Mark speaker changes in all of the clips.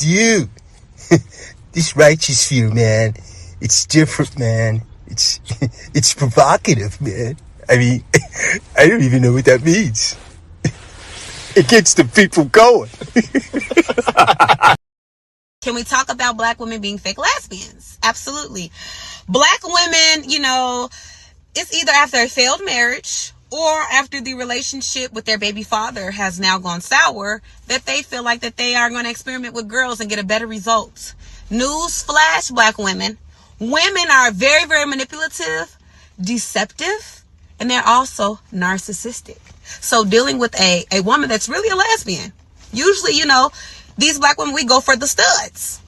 Speaker 1: dude, this righteous view, man, it's different, man. It's provocative, man. I mean, I don't even know what that means. It gets the people going.
Speaker 2: Can we talk about black women being fake lesbians? Absolutely. Black women, it's either after a failed marriage or after the relationship with their baby father has now gone sour that they feel like that they are going to experiment with girls and get a better result. News flash, black women. Women are very, very manipulative, deceptive, and they're also narcissistic. So dealing with a woman that's really a lesbian, usually, these black women, we go for the studs.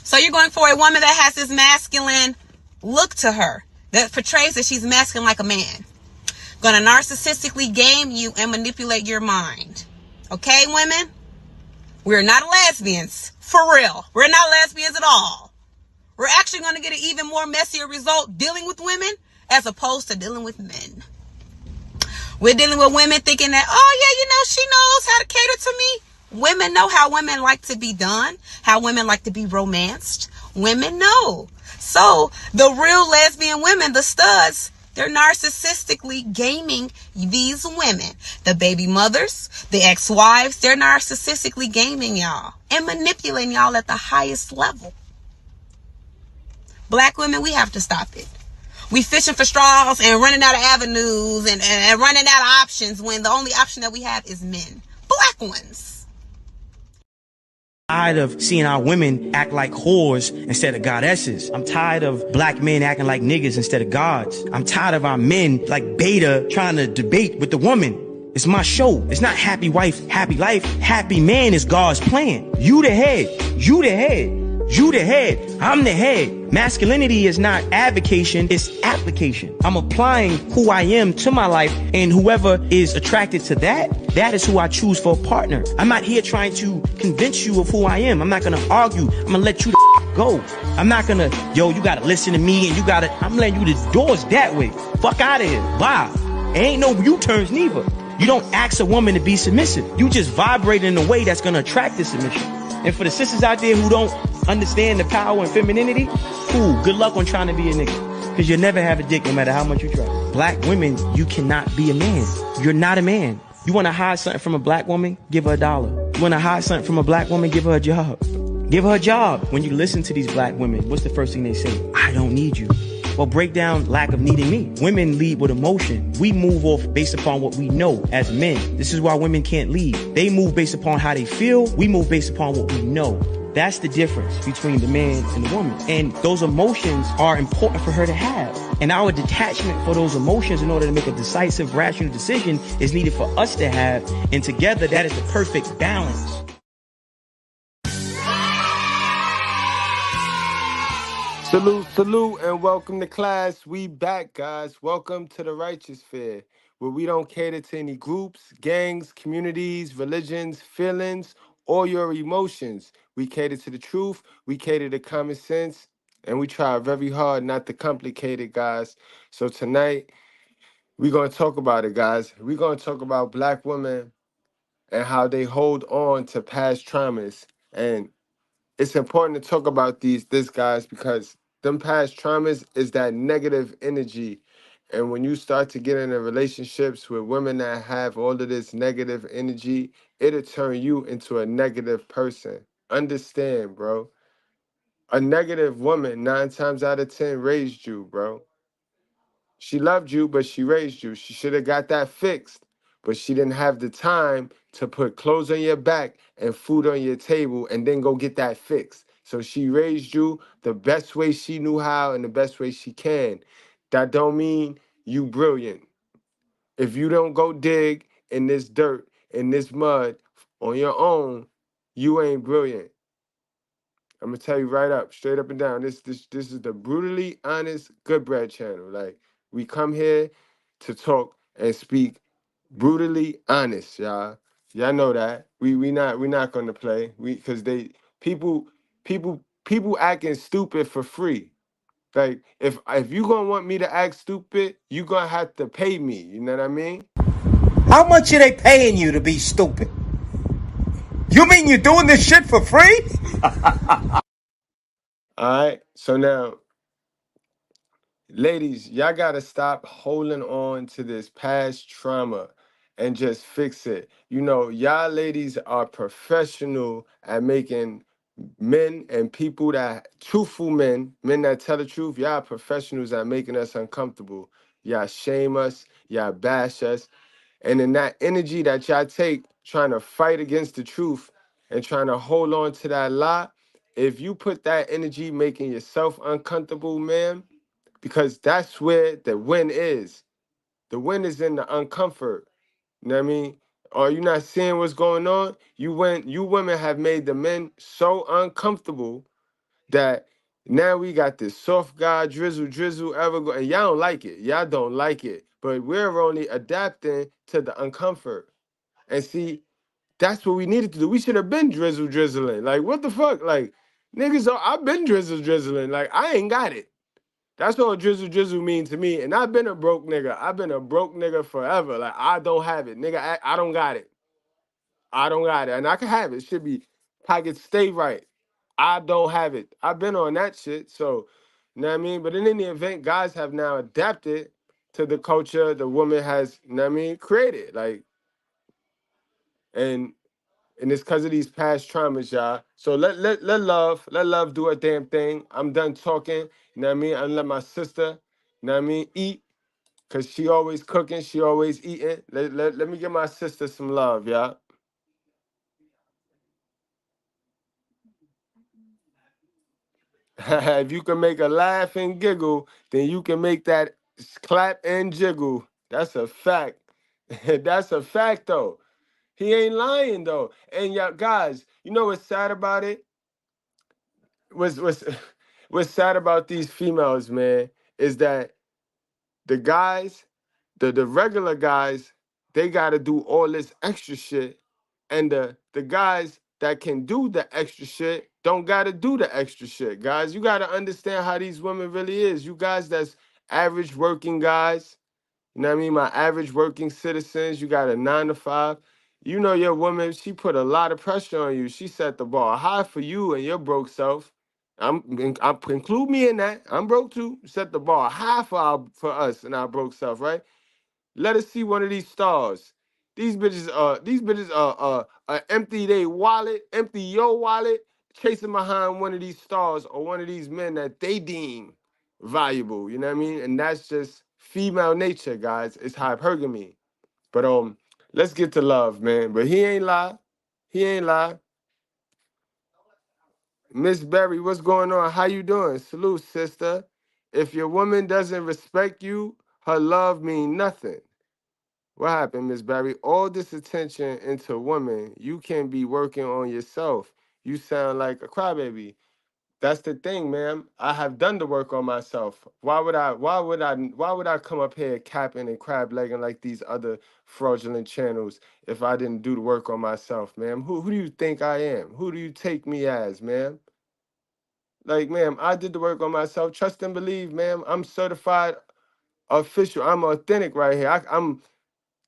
Speaker 2: So you're going for a woman that has this masculine look to her that portrays that she's masculine like a man. Gonna narcissistically game you and manipulate your mind. Okay, women? We're not lesbians. For real. We're not lesbians at all. We're actually going to get an even more messier result dealing with women as opposed to dealing with men. We're dealing with women thinking that, she knows how to cater to me. Women know how women like to be done, how women like to be romanced. Women know. So the real lesbian women, the studs, they're narcissistically gaming these women. The baby mothers, the ex-wives, they're narcissistically gaming y'all and manipulating y'all at the highest level. Black women, we have to stop it. We fishing for straws and running out of avenues and running out of options when the only option that we have is men. Black ones.
Speaker 3: I'm tired of seeing our women act like whores instead of goddesses. I'm tired of black men acting like niggas instead of gods. I'm tired of our men like beta trying to debate with the woman. It's my show. It's not happy wife, happy life. Happy man is God's plan. You the head. You the head. You the head. I'm the head. Masculinity is not advocation, it's application. I'm applying who I am to my life, and whoever is attracted to that is who I choose for a partner. I'm not here trying to convince you of who I am. I'm not gonna argue. I'm gonna let you go. I'm not gonna, you gotta listen to me and I'm letting you the doors that way. Fuck out of here. Bye. Ain't no U-turns neither. You don't ask a woman to be submissive. You just vibrate in a way that's gonna attract the submission. And for the sisters out there who don't understand the power and femininity, cool, good luck on trying to be a nigga. Because you'll never have a dick no matter how much you try. Black women, you cannot be a man. You're not a man. You want to hide something from a black woman? Give her $1. You want to hide something from a black woman? Give her a job. Give her a job. When you listen to these black women, what's the first thing they say? I don't need you. Well, break down lack of needing me. Women lead with emotion. We move off based upon what we know as men. This is why women can't lead. They move based upon how they feel. We move based upon what we know. That's the difference between the man and the woman. And those emotions are important for her to have. And our detachment for those emotions in order to make a decisive, rational decision is needed for us to have. And together, that is the perfect balance.
Speaker 4: Salute, and welcome to class. We back, guys. Welcome to the Righteous Fair, where we don't cater to any groups, gangs, communities, religions, feelings, or your emotions. We cater to the truth, we cater to common sense, and we try very hard not to complicate it, guys. So tonight, we're going to talk about it, guys. We're going to talk about black women and how they hold on to past traumas. And it's important to talk about this, guys, because them past traumas is that negative energy. And when you start to get into relationships with women that have all of this negative energy, it'll turn you into a negative person. Understand, bro. A negative woman, 9 times out of 10, raised you, bro. She loved you, but she raised you. She should have got that fixed, but she didn't have the time to put clothes on your back and food on your table and then go get that fixed. So she raised you the best way she knew how and the best way she can. That don't mean you brilliant. If you don't go dig in this dirt, in this mud on your own, you ain't brilliant. I'm gonna tell you right up, straight up and down. This is the brutally honest Goodbread channel. Like, we come here to talk and speak brutally honest, y'all. Y'all know that. We not gonna play. Because people acting stupid for free. Like, if you gonna want me to act stupid, you gonna have to pay me. You know what I mean?
Speaker 1: How much are they paying you to be stupid? You mean you're doing this shit for free?
Speaker 4: All right. So now, ladies, y'all gotta stop holding on to this past trauma and just fix it. You know, y'all ladies are professional at making men and people that truthful men that tell the truth, y'all are professionals at making us uncomfortable. Y'all shame us, y'all bash us. And in that energy that y'all take trying to fight against the truth and trying to hold on to that lie, if you put that energy making yourself uncomfortable, man, because that's where the win is. The win is in the uncomfort. You know what I mean? Are you not seeing what's going on? You women have made the men so uncomfortable that now we got this soft guy drizzle ever go, and y'all don't like it. Y'all don't like it. But we're only adapting to the uncomfort. And see, that's what we needed to do. We should have been drizzling. Like, what the fuck? Like, niggas, I've been drizzling. Like, I ain't got it. That's what drizzle mean to me. And I've been a broke nigga. I've been a broke nigga forever. Like, I don't have it. Nigga, I don't got it. I don't got it. And I can have it. Should be pockets stay right. I don't have it. I've been on that shit. So, you know what I mean? But in any event, guys have now adapted to the culture the woman has, you know what I mean, created. Like, and it's because of these past traumas, y'all. So let love do her damn thing. I'm done talking. You know what I mean? I'm let my sister, you know what I mean, eat. Cause she always cooking, she always eating. Let me give my sister some love, y'all. If you can make a laugh and giggle, then you can make that clap and jiggle. That's a fact. That's a fact, though. He ain't lying, though. And y'all, guys, you know what's sad about it? What's what's sad about these females, man, is that the guys, the regular guys, they gotta do all this extra shit. And the guys that can do the extra shit don't gotta do the extra shit. Guys, you gotta understand how these women really is. You guys that's average working guys, you know what I mean? My average working citizens, you got a 9 to 5. You know your woman, she put a lot of pressure on you. She set the bar high for you and your broke self. I'm include me in that. I'm broke too. Set the bar high for us and our broke self, right? Let us see one of these stars. These bitches empty their wallet, empty your wallet, chasing behind one of these stars or one of these men that they deem valuable. You know what I mean? And that's just female nature, guys. It's hypergamy. But let's get to love, man. But he ain't lie. He ain't lie. Miss Berry, what's going on? How you doing? Salute, sister. If your woman doesn't respect you, her love mean nothing. What happened, Miss Barry? All this attention into women, you can be working on yourself. You sound like a crybaby. That's the thing, ma'am. I have done the work on myself. Why would I come up here capping and crab legging like these other fraudulent channels if I didn't do the work on myself, ma'am? Who do you think I am? Who do you take me as, ma'am? Like, ma'am, I did the work on myself. Trust and believe, ma'am. I'm certified official. I'm authentic right here.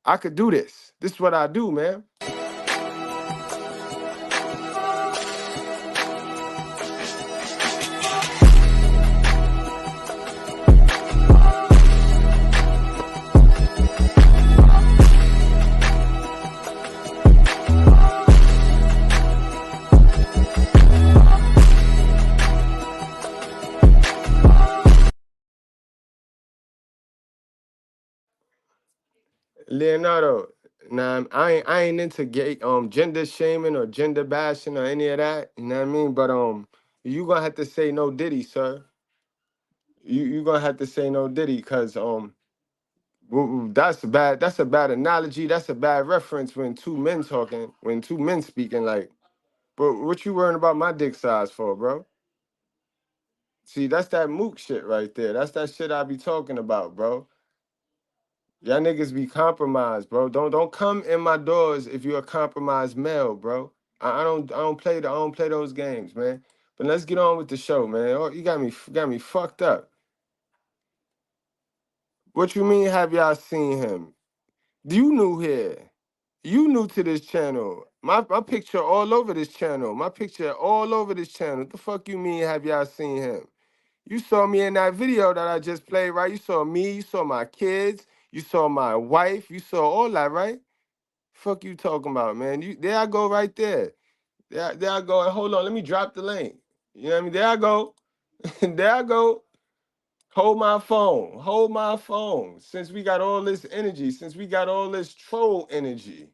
Speaker 4: I could do this. This is what I do, man. Leonardo, nah, I ain't into gay gender shaming or gender bashing or any of that. You know what I mean? But you gonna have to say no Diddy, sir. You gonna have to say no Diddy, cause that's a bad analogy. That's a bad reference when two men talking, when two men speaking. Like, but what you worrying about my dick size for, bro? See, that's that mook shit right there. That's that shit I be talking about, bro. Y'all niggas be compromised, bro. Don't come in my doors if you're a compromised male, bro. I don't play those games, man. But let's get on with the show, man. Oh, you got me fucked up. What you mean have y'all seen him? You new here. You new to this channel. My picture all over this channel. My picture all over this channel. What the fuck you mean have y'all seen him? You saw me in that video that I just played, right? You saw me, you saw my kids, you saw my wife, you saw all that, right? Fuck you talking about, man. You there I go right there. There I go. And hold on, let me drop the link. You know what I mean? There I go. There I go. Hold my phone. Hold my phone. Since we got all this energy, since we got all this troll energy.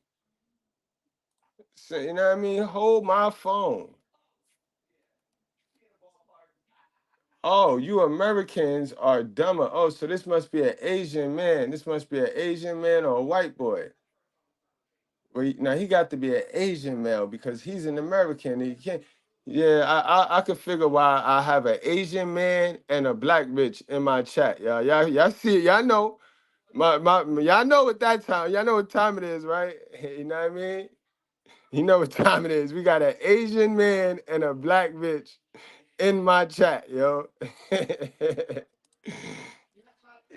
Speaker 4: So, you know what I mean? Hold my phone. Oh, you Americans are dumber. Oh, so this must be an Asian man. This must be an Asian man or a white boy. Well, now he got to be an Asian male because he's an American. He can't. Yeah, I could figure why I have an Asian man and a black bitch in my chat. Y'all see it. Y'all know. Y'all know what that time. Y'all know what time it is, right? You know what I mean? You know what time it is. We got an Asian man and a black bitch in my chat, yo. You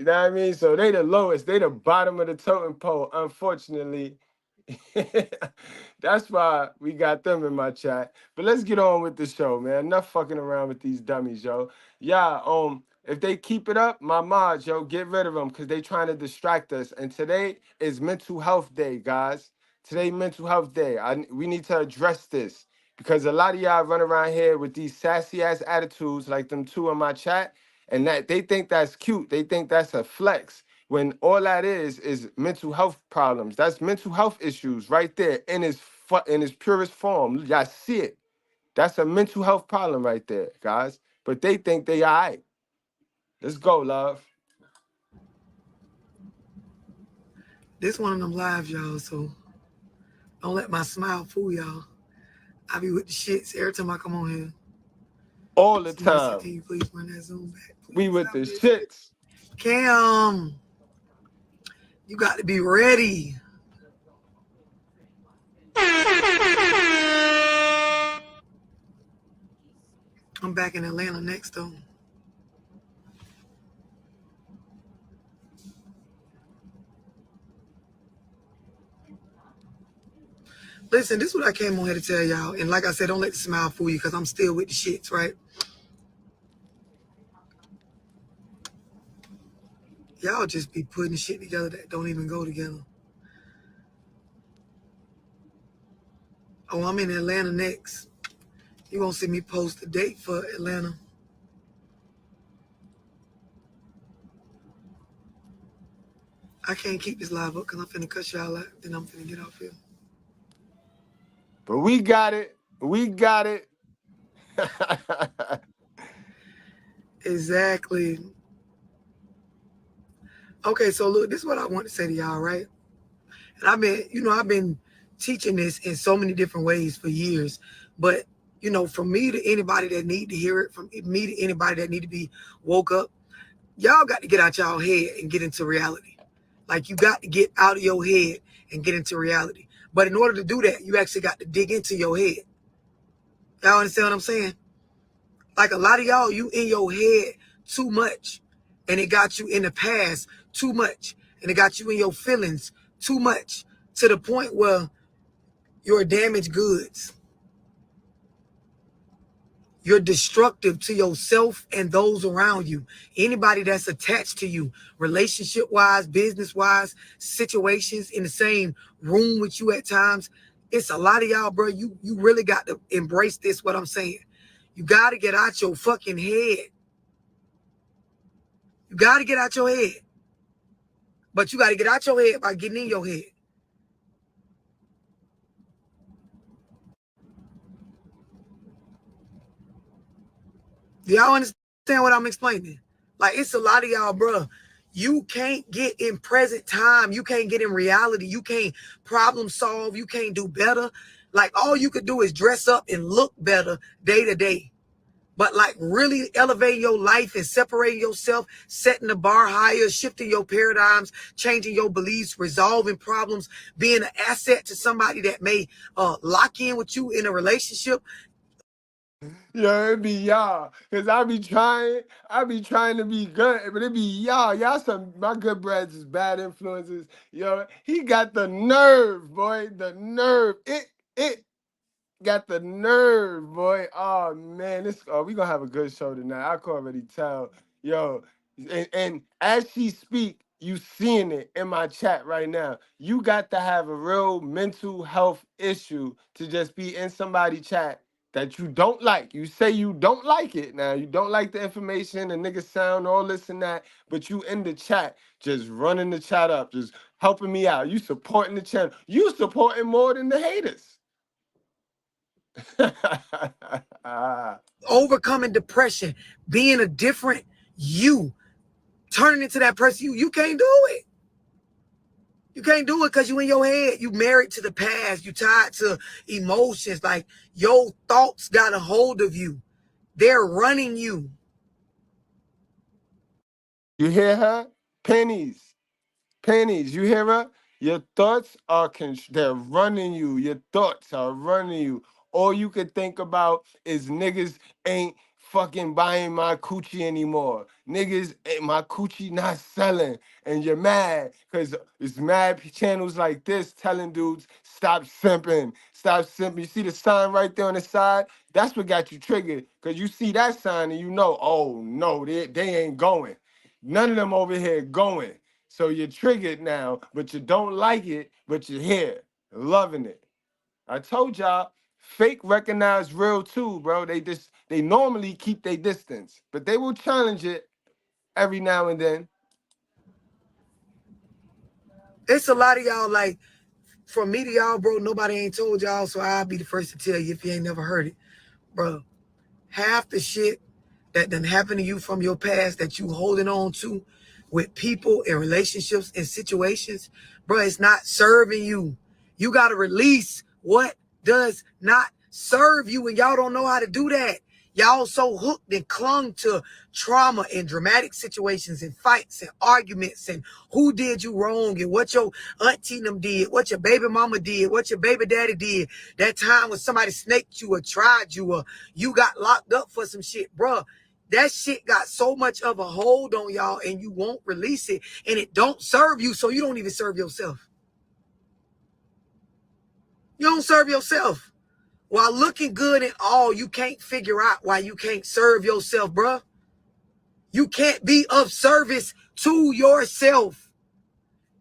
Speaker 4: know what I mean? So they the lowest, they the bottom of the totem pole, unfortunately. That's why we got them in my chat. But let's get on with the show, man. Enough fucking around with these dummies, yo. Yeah, if they keep it up, my mods, yo, get rid of them because they trying to distract us. And today is mental health day, guys. Today, mental health day. We need to address this because a lot of y'all run around here with these sassy ass attitudes like them two in my chat, and that they think that's cute. They think that's a flex when all that is mental health problems. That's mental health issues right there in its purest form. Y'all see it. That's a mental health problem right there, guys. But they think they all right. Let's go, love.
Speaker 5: This one of them lives, y'all, so don't let my smile fool y'all. I be with the shits every time I come on here.
Speaker 4: All the
Speaker 5: Mercy,
Speaker 4: time.
Speaker 5: can you please run that Zoom back?
Speaker 4: We
Speaker 5: Please,
Speaker 4: with the shits.
Speaker 5: Cam, you got to be ready. I'm back in Atlanta next, though. Listen, this is what I came on here to tell y'all. And like I said, don't let the smile fool you because I'm still with the shits, right? Y'all just be putting shit together that don't even go together. Oh, I'm in Atlanta next. You won't see me post a date for Atlanta. I can't keep this live up because I'm finna cut y'all out. Then I'm finna get off here.
Speaker 4: But we got it. We got it.
Speaker 5: Exactly. Okay, so look, this is what I want to say to y'all, right? And I've been teaching this in so many different ways for years. But, from me to anybody that need to hear it, from me to anybody that need to be woke up, y'all got to get out y'all head and get into reality. Like, you got to get out of your head and get into reality. But in order to do that, you actually got to dig into your head. Y'all understand what I'm saying? Like, a lot of y'all, you in your head too much. And it got you in the past too much. And it got you in your feelings too much. To the point where you're damaged goods. You're destructive to yourself and those around you. Anybody that's attached to you, relationship-wise, business-wise, situations in the same room with you at times. It's a lot of y'all, bro. You really got to embrace this, what I'm saying. You got to get out your fucking head. You got to get out your head. But you got to get out your head by getting in your head. Do y'all understand what I'm explaining? Like, it's a lot of y'all, bro. You can't get in present time. You can't get in reality. You can't problem solve. You can't do better. Like, all you could do is dress up and look better day to day. But like really elevating your life and separating yourself, setting the bar higher, shifting your paradigms, changing your beliefs, resolving problems, being an asset to somebody that may lock in with you in a relationship.
Speaker 4: Yo, it be y'all. Cause I be trying to be good, but it be y'all. My Goodbreads is bad influences. Yo, he got the nerve, boy. The nerve. It got the nerve, boy. Oh man, we gonna have a good show tonight. I can already tell. Yo, and as she speak, you seeing it in my chat right now. You got to have a real mental health issue to just be in somebody's chat that you don't like. You say you don't like it now. You don't like the information, the nigga sound, all this and that, but you in the chat, just running the chat up, just helping me out. You supporting the channel. You supporting more than the haters.
Speaker 5: Overcoming depression, being a different you, turning into that person you can't do it. You can't do it because you in your head. You married to the past. You tied to emotions. Like your thoughts got a hold of you. They're running you.
Speaker 4: You hear her? Pennies. Pennies. You hear her? Your thoughts are, they're running you. Your thoughts are running you. All you could think about is niggas ain't fucking buying my coochie anymore. Niggas, my coochie not selling. And you're mad because it's mad channels like this telling dudes, stop simping. Stop simping. You see the sign right there on the side? That's what got you triggered. Because you see that sign and you know, oh no, they ain't going. None of them over here going. So you're triggered now, but you don't like it, but you're here, loving it. I told y'all, fake recognize real too, bro. They normally keep their distance, but they will challenge it every now and then.
Speaker 5: It's a lot of y'all, like, from me to y'all, bro, nobody ain't told y'all, so I'll be the first to tell you if you ain't never heard it. Bro, half the shit that done happened to you from your past that you holding on to with people and relationships and situations, bro, it's not serving you. You got to release what does not serve you, and y'all don't know how to do that. Y'all so hooked and clung to trauma and dramatic situations and fights and arguments and who did you wrong and what your auntie them did, what your baby mama did, what your baby daddy did. That time when somebody snaked you or tried you or you got locked up for some shit, bro. That shit got so much of a hold on y'all and you won't release it and it don't serve you, so you don't even serve yourself. You don't serve yourself. While looking good and all, you can't figure out why you can't serve yourself, bruh. You can't be of service to yourself.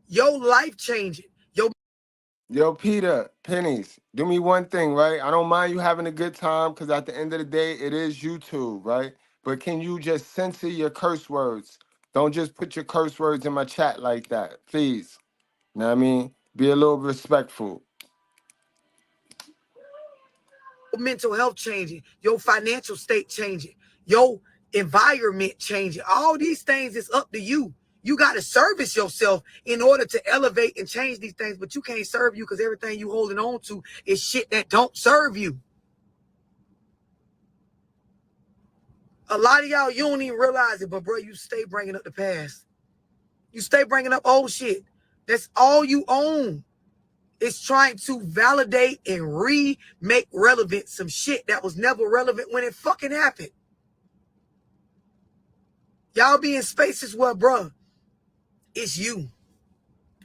Speaker 5: Your life changing.
Speaker 4: Yo, Peter, Pennies, do me one thing, right? I don't mind you having a good time because at the end of the day, it is YouTube, right? But can you just censor your curse words? Don't just put your curse words in my chat like that, please. You know what I mean? Be a little respectful.
Speaker 5: Mental health changing, your financial state changing, your environment changing. All these things is up to you. You got to service yourself in order to elevate and change these things, but you can't serve you because everything you holding on to is shit that don't serve you. A lot of y'all, you don't even realize it, but bro, you stay bringing up the past. You stay bringing up old shit. That's all you own. It's trying to validate and remake relevant some shit that was never relevant when it fucking happened. Y'all be in spaces where, bro, it's you.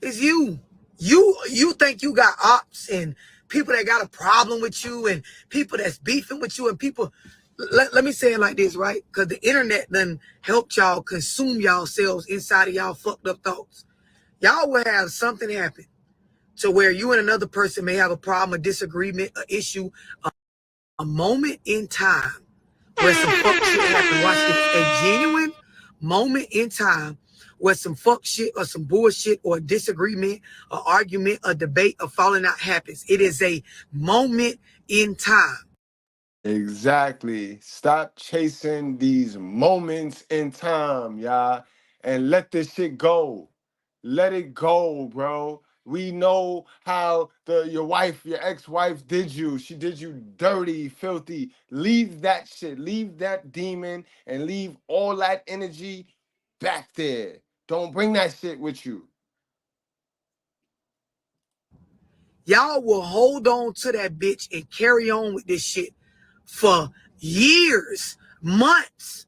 Speaker 5: It's you. You think you got ops and people that got a problem with you and people that's beefing with you and people. Let me say it like this, right? Because the internet done helped y'all consume y'allselves inside of y'all fucked up thoughts. Y'all will have something happen to where you and another person may have a problem, a disagreement, an issue, a moment in time where some fuck shit happened. Watch this. A genuine moment in time where some fuck shit or some bullshit or a disagreement, an argument, a debate, a falling out happens. It is a moment in time.
Speaker 4: Exactly. Stop chasing these moments in time, y'all, and let this shit go. Let it go, bro. We know how your ex-wife did you. She did you dirty, filthy. Leave that shit. Leave that demon and leave all that energy back there. Don't bring that shit with you.
Speaker 5: Y'all will hold on to that bitch and carry on with this shit for years, months,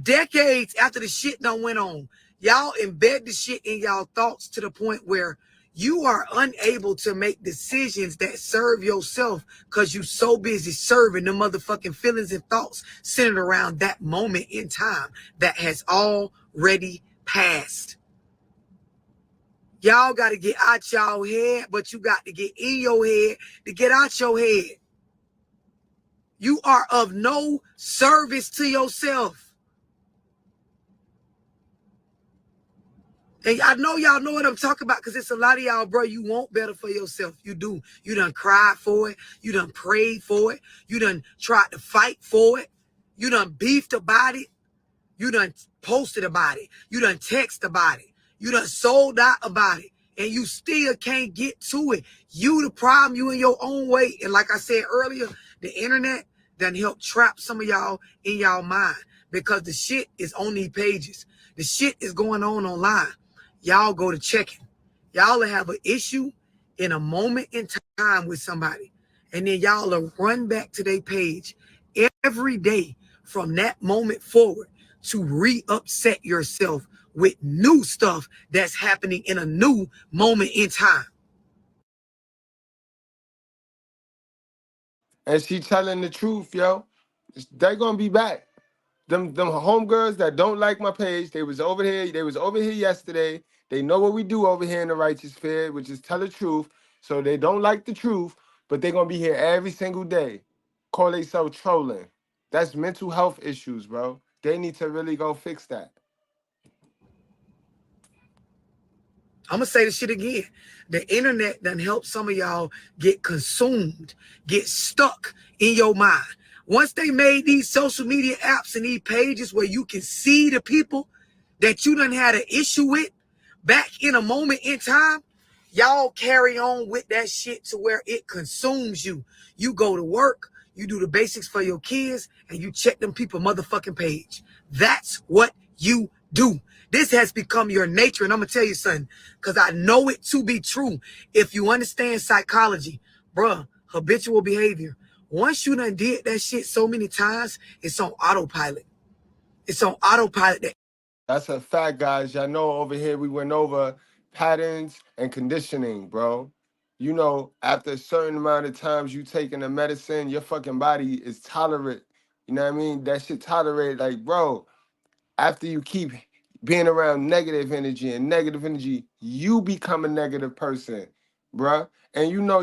Speaker 5: decades after the shit done went on. Y'all embed the shit in y'all thoughts to the point where You are unable to make decisions that serve yourself because you so busy serving the motherfucking feelings and thoughts centered around that moment in time that has already passed. Y'all got to get out y'all head, but you got to get in your head to get out your head. You are of no service to yourself. And I know y'all know what I'm talking about because it's a lot of y'all, bro, you want better for yourself. You do. You done cried for it. You done prayed for it. You done tried to fight for it. You done beefed about it. You done posted about it. You done text about it. You done sold out about it. And you still can't get to it. You the problem, you in your own way. And like I said earlier, the internet done help trap some of y'all in y'all mind because the shit is on these pages. The shit is going on online. Y'all go to checking. Y'all will have an issue in a moment in time with somebody. And then y'all will run back to their page every day from that moment forward to re-upset yourself with new stuff that's happening in a new moment in time.
Speaker 4: And she telling the truth, yo. They gonna be back. Them homegirls that don't like my page, they was over here yesterday. They know what we do over here in the Righteous Fair, which is tell the truth. So they don't like the truth, but they're gonna be here every single day. Call themselves trolling. That's mental health issues, bro. They need to really go fix that.
Speaker 5: I'm going to say this shit again. The internet done help some of y'all get consumed, get stuck in your mind. Once they made these social media apps and these pages where you can see the people that you done had an issue with back in a moment in time, y'all carry on with that shit to where it consumes you. You go to work, you do the basics for your kids, and you check them people motherfucking page. That's what you do. This has become your nature, and I'm going to tell you something, because I know it to be true. If you understand psychology, bruh, habitual behavior, once you done did that shit so many times, it's on autopilot. It's on autopilot.
Speaker 4: That's a fact, guys. Y'all know over here we went over patterns and conditioning, bro. You know, after a certain amount of times you taking the medicine, your fucking body is tolerant. You know what I mean? That shit tolerate, like, bro, after you keep being around negative energy, you become a negative person, bruh. And you know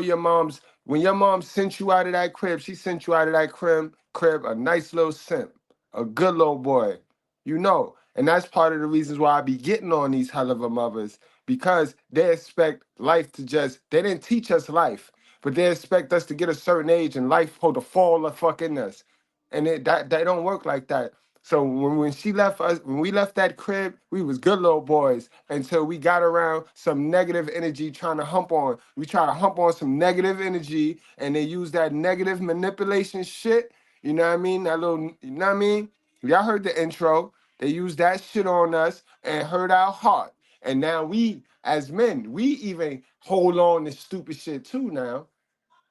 Speaker 4: when your mom sent you out of that crib, she sent you out of that crib a nice little simp, a good little boy, you know. And that's part of the reasons why I be getting on these hell of a mothers, because they expect life to they didn't teach us life, but they expect us to get a certain age and life supposed to fall the fuck in us. And that don't work like that. So when she left us, when we left that crib, we was good little boys until we got around some negative energy trying to hump on. We try to hump on some negative energy, and they use that negative manipulation shit. You know what I mean? That little, you know what I mean? Y'all heard the intro. They used that shit on us and hurt our heart. And now we, as men, we even hold on to stupid shit too now.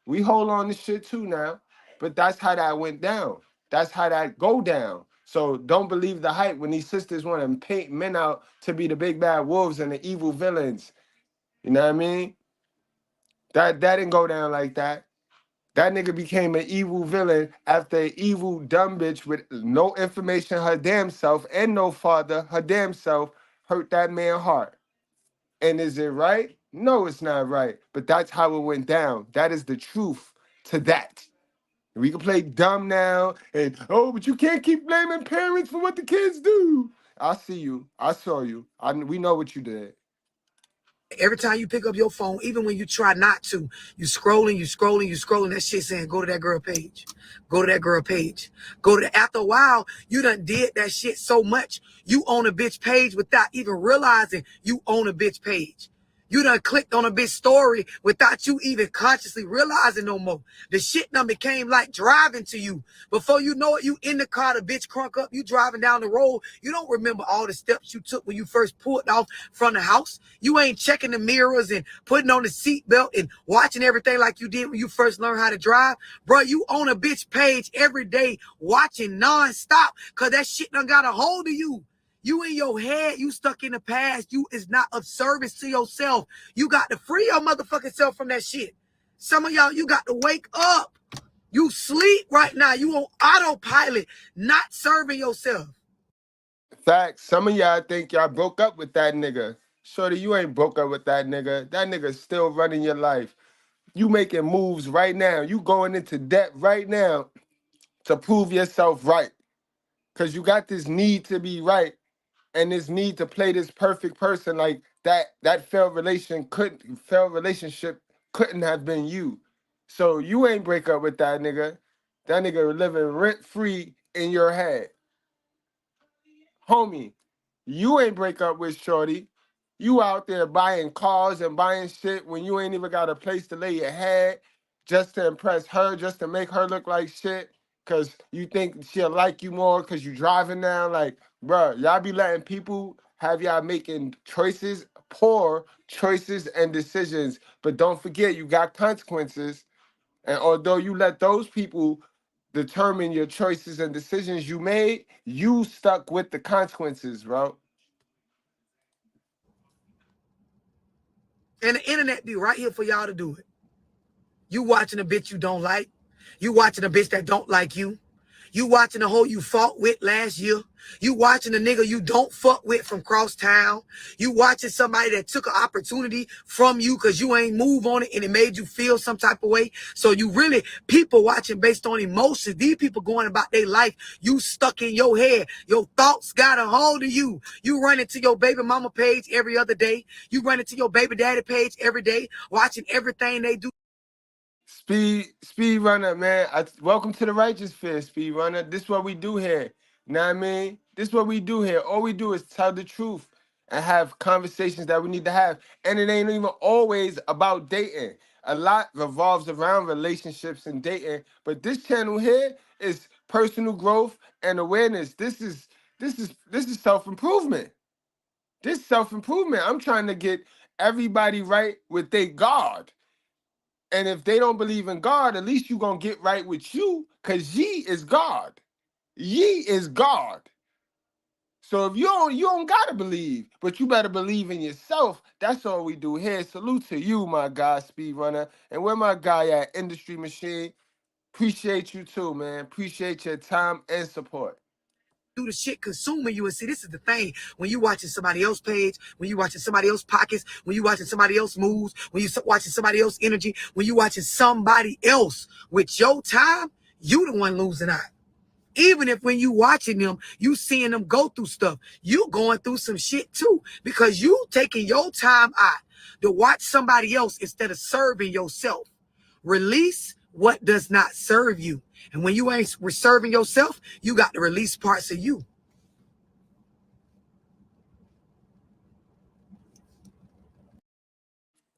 Speaker 4: We hold on to shit too now. But that's how that went down. That's how that go down. So don't believe the hype when these sisters want to paint men out to be the big bad wolves and the evil villains. You know what I mean? That didn't go down like that. That nigga became an evil villain after an evil dumb bitch with no information her damn self and no father, her damn self, hurt that man's heart. And is it right? No, it's not right. But that's how it went down. That is the truth to that. We can play dumb now and, oh, but you can't keep blaming parents for what the kids do. I see you. I saw you. We know what you did.
Speaker 5: Every time you pick up your phone, even when you try not to, you scrolling, that shit saying, go to that girl page. Go to that girl page. After a while, you done did that shit so much, you own a bitch page without even realizing you own a bitch page. You done clicked on a bitch story without you even consciously realizing no more. The shit done became like driving to you. Before you know it, you in the car, the bitch crunk up, you driving down the road. You don't remember all the steps you took when you first pulled off from the house. You ain't checking the mirrors and putting on the seatbelt and watching everything like you did when you first learned how to drive. Bro, you own a bitch page every day watching nonstop because that shit done got a hold of you. You in your head, you stuck in the past. You is not of service to yourself. You got to free your motherfucking self from that shit. Some of y'all, you got to wake up. You sleep right now. You on autopilot, not serving yourself.
Speaker 4: Facts. Some of y'all think y'all broke up with that nigga. Shorty, you ain't broke up with that nigga. That nigga's still running your life. You making moves right now. You going into debt right now to prove yourself right. Cause you got this need to be right and this need to play this perfect person like that failed relationship couldn't have been you. So you ain't break up with that nigga. That nigga living rent free in your head. Homie, you ain't break up with Shorty. You out there buying cars and buying shit when you ain't even got a place to lay your head just to impress her, just to make her look like shit. Cause you think she'll like you more cause you driving now. Like, bruh, y'all be letting people have y'all making choices, poor choices and decisions. But don't forget you got consequences. And although you let those people determine your choices and decisions you made, you stuck with the consequences, bro.
Speaker 5: And the internet be right here for y'all to do it. You watching a bitch you don't like. You watching a bitch that don't like you. You watching a hoe you fought with last year. You watching a nigga you don't fuck with from cross town. You watching somebody that took an opportunity from you because you ain't move on it and it made you feel some type of way. So you really, people watching based on emotions. These people going about their life. You stuck in your head. Your thoughts got a hold of you. You run into your baby mama page every other day. You run into your baby daddy page every day, watching everything they do.
Speaker 4: Speed runner, man. Welcome to the righteous fear, speed runner. This what we do here. Know what I mean? This what we do here. All we do is tell the truth and have conversations that we need to have. And it ain't even always about dating. A lot revolves around relationships and dating. But this channel here is personal growth and awareness. This is self-improvement. This self-improvement. I'm trying to get everybody right with their God. And if they don't believe in God, at least you gonna get right with you, because ye is God. Ye is God. So if you don't gotta believe, but you better believe in yourself. That's all we do here. Salute to you, my guy, Speedrunner. And where my guy at, Industry Machine. Appreciate you too, man. Appreciate your time and support.
Speaker 5: Do the shit consuming you. And see, this is the thing. When you watching somebody else page, when you watching somebody else pockets, when you watching somebody else moves, when you watching somebody else energy, when you watching somebody else with your time, you the one losing out. Even if when you watching them, you seeing them go through stuff, you going through some shit too, because you taking your time out to watch somebody else instead of serving yourself. Release what does not serve you. And when you ain't serving yourself, you got to release parts of you.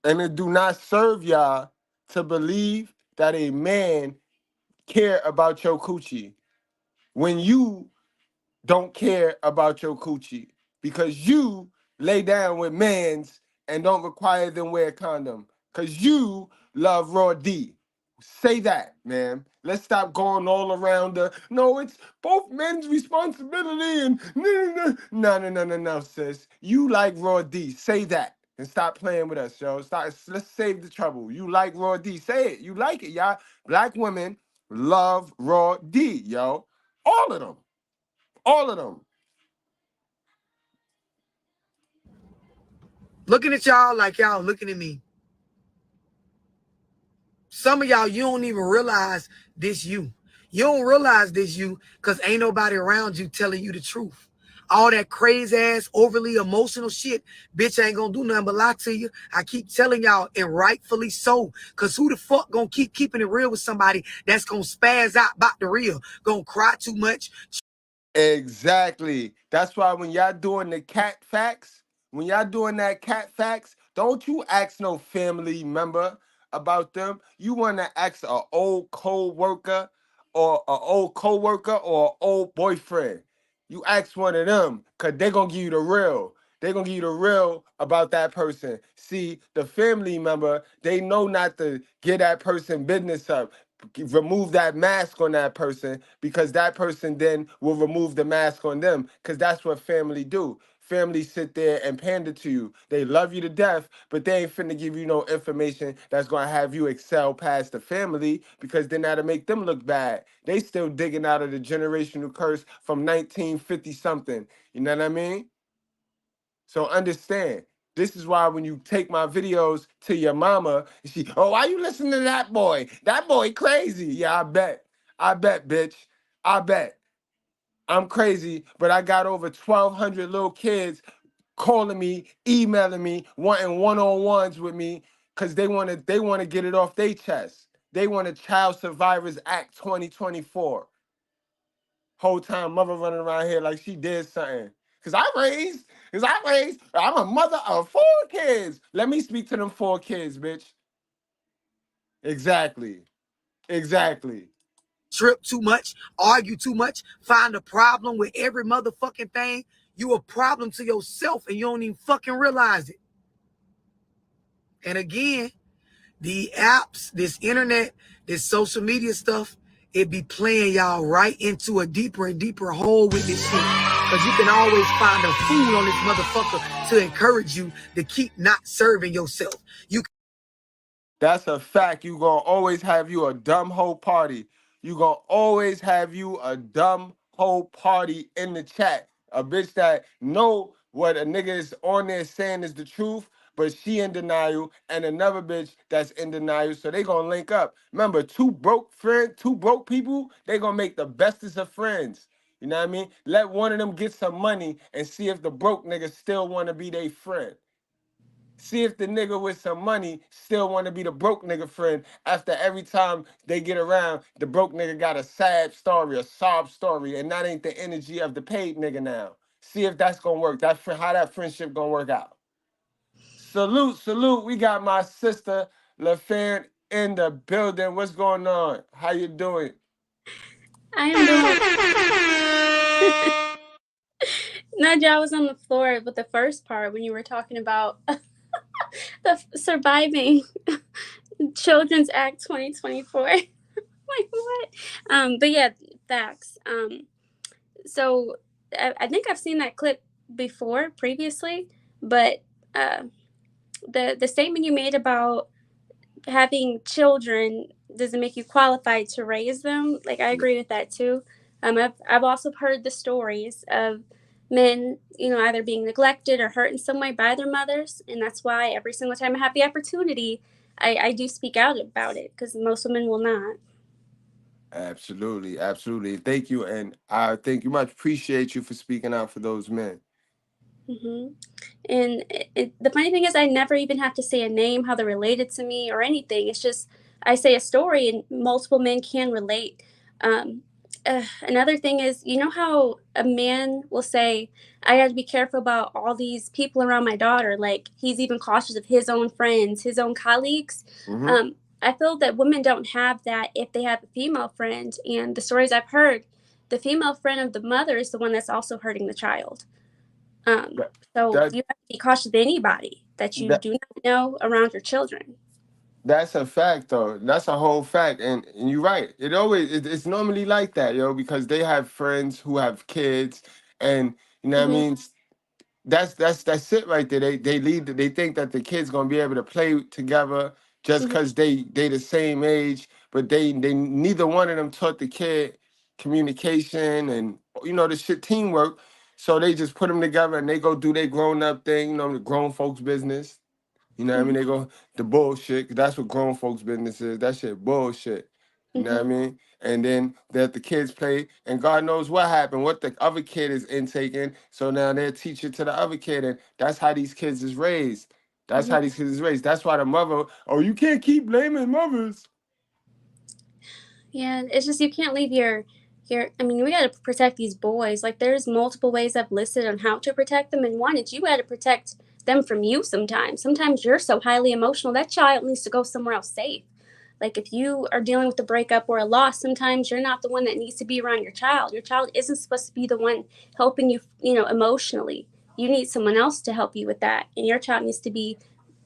Speaker 4: And it do not serve y'all to believe that a man care about your coochie when you don't care about your coochie because you lay down with mans and don't require them wear a condom because you love raw D. Say that, man. Let's stop going all around the no, it's both men's responsibility and no, sis. You like raw D. Say that and stop playing with us, yo. Let's save the trouble. You like raw D. Say it. You like it, y'all. Black women love raw D, yo. All of them. All of them.
Speaker 5: Looking at y'all like y'all looking at me. Some of y'all, you don't even realize this you. You don't realize this you because ain't nobody around you telling you the truth. All that crazy ass, overly emotional shit, bitch ain't gonna do nothing but lie to you. I keep telling y'all, and rightfully so. Cause who the fuck gonna keep keeping it real with somebody that's gonna spaz out about the real, gonna cry too much?
Speaker 4: Exactly. That's why when y'all doing the cat facts, when y'all doing that cat facts, don't you ask no family member about them. You want to ask a old co-worker or a old co-worker or a old boyfriend. You ask one of them because they're going to give you the real. They're going to give you the real about that person. See, the family member, they know not to get that person business up. remove that mask on that person, because that person then will remove the mask on them, because that's what family do. Family sit there and pander to you. They love you to death, but they ain't finna give you no information that's gonna have you excel past the family, because then that'll make them look bad. They still digging out of the generational curse from 1950 something. You know what I mean? So understand, this is why when you take my videos to your mama, she, oh, why you listening to that boy? That boy crazy. Yeah, I bet. I bet, bitch. I bet. I'm crazy, but I got over 1,200 little kids calling me, emailing me, wanting one-on-ones with me, because they wanna get it off their chest. They want a Child Survivors Act 2024. Whole time mother running around here like she did something. I'm a mother of 4 kids. Let me speak to them 4 kids, bitch. Exactly. Exactly.
Speaker 5: Trip too much, argue too much, find a problem with every motherfucking thing. You a problem to yourself and you don't even fucking realize it. And again, the apps, this internet, this social media stuff, it be playing y'all right into a deeper and deeper hole with this shit. Because you can always find a fool on this motherfucker to encourage you to keep not serving yourself.
Speaker 4: That's a fact. You gonna always have you a dumb hoe party. You gonna always have you a dumb hoe party in the chat. A bitch that know what a nigga is on there saying is the truth, but she in denial, and another bitch that's in denial. So they gonna link up. Remember, two broke people, they gonna make the bestest of friends. You know what I mean? Let one of them get some money and see if the broke nigga still wanna be their friend. See if the nigga with some money still want to be the broke nigga friend after every time they get around, the broke nigga got a sad story, a sob story, and that ain't the energy of the paid nigga now. See if that's gonna work. How that friendship gonna work out. Salute, salute. We got my sister LaFan in the building. What's going on? How you doing?
Speaker 6: I am doing. Nadia, I was on the floor with the first part when you were talking about the surviving Children's Act 2024. Like what? But yeah, facts. So I think I've seen that clip before previously, but the statement you made about having children doesn't make you qualified to raise them. Like I agree with that too. I've also heard the stories of men, either being neglected or hurt in some way by their mothers, and that's why every single time I have the opportunity, I do speak out about it, because most women will not.
Speaker 4: Absolutely, absolutely. Thank you, and I thank you much. Appreciate you for speaking out for those men.
Speaker 6: Mm-hmm. And the funny thing is, I never even have to say a name, how they're related to me, or anything. It's just I say a story, and multiple men can relate. Another thing is, how a man will say, I got to be careful about all these people around my daughter. Like, he's even cautious of his own friends, his own colleagues.
Speaker 4: Mm-hmm.
Speaker 6: I feel that women don't have that if they have a female friend. And the stories I've heard, the female friend of the mother is the one that's also hurting the child. So
Speaker 4: That
Speaker 6: you have to be cautious of anybody that you
Speaker 4: that
Speaker 6: do not know around your children.
Speaker 4: That's a fact, though. That's a whole fact, and you're right. It's normally like that, yo, because they have friends who have kids, and you know what I
Speaker 6: Mm-hmm.
Speaker 4: mean. That's it right there. They think that the kids gonna be able to play together just
Speaker 6: Mm-hmm.
Speaker 4: because they the same age, but they neither one of them taught the kid communication and the shit teamwork. So they just put them together and they go do their grown up thing, the grown folks business. You know what I mean? They go the bullshit, 'cause that's what grown folks' business is. That shit bullshit. You know what I
Speaker 6: Mm-hmm.
Speaker 4: mean? And then that the kids play, and God knows what happened, what the other kid is intaking. So now they're teaching to the other kid, and that's how these kids is raised. That's
Speaker 6: Mm-hmm.
Speaker 4: how these kids is raised. That's why the mother, oh, you can't keep blaming mothers.
Speaker 6: Yeah, it's just you can't leave your. I mean, we got to protect these boys. Like, there's multiple ways I've listed on how to protect them, and one is you got to protect them from you. Sometimes you're so highly emotional that child needs to go somewhere else safe. Like, if you are dealing with a breakup or a loss, sometimes you're not the one that needs to be around your child. Your child isn't supposed to be the one helping you, emotionally. You need someone else to help you with that, and your child needs to be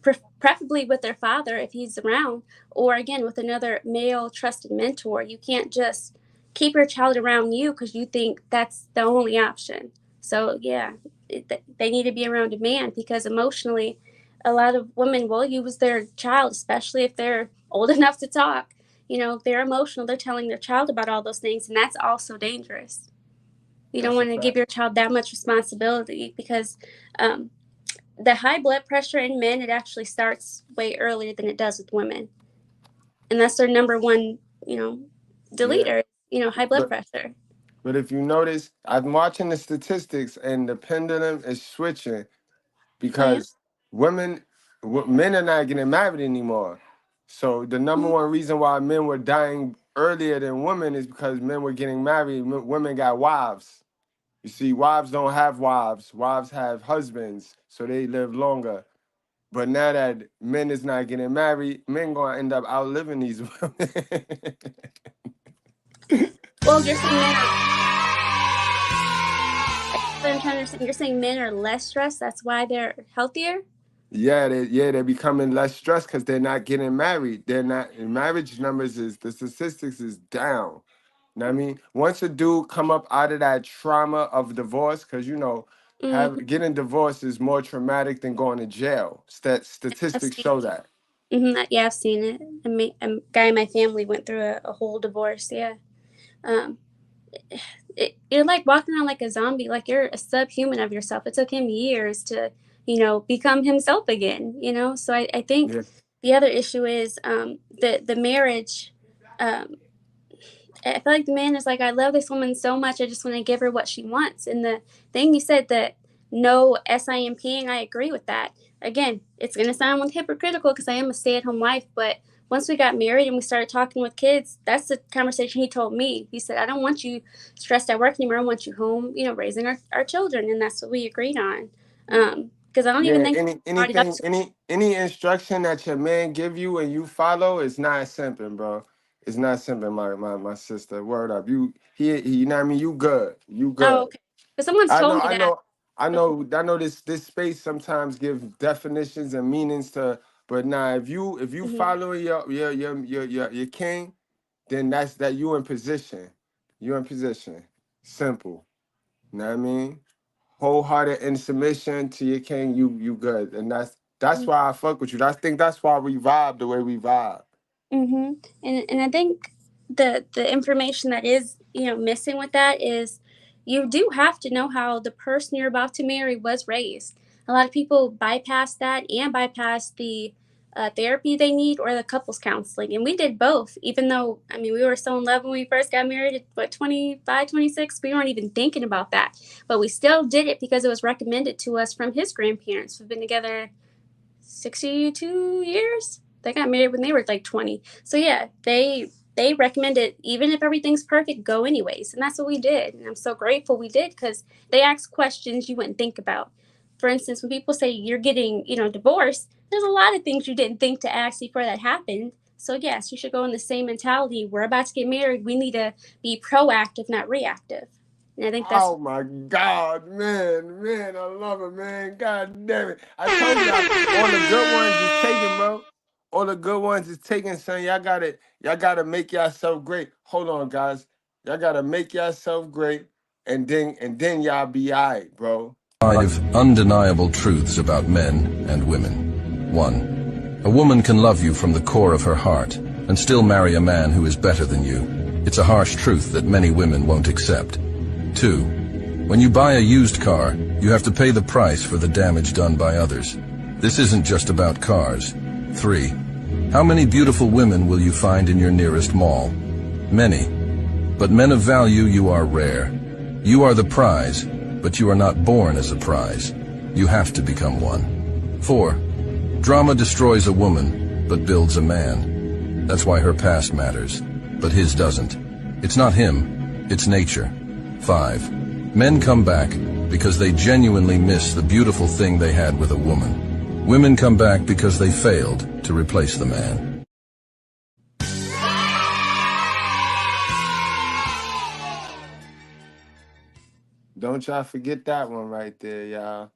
Speaker 6: preferably with their father if he's around, or again with another male trusted mentor. You can't just keep your child around you because you think that's the only option. So yeah, they need to be around a man, because emotionally, a lot of women will use their child, especially if they're old enough to talk. They're emotional. They're telling their child about all those things, and that's also dangerous. You don't
Speaker 4: That's a
Speaker 6: want to give
Speaker 4: fact.
Speaker 6: your child that much responsibility, because um, the high blood pressure in men, it actually starts way earlier than it does with women, and that's their number one,
Speaker 4: Yeah,
Speaker 6: deleter. High blood
Speaker 4: but
Speaker 6: pressure.
Speaker 4: but if you notice, I'm watching the statistics and the pendulum is switching
Speaker 6: Oh yeah.
Speaker 4: because women, men are not getting married anymore. So the number
Speaker 6: Mhm.
Speaker 4: one reason why men were dying earlier than women is because men were getting married. Women got wives. You see, wives don't have wives. Wives have husbands, so they live longer. But now that men is not getting married, men gonna end up outliving these women.
Speaker 6: Well, you're saying men are. I'm trying to understand. You're saying men are less stressed. That's why they're healthier.
Speaker 4: They're becoming less stressed because they're not getting married. They're not marriage numbers is the statistics is down. You know what I mean? Once a dude come up out of that trauma of divorce, because
Speaker 6: Mm-hmm.
Speaker 4: getting divorced is more traumatic than going to jail.
Speaker 6: I've
Speaker 4: Statistics
Speaker 6: seen.
Speaker 4: show that.
Speaker 6: Yeah, I've seen it. A guy in my family went through a whole divorce. Yeah. Um, you're like walking around like a zombie, like you're a subhuman of yourself. It took him years to, become himself again. So I think
Speaker 4: Yeah.
Speaker 6: the other issue is the marriage. Um, I feel like the man is like, I love this woman so much, I just want to give her what she wants. And the thing you said, that no simping, I agree with that. Again, it's going to sound hypocritical because I am a stay-at-home wife, but once we got married and we started talking with kids, that's the conversation he told me. He said, I don't want you stressed at work anymore. I want you home, raising our children. And that's what we agreed on. Because I don't even
Speaker 4: Yeah,
Speaker 6: think brought it up
Speaker 4: anything,
Speaker 6: to.
Speaker 4: any instruction that your man give you and you follow is not simping, bro. It's not simping, my sister. Word up. He you know what I mean? You good. You
Speaker 6: Oh,
Speaker 4: good.
Speaker 6: okay. Because someone's
Speaker 4: I know,
Speaker 6: told me
Speaker 4: I
Speaker 6: that.
Speaker 4: know, I know this space sometimes give definitions and meanings to, but nah, if you
Speaker 6: Hmm.
Speaker 4: following your king, then that's that you in position. You in position. Simple. You know what I mean? Wholehearted in submission to your king, you good. And that's why I fuck with you. I think that's why we vibe the way we vibe.
Speaker 6: Mm-hmm. And I think the information that is missing with that is, you do have to know how the person you're about to marry was raised. A lot of people bypass that and bypass the therapy they need, or the couples counseling, and we did both. Even though, I mean, we were so in love when we first got married at 25, 26, we weren't even thinking about that, but we still did it because it was recommended to us from his grandparents. We've been together 62 years. They got married when they were like 20. So yeah, they recommended, even if everything's perfect, go anyways. And that's what we did. And I'm so grateful we did, because they ask questions you wouldn't think about. For instance, when people say you're getting, divorced, there's a lot of things you didn't think to ask before that happened. So yes, you should go in the same mentality. We're about to get married. We need to be proactive, not reactive. And I think that's.
Speaker 4: Oh my God, man, I love it, man. God damn it. I told y'all all the good ones is taken, bro. All the good ones is taken, son. Y'all gotta make yourself great. Hold on, guys. Y'all gotta make yourself great, and then y'all be alright, bro.
Speaker 7: 5 undeniable truths about men and women. 1. A woman can love you from the core of her heart and still marry a man who is better than you. It's a harsh truth that many women won't accept. 2. When you buy a used car, you have to pay the price for the damage done by others. This isn't just about cars. 3. How many beautiful women will you find in your nearest mall? Many. But men of value, you are rare. You are the prize, but you are not born as a prize. You have to become one. 4. Drama destroys a woman, but builds a man. That's why her past matters, but his doesn't. It's not him, it's nature. 5. Men come back because they genuinely miss the beautiful thing they had with a woman. Women come back because they failed to replace the man.
Speaker 4: Don't y'all forget that one right there, y'all.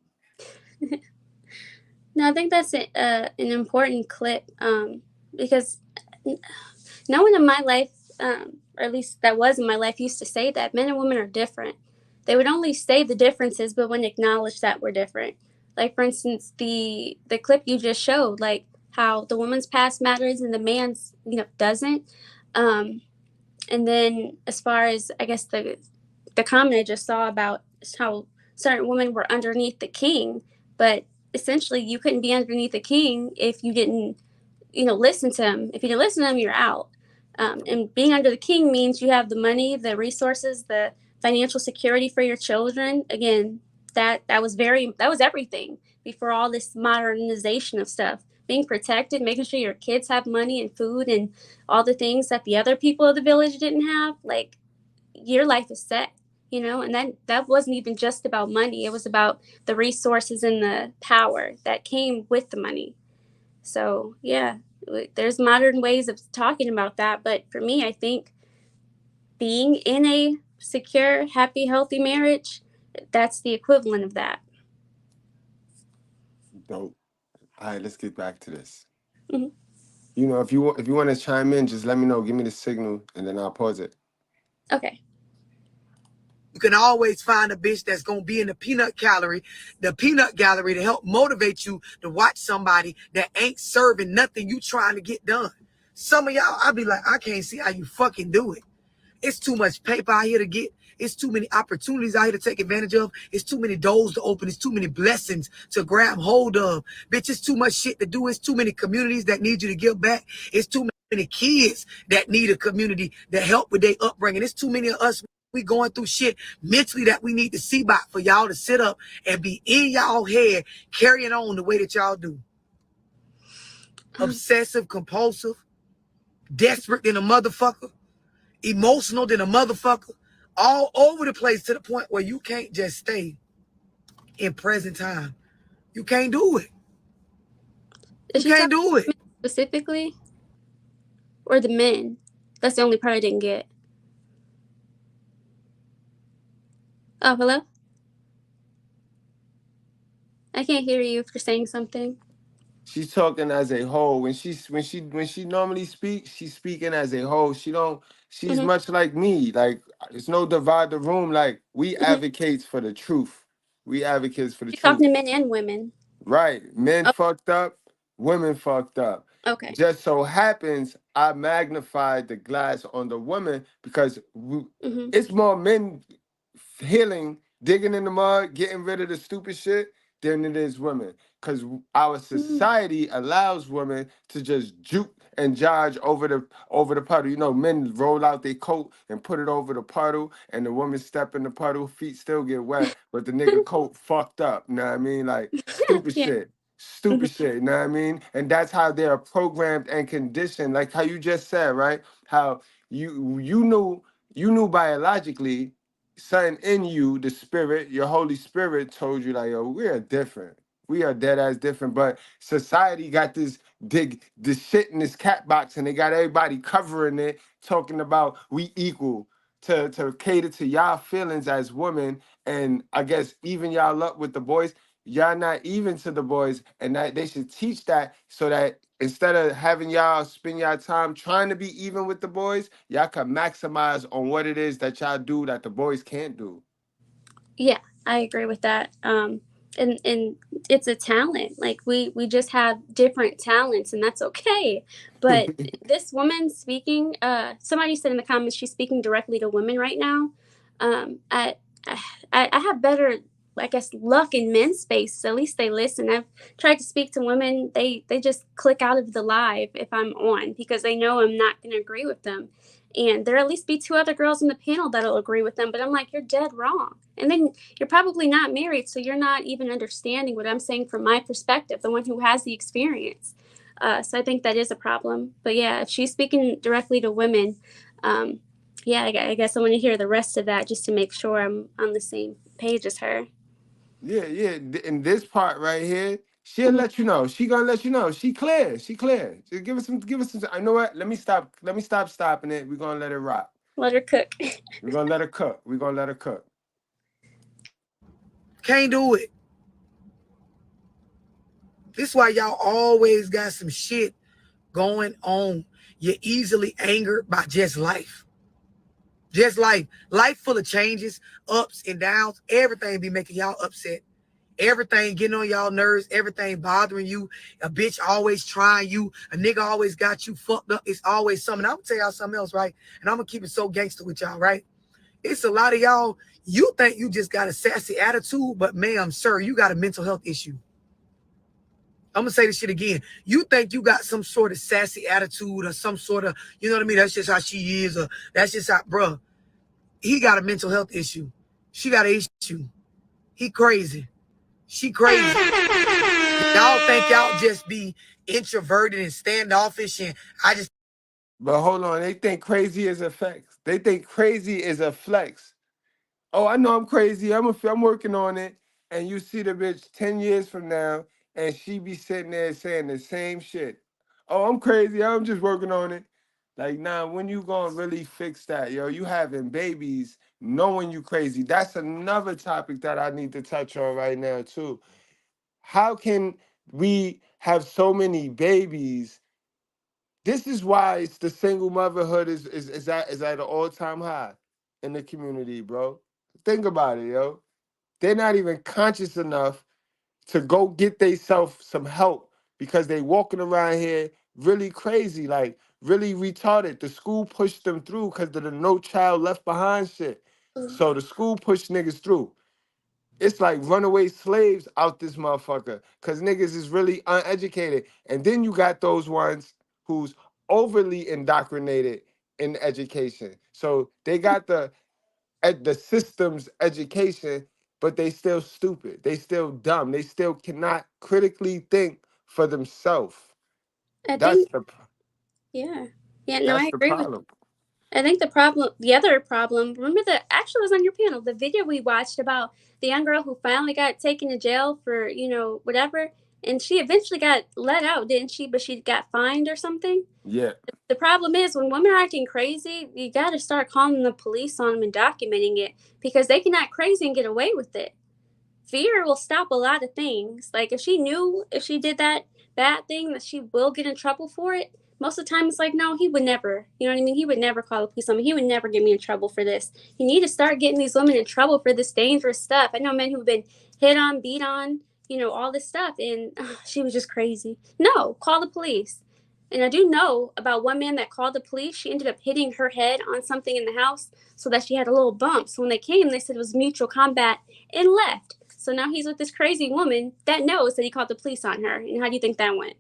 Speaker 6: No, I think that's an important clip because no one in my life, or at least that was in my life, used to say that men and women are different. They would only say the differences, but wouldn't acknowledge that we're different. Like for instance, the clip you just showed, like how the woman's past matters and the man's doesn't. Um, and then as far as I guess the comment I just saw about how certain women were underneath the king, but essentially you couldn't be underneath the king if you didn't listen to him. If you didn't listen to him, you're out. And being under the king means you have the money, the resources, the financial security for your children. Again, that was everything before all this modernization of stuff. Being protected, making sure your kids have money and food and all the things that the other people of the village didn't have. Like your life is set, and that wasn't even just about money. It was about the resources and the power that came with the money. So yeah, there's modern ways of talking about that, but for me, I think being in a secure, happy, healthy marriage, that's the equivalent of that.
Speaker 4: Dope. All right, let's get back to this.
Speaker 6: Mhm.
Speaker 4: If you want to chime in, just let me know. Give me the signal, and then I'll pause it.
Speaker 6: Okay.
Speaker 5: You can always find a bitch that's going to be in the peanut gallery to help motivate you to watch somebody that ain't serving nothing you trying to get done. Some of y'all, I'll be like, I can't see how you fucking do it. It's too much paper out here to get. It's too many opportunities out here to take advantage of. It's too many doors to open. It's too many blessings to grab hold of. Bitch, it's too much shit to do. It's too many communities that need you to give back. It's too many kids that need a community that help with their upbringing. It's too many of us. We going through shit mentally that we need to see about for y'all to sit up and be in y'all head carrying on the way that y'all do. Obsessive, compulsive, desperate than a motherfucker, emotional than a motherfucker, all over the place to the point where you can't just stay in present time. You can't do it. You can't do it.
Speaker 6: Specifically, or the men? That's the only part I didn't get. Oh, hello? I can't hear you if you're saying something.
Speaker 4: She's talking as a whole. When she normally speaks, she's speaking as a whole. She's much like me. Like it's no divide the room. Like we advocates for the truth. We advocates for the
Speaker 6: You're
Speaker 4: truth.
Speaker 6: talking to men and women.
Speaker 4: Right. Men fucked up, women fucked up.
Speaker 6: Okay.
Speaker 4: Just so happens I magnified the glass on the woman because it's more men healing, digging in the mud, getting rid of the stupid shit than it is women. Because our society allows women to just juke and judge over the puddle. Men roll out their coat and put it over the puddle, and the woman step in the puddle, feet still get wet, but the nigga coat fucked up. You know what I mean? Like stupid
Speaker 6: Yeah.
Speaker 4: shit. Stupid shit, you know what I mean? And that's how they're programmed and conditioned, like how you just said, right? How you knew biologically something in you, the spirit, your Holy Spirit told you like, yo, we are different. We are dead ass different. But society got this shit in this cat box and they got everybody covering it, talking about we equal to cater to y'all feelings as women. And I guess even y'all up with the boys, y'all not even to the boys, and that they should teach that so that instead of having y'all spend y'all time trying to be even with the boys, y'all can maximize on what it is that y'all do that the boys can't do.
Speaker 6: Yeah, I agree with that. And it's a talent. Like we just have different talents, and that's okay. But this woman speaking, somebody said in the comments she's speaking directly to women right now. I have better, I guess, luck in men's space. At least they listen. I've tried to speak to women. They just click out of the live if I'm on because they know I'm not going to agree with them. And there'll at least be 2 other girls in the panel that'll agree with them. But I'm like, you're dead wrong. And then you're probably not married, so you're not even understanding what I'm saying from my perspective, the one who has the experience. So I think that is a problem. But yeah, if she's speaking directly to women, yeah, I guess I want to hear the rest of that just to make sure I'm on the same page as her.
Speaker 4: Yeah. In this part right here, she'll let you know. She gonna let you know. She clear. Just give us some. I know what? Let me stop stopping it. We're gonna let it rock.
Speaker 6: Let her cook.
Speaker 4: We're gonna let her cook.
Speaker 5: Can't do it. This is why y'all always got some shit going on. You're easily angered by just life. Just life. Life full of changes, ups and downs. Everything be making y'all upset. Everything getting on y'all nerves. Everything bothering you. A bitch always trying you. A nigga always got you fucked up. It's always something. I'm going to tell y'all something else, right? And I'm going to keep it so gangster with y'all, right? It's a lot of y'all, you think you just got a sassy attitude, but ma'am, sir, you got a mental health issue. I'm going to say this shit again. You think you got some sort of sassy attitude or some sort of, you know what I mean? That's just how she is, or that's just how, bruh. He got a mental health issue. She got an issue. He crazy. She crazy. Y'all think y'all just be introverted and standoffish and I just.
Speaker 4: But hold on, they think crazy is a flex. They think crazy is a flex. Oh, I know I'm crazy. I'm working on it. And you see the bitch 10 years from now, and she be sitting there saying the same shit. Oh, I'm crazy. I'm just working on it. Like, nah, when you gonna really fix that, yo? You having babies, knowing you crazy. That's another topic that I need to touch on right now, too. How can we have so many babies? This is why it's the single motherhood is at an all-time high in the community, bro. Think about it, yo. They're not even conscious enough to go get themselves some help because they walking around here really crazy, like really retarded. The school pushed them through because of the no child left behind shit. So the school pushed niggas through. It's like runaway slaves out this motherfucker because niggas is really uneducated. And then you got those ones who's overly indoctrinated in education. So they got the system's education, but they still stupid. They still dumb. They still cannot critically think for themselves.
Speaker 6: I
Speaker 4: That's
Speaker 6: think,
Speaker 4: the
Speaker 6: yeah. Yeah, no,
Speaker 4: that's
Speaker 6: I
Speaker 4: the
Speaker 6: agree with.
Speaker 4: problem.
Speaker 6: I think the other problem, remember actually was on your panel, the video we watched about the young girl who finally got taken to jail for, whatever. And she eventually got let out, didn't she? But she got fined or something.
Speaker 4: Yeah.
Speaker 6: The problem is when women are acting crazy, you got to start calling the police on them and documenting it because they can act crazy and get away with it. Fear will stop a lot of things. Like if she did that bad thing that she will get in trouble for it, most of the time it's like, no, he would never. You know what I mean? He would never call the police on me. He would never get me in trouble for this. You need to start getting these women in trouble for this dangerous stuff. I know men who've been hit on, beat on, all this stuff, and she was just crazy. No, call the police. And I do know about one man that called the police. She ended up hitting her head on something in the house so that she had a little bump. So when they came, they said it was mutual combat and left. So now he's with this crazy woman that knows that he called the police on her. And how do you think that went?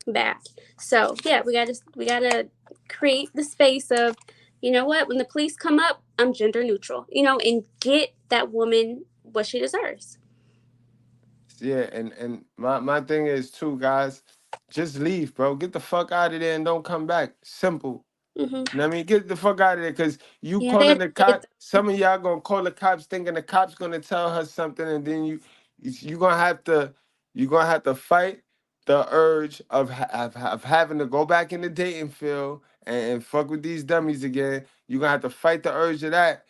Speaker 6: Back. So yeah, we gotta create the space of, you know what, when the police come up, I'm gender neutral, and get that woman what she deserves.
Speaker 4: Yeah, and my thing is too, guys, just leave, bro. Get the fuck out of there and don't come back. Simple.
Speaker 6: Mm-hmm.
Speaker 4: You know what I mean? Get the fuck out of there, because you
Speaker 6: Yeah, they
Speaker 4: calling
Speaker 6: had
Speaker 4: the
Speaker 6: to get
Speaker 4: cops. Some of y'all gonna call the cops thinking the cops gonna tell her something, and then you gonna have to fight the urge of having to go back in the dating field and fuck with these dummies again. You're gonna have to fight the urge of that,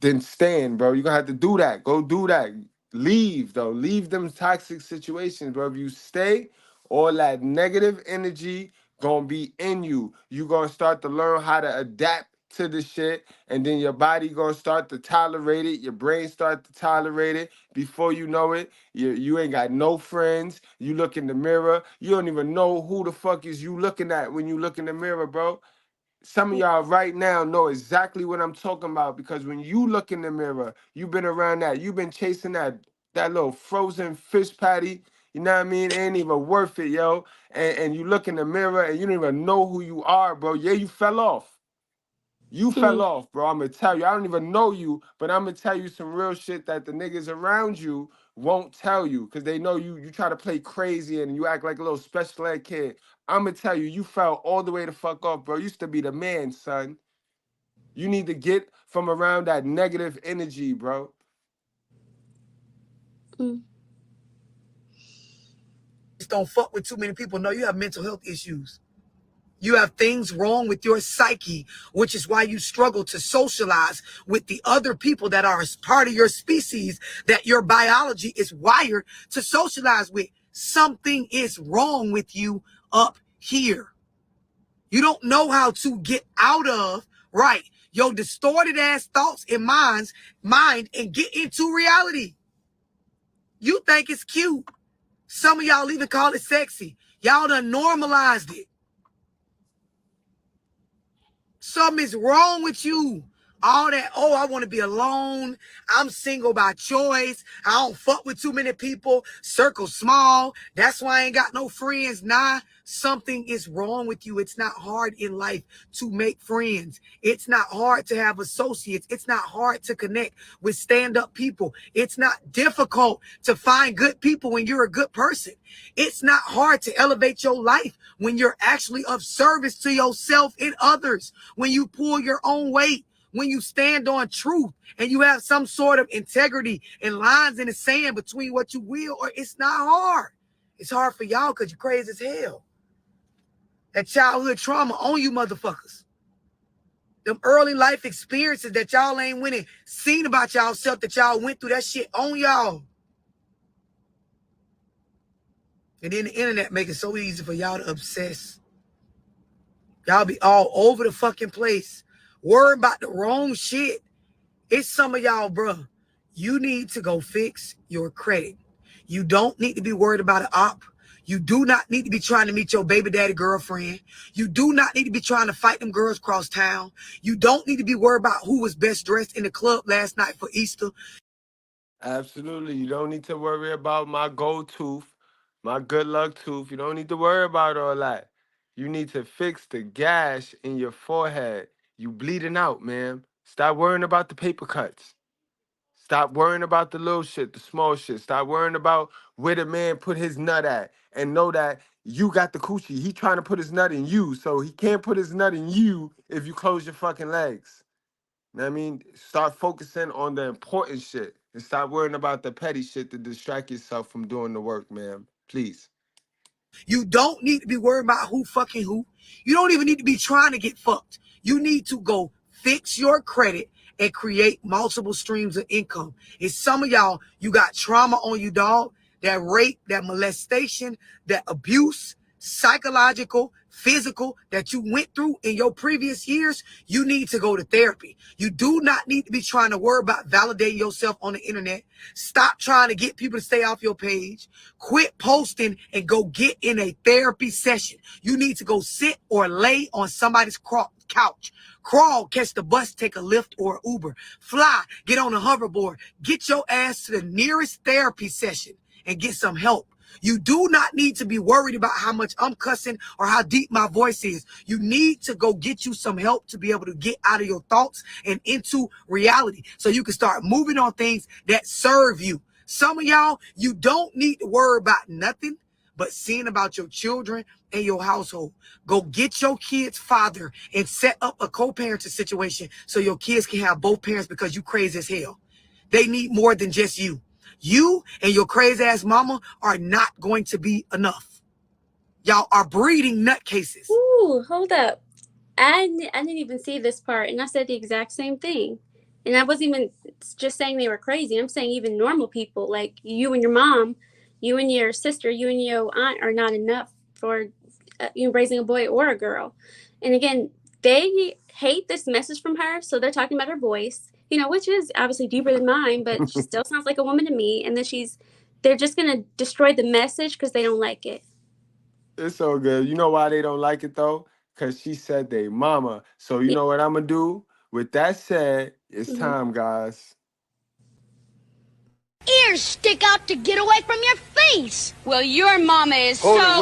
Speaker 4: then stand, bro. You're gonna have to do that. Go do that. Leave, though. Leave them toxic situations, bro. If you stay, all that negative energy gonna be in you. You gonna start to learn how to adapt to the shit, and then your body gonna start to tolerate it. Your brain start to tolerate it. Before you know it, you ain't got no friends. You look in the mirror, you don't even know who the fuck is you looking at when you look in the mirror, bro. Some of y'all right now know exactly what I'm talking about, because when you look in the mirror, you've been around that. You've been chasing that little frozen fish patty. You know what I mean? It ain't even worth it, yo. And you look in the mirror and you don't even know who you are, bro. Yeah, you fell off. You fell off, bro. I'm gonna tell you. I don't even know you, but I'm gonna tell you some real shit that the niggas around you won't tell you, because they know you try to play crazy and you act like a little special ed kid. I'm gonna tell you, you fell all the way the fuck off, bro. You used to be the man, son. You need to get from around that negative energy, bro.
Speaker 5: Just don't fuck with too many people. No, you have mental health issues. You have things wrong with your psyche, which is why you struggle to socialize with the other people that are part of your species, that your biology is wired to socialize with. something is wrong with you up here. You don't know how to get out of, right, your distorted ass thoughts and mind and get into reality. You think it's cute. Some of y'all even call it sexy. Y'all done normalized it. Something is wrong with you. All that, oh, I want to be alone. I'm single by choice. I don't fuck with too many people. Circle small. That's why I ain't got no friends. Nah, something is wrong with you. It's not hard in life to make friends. It's not hard to have associates. It's not hard to connect with stand-up people. It's not difficult to find good people when you're a good person. It's not hard to elevate your life when you're actually of service to yourself and others. When you pull your own weight. When you stand on truth and you have some sort of integrity and lines in the sand between what you will or it's not hard. It's hard for y'all because you're crazy as hell. That childhood trauma on you motherfuckers. Them early life experiences that y'all ain't winning, seen about y'all self that y'all went through, that shit on y'all. And then the internet make it so easy for y'all to obsess. Y'all be all over the fucking place. Worry about the wrong shit. It's some of y'all, bruh. You need to go fix your credit. You don't need to be worried about an op. You do not need to be trying to meet your baby daddy girlfriend. You do not need to be trying to fight them girls across town. You don't need to be worried about who was best dressed in the club last night for Easter.
Speaker 4: Absolutely. You don't need to worry about my gold tooth, my good luck tooth. You don't need to worry about all that. You need to fix the gash in your forehead. You bleeding out, man. Stop worrying about the paper cuts. Stop worrying about the little shit, the small shit. Stop worrying about where the man put his nut at and know that you got the coochie. He trying to put his nut in you, so he can't put his nut in you if you close your fucking legs. You know what I mean? Start focusing on the important shit and stop worrying about the petty shit to distract yourself from doing the work, man. Please.
Speaker 5: You don't need to be worried about who fucking who. You don't even need to be trying to get fucked. You need to go fix your credit and create multiple streams of income. And some of y'all, you got trauma on you, dog. That rape, that molestation, that abuse, psychological, physical that you went through in your previous years, you need to go to therapy. You do not need to be trying to worry about validating yourself on the internet. Stop trying to get people to stay off your page. Quit posting and go get in a therapy session. You need to go sit or lay on somebody's couch. Crawl, catch the bus, take a Lyft or Uber. Fly, get on a hoverboard. Get your ass to the nearest therapy session and get some help. You do not need to be worried about how much I'm cussing or how deep my voice is. You need to go get you some help to be able to get out of your thoughts and into reality so you can start moving on things that serve you. Some of y'all, you don't need to worry about nothing but seeing about your children and your household. Go get your kid's father and set up a co-parenting situation so your kids can have both parents because you crazy as hell. They need more than just you. You and your crazy ass mama are not going to be enough. Y'all are breeding nutcases.
Speaker 6: Ooh, hold up. I didn't even see this part, and I said the exact same thing. And I wasn't even just saying they were crazy. I'm saying even normal people, like you and your mom, you and your sister, you and your aunt are not enough for you raising a boy or a girl. And again, they hate this message from her, so they're talking about her voice, you know, which is obviously deeper than mine, but she still sounds like a woman to me. And then they're just going to destroy the message because they don't like it.
Speaker 4: It's so good. You know why they don't like it, though? Because she said they mama. So you know what I'm going to do? With that said, it's time, guys.
Speaker 8: Ears stick out to get away from your face.
Speaker 9: Well, your mama is
Speaker 10: Hold it,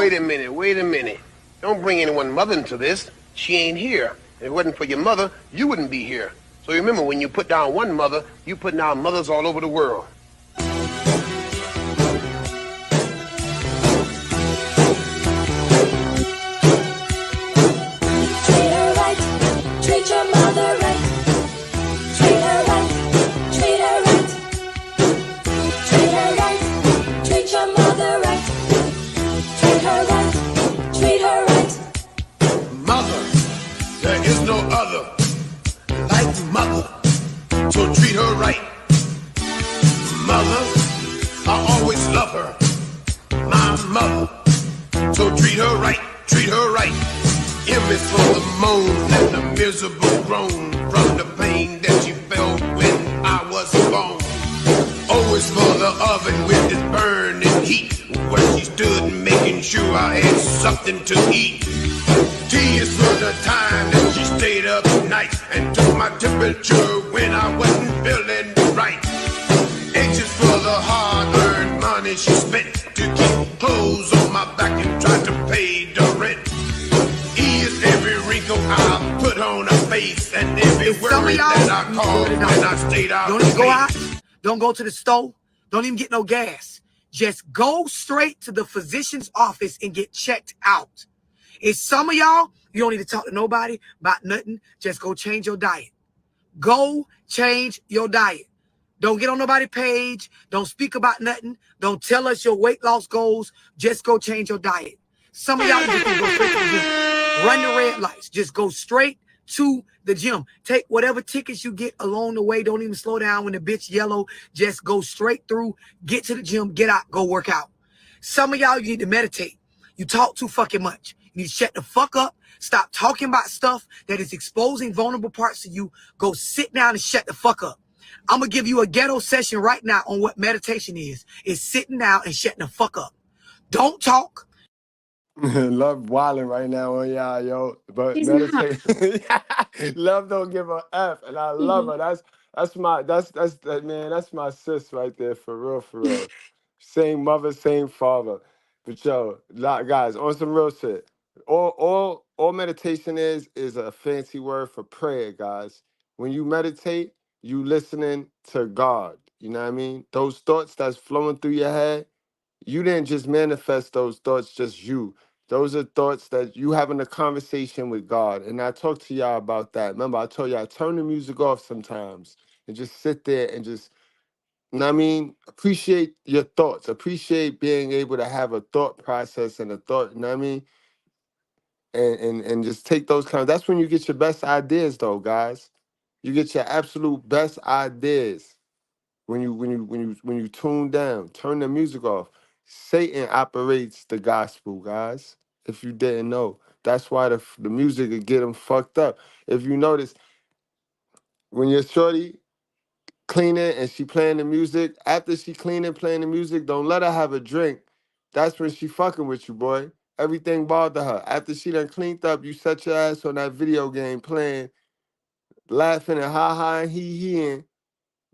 Speaker 10: wait a minute. Don't bring anyone mother into this. She ain't here. If it wasn't for your mother, you wouldn't be here. So remember, when you put down one mother, you put down mothers all over the world.
Speaker 11: Treat your mother right. Treat her right. Treat her right. Treat her right. Treat your mother right. Treat her right. Treat her right.
Speaker 10: Mother, there is no other like mother. So treat her right. Mother, I always love her. My mother. So treat her right, treat her right. M is for the moan and the miserable groan from the pain that you felt when I was born. O is for the oven with its burning heat, where she stood making sure I had something to eat. T is for the time that she stayed up nights and took my temperature when I wasn't feeling right. H is for the hard-earned money she spent to keep clothes on my back and try to pay the rent. E is every wrinkle I put on her face and every worry that I called when I stayed out.
Speaker 5: Don't even go out. Don't go to the store. Don't even get no gas. Just go straight to the physician's office and get checked out. It's some of y'all, you don't need to talk to nobody about nothing. Just go change your diet. Go change your diet. Don't get on nobody's page. Don't speak about nothing. Don't tell us your weight loss goals. Just go change your diet. Some of y'all just go straight to the gym. Run the red lights. Just go straight to the gym. Take whatever tickets you get along the way. Don't even slow down when the bitch yellow. Just go straight through. Get to the gym. Get out. Go work out. Some of y'all, you need to meditate. You talk too fucking much. You need to shut the fuck up. Stop talking about stuff that is exposing vulnerable parts of you. Go sit down and shut the fuck up. I'm going to give you a ghetto session right now on what meditation is. It's sitting down and shutting the fuck up. Don't talk.
Speaker 4: Love wilding right now on y'all, yo. But
Speaker 6: She's
Speaker 4: meditate. Love don't give a F, and I love her. That's my sis right there, for real. Same mother, same father. But yo, guys, on some real shit. All meditation is a fancy word for prayer, guys. When you meditate, you listening to God. You know what I mean? Those thoughts that's flowing through your head, you didn't just manifest those thoughts, just you. Those are thoughts that you having a conversation with God. And I talked to y'all about that. Remember, I told y'all, turn the music off sometimes and just sit there and just, you know what I mean? Appreciate your thoughts. Appreciate being able to have a thought process and a thought, you know what I mean? And just take those kind of, that's when you get your best ideas though, guys. You get your absolute best ideas. When you tune down, turn the music off. Satan operates the gospel, guys. If you didn't know, that's why the music will get them fucked up. If you notice, when your shorty cleaning and she playing the music, after she cleaning, playing the music, don't let her have a drink. That's when she fucking with you, boy. Everything bother her. After she done cleaned up, you set your ass on that video game playing, laughing and ha-ha and he-heing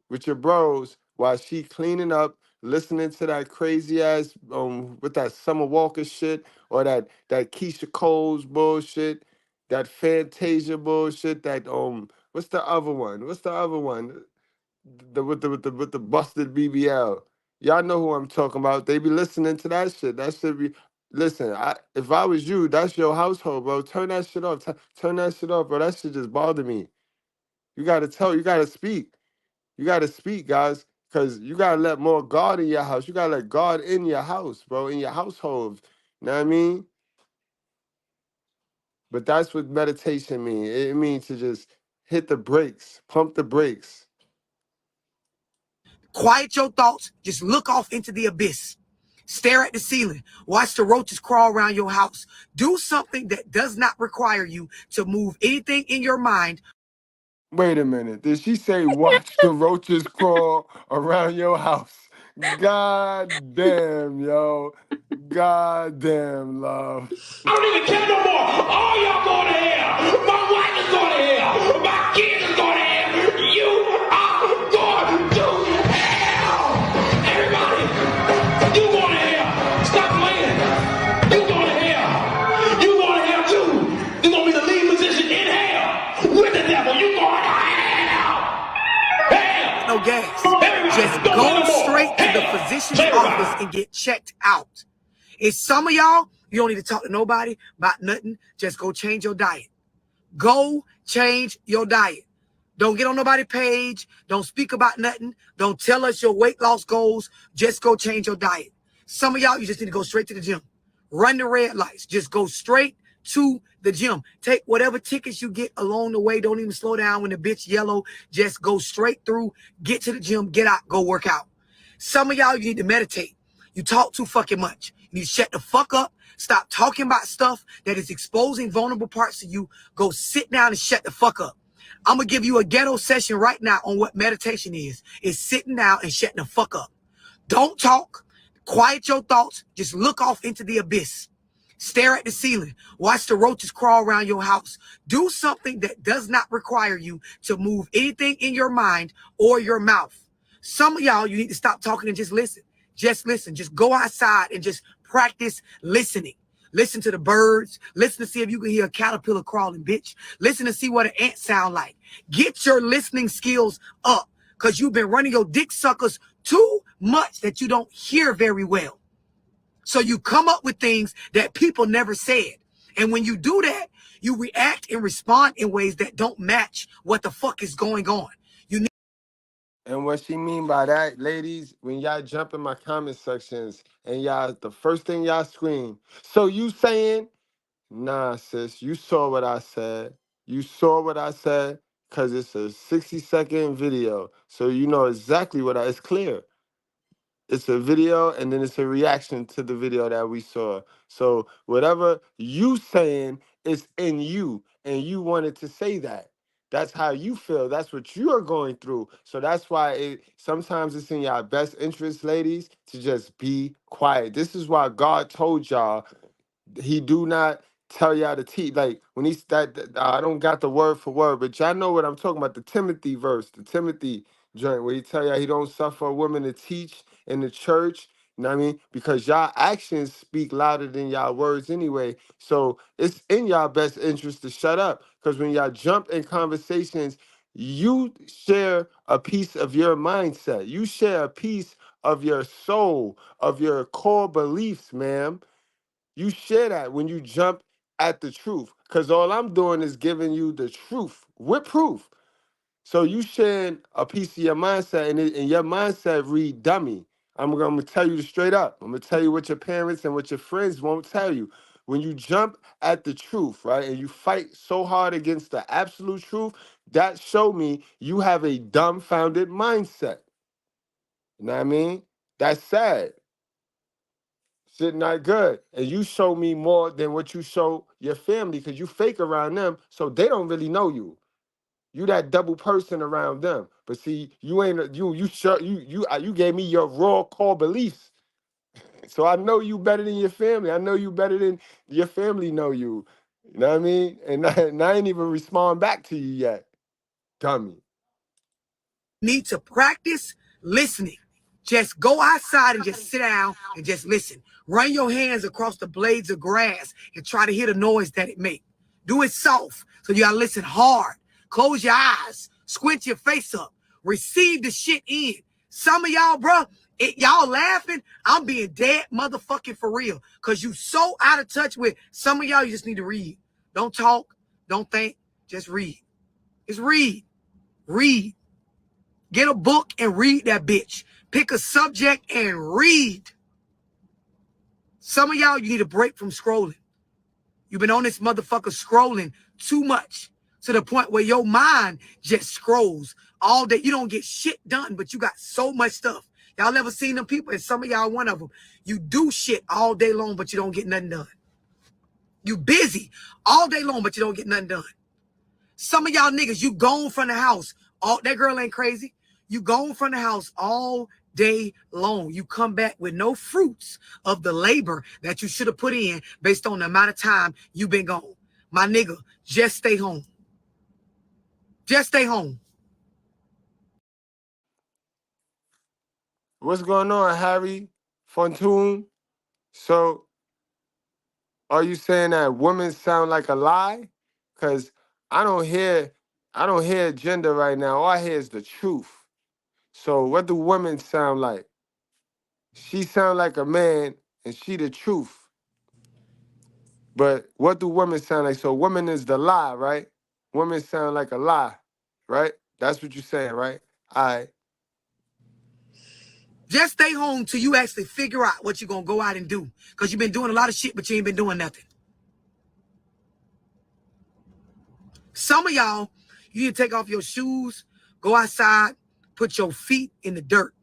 Speaker 4: with your bros while she cleaning up, listening to that crazy ass with that Summer Walker shit or that Keisha Cole's bullshit, that Fantasia bullshit, that what's the other one? With the busted BBL. Y'all know who I'm talking about. They be listening to that shit. That should be listen, if I was you, that's your household, bro. Turn that shit off. Turn that shit off, bro. That shit just bothered me. You gotta speak. You got to speak, guys, because you got to let more God in your house. You got to let God in your house, bro, in your household. You know what I mean? But that's what meditation means. It means to just hit the brakes, pump the brakes.
Speaker 5: Quiet your thoughts. Just look off into the abyss. Stare at the ceiling. Watch the roaches crawl around your house. Do something that does not require you to move anything in your mind.
Speaker 4: Wait a minute. Did she say watch the roaches crawl around your house? God damn, yo. God damn, love.
Speaker 9: I don't even care no more. All y'all going to hell. My wife is going to hell. My kids is going to hell. You are going to hell. Everybody, you going to hell. Stop playing. You going to hell. You going to hell too. You're going to be the lead musician in hell with the devil. You going to hell. Hell.
Speaker 5: No gas. Just go straight to the physician's office and get checked out. It's some of y'all, you don't need to talk to nobody about nothing. Just go change your diet. Go change your diet. Don't get on nobody's page. Don't speak about nothing. Don't tell us your weight loss goals. Just go change your diet. Some of y'all, you just need to go straight to the gym. Run the red lights. Just go straight to the gym. Take whatever tickets you get along the way. Don't even slow down when the bitch yellow. Just go straight through. Get to the gym. Get out. Go work out. Some of y'all, you need to meditate. You talk too fucking much. You need to shut the fuck up. Stop talking about stuff that is exposing vulnerable parts of you. Go sit down and shut the fuck up. I'm going to give you a ghetto session right now on what meditation is. It's sitting down and shutting the fuck up. Don't talk. Quiet your thoughts. Just look off into the abyss. Stare at the ceiling. Watch the roaches crawl around your house. Do something that does not require you to move anything in your mind or your mouth. Some of y'all, you need to stop talking and just listen. Just listen. Just go outside and just practice listening. Listen to the birds. Listen to see if you can hear a caterpillar crawling, bitch. Listen to see what an ant sound like. Get your listening skills up, because you've been running your dick suckers too much that you don't hear very well. So you come up with things that people never said. And when you do that, you react and respond in ways that don't match what the fuck is going on. You need.
Speaker 4: And what she mean by that, ladies, when y'all jump in my comment sections and y'all, the first thing y'all scream, so you saying, nah, sis, you saw what I said. You saw what I said, because it's a 60-second video. So you know exactly it's clear. It's a video, and then it's a reaction to the video that we saw. So whatever you saying is in you, and you wanted to say that. That's how you feel. That's what you are going through. So that's why sometimes it's in your best interest, ladies, to just be quiet. This is why God told y'all he do not tell y'all to teach. Like when I don't got the word for word, but y'all know what I'm talking about. The Timothy verse, the Timothy joint, where he tell y'all he don't suffer a woman to teach in the church. You know what I mean? Because y'all actions speak louder than y'all words anyway. So it's in y'all best interest to shut up. Because when y'all jump in conversations, you share a piece of your mindset. You share a piece of your soul, of your core beliefs, ma'am. You share that when you jump at the truth. Because all I'm doing is giving you the truth with proof. So you sharing a piece of your mindset, and your mindset read dummy. I'm gonna tell you straight up. I'm gonna tell you what your parents and what your friends won't tell you. When you jump at the truth, right, and you fight so hard against the absolute truth, that show me you have a dumbfounded mindset. You know what I mean? That's sad. Shit not good. And you show me more than what you show your family, because you fake around them, so they don't really know you. You that double person around them. But see, you ain't you gave me your raw core beliefs. So I know you better than your family. I know you better than your family know you. You know what I mean? And I ain't even respond back to you yet. Dummy.
Speaker 5: Need to practice listening. Just go outside and just sit down and just listen. Run your hands across the blades of grass and try to hear the noise that it makes. Do it soft, so you gotta listen hard. Close your eyes. Squint your face up. Receive the shit in. Some of y'all, bro, y'all laughing. I'm being dead motherfucking for real. Because you so out of touch with some of y'all, you just need to read. Don't talk. Don't think. Just read. Just read. Read. Get a book and read that bitch. Pick a subject and read. Some of y'all, you need a break from scrolling. You've been on this motherfucker scrolling too much, to the point where your mind just scrolls all day. You don't get shit done, but you got so much stuff. Y'all ever seen them people? And some of y'all one of them. You do shit all day long, but you don't get nothing done. You busy all day long, but you don't get nothing done. Some of y'all niggas, you gone from the house. That girl ain't crazy. You gone from the house all day long. You come back with no fruits of the labor that you should have put in based on the amount of time you've been gone. My nigga, just stay home. Just stay home.
Speaker 4: What's going on, Harry Fontoon? So are you saying that women sound like a lie? Because I don't hear gender right now. All I hear is the truth. So what do women sound like? She sound like a man, and she the truth. But what do women sound like? So women is the lie, right? Women sound like a lie, right? That's what you're saying, right? All right.
Speaker 5: Just stay home till you actually figure out what you're going to go out and do. Because you've been doing a lot of shit, but you ain't been doing nothing. Some of y'all, you need to take off your shoes, go outside, put your feet in the dirt.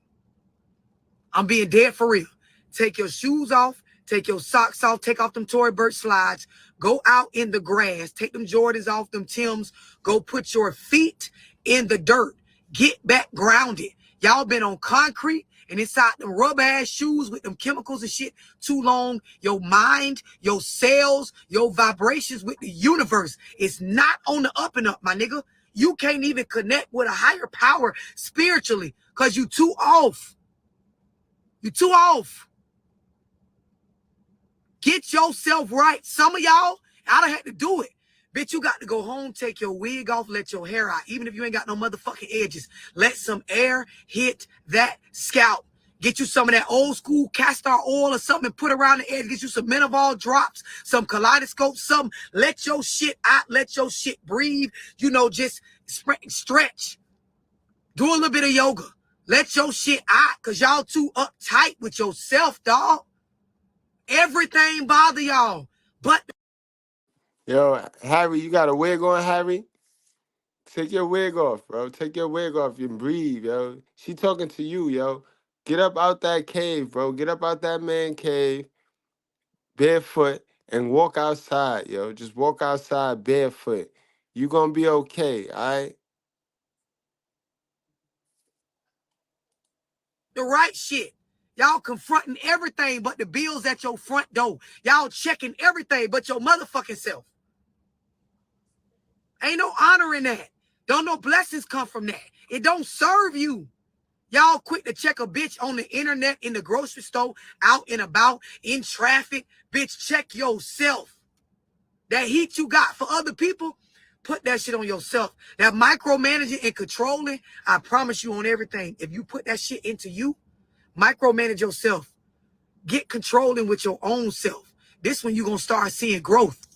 Speaker 5: I'm being dead for real. Take your shoes off, Take your socks off, take off them Tory Burch slides, go out in the grass, take them Jordans off, them Timbs, go put your feet in the dirt. Get back grounded. Y'all been on concrete and inside them rubber ass shoes with them chemicals and shit too long. Your mind, your cells, your vibrations with the universe is not on the up and up, my nigga. You can't even connect with a higher power spiritually because you too off. You too off. Get yourself right. Some of y'all, I done had to do it. Bitch, you got to go home, take your wig off, let your hair out. Even if you ain't got no motherfucking edges. Let some air hit that scalp. Get you some of that old school castor oil or something and put around the edge. Get you some Menavol drops, some kaleidoscope, something. Let your shit out. Let your shit breathe. You know, just stretch. Do a little bit of yoga. Let your shit out because y'all too uptight with yourself, dog. Everything bother y'all. But
Speaker 4: Yo, Harry, you got a wig on, Harry? Take your wig off, bro. Take your wig off and breathe, yo. She talking to you, yo. Get up out that cave, bro. Get up out that man cave, barefoot, and walk outside, yo. Just walk outside barefoot. You gonna be okay, all right?
Speaker 5: the right shit. Y'all confronting everything but the bills at your front door. Y'all checking everything but your motherfucking self. Ain't no honor in that. Don't no blessings come from that. It don't serve you. Y'all quick to check a bitch on the internet, in the grocery store, out and about, in traffic. Bitch, check yourself. That heat you got for other people, put that shit on yourself. That micromanaging and controlling, I promise you on everything. If you put that shit into you, micromanage yourself. Get controlling with your own self. This when you gonna start seeing growth.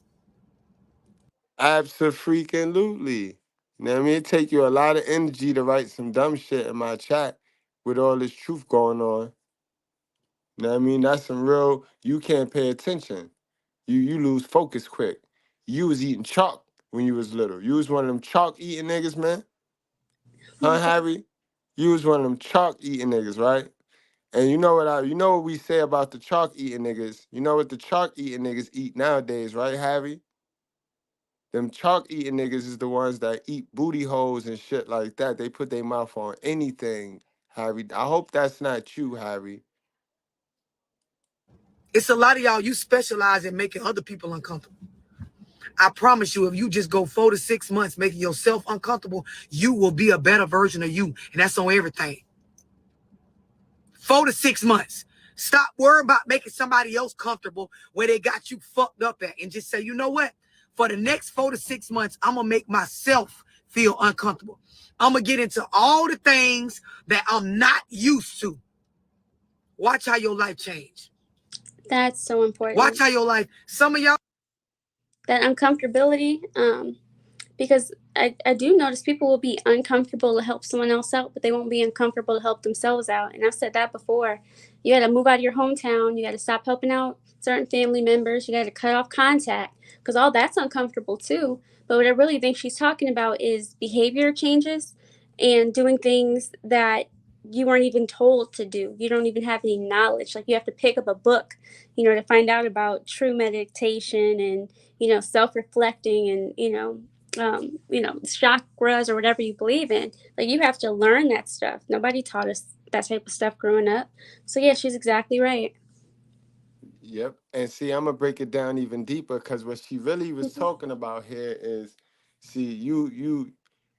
Speaker 4: Abso-freaking-lutely. You know what I mean? It take you a lot of energy to write some dumb shit in my chat with all this truth going on. You know what I mean? That's some real, you can't pay attention. You lose focus quick. You was eating chalk when you was little. You was one of them chalk eating niggas, man. Huh, Harry? You was one of them chalk eating niggas, right? And you know what we say about the chalk eating niggas. You know what the chalk eating niggas eat nowadays, right, Harry? Them chalk eating niggas is the ones that eat booty holes and shit like that. They put their mouth on anything, Harry. I hope that's not you, Harry.
Speaker 5: It's a lot of y'all, you specialize in making other people uncomfortable. I promise you, if you just go 4 to 6 months making yourself uncomfortable, you will be a better version of you. And that's on everything. 4 to 6 months. Stop worrying about making somebody else comfortable where they got you fucked up at. And just say, you know what? For the next 4 to 6 months, I'm going to make myself feel uncomfortable. I'm going to get into all the things that I'm not used to. Watch how your life change.
Speaker 6: That's so important.
Speaker 5: Watch how your life, some of y'all.
Speaker 6: That uncomfortability, because I do notice people will be uncomfortable to help someone else out, but they won't be uncomfortable to help themselves out. And I've said that before. You got to move out of your hometown. You got to stop helping out certain family members. You got to cut off contact because all that's uncomfortable too. But what I really think she's talking about is behavior changes and doing things that you weren't even told to do. You don't even have any knowledge. Like you have to pick up a book, to find out about true meditation and, self-reflecting and, chakras or whatever you believe in. Like you have to learn that stuff. Nobody taught us that type of stuff growing up. So yeah, she's exactly right.
Speaker 4: Yep. And see, I'm gonna break it down even deeper because what she really was talking about here is, see, you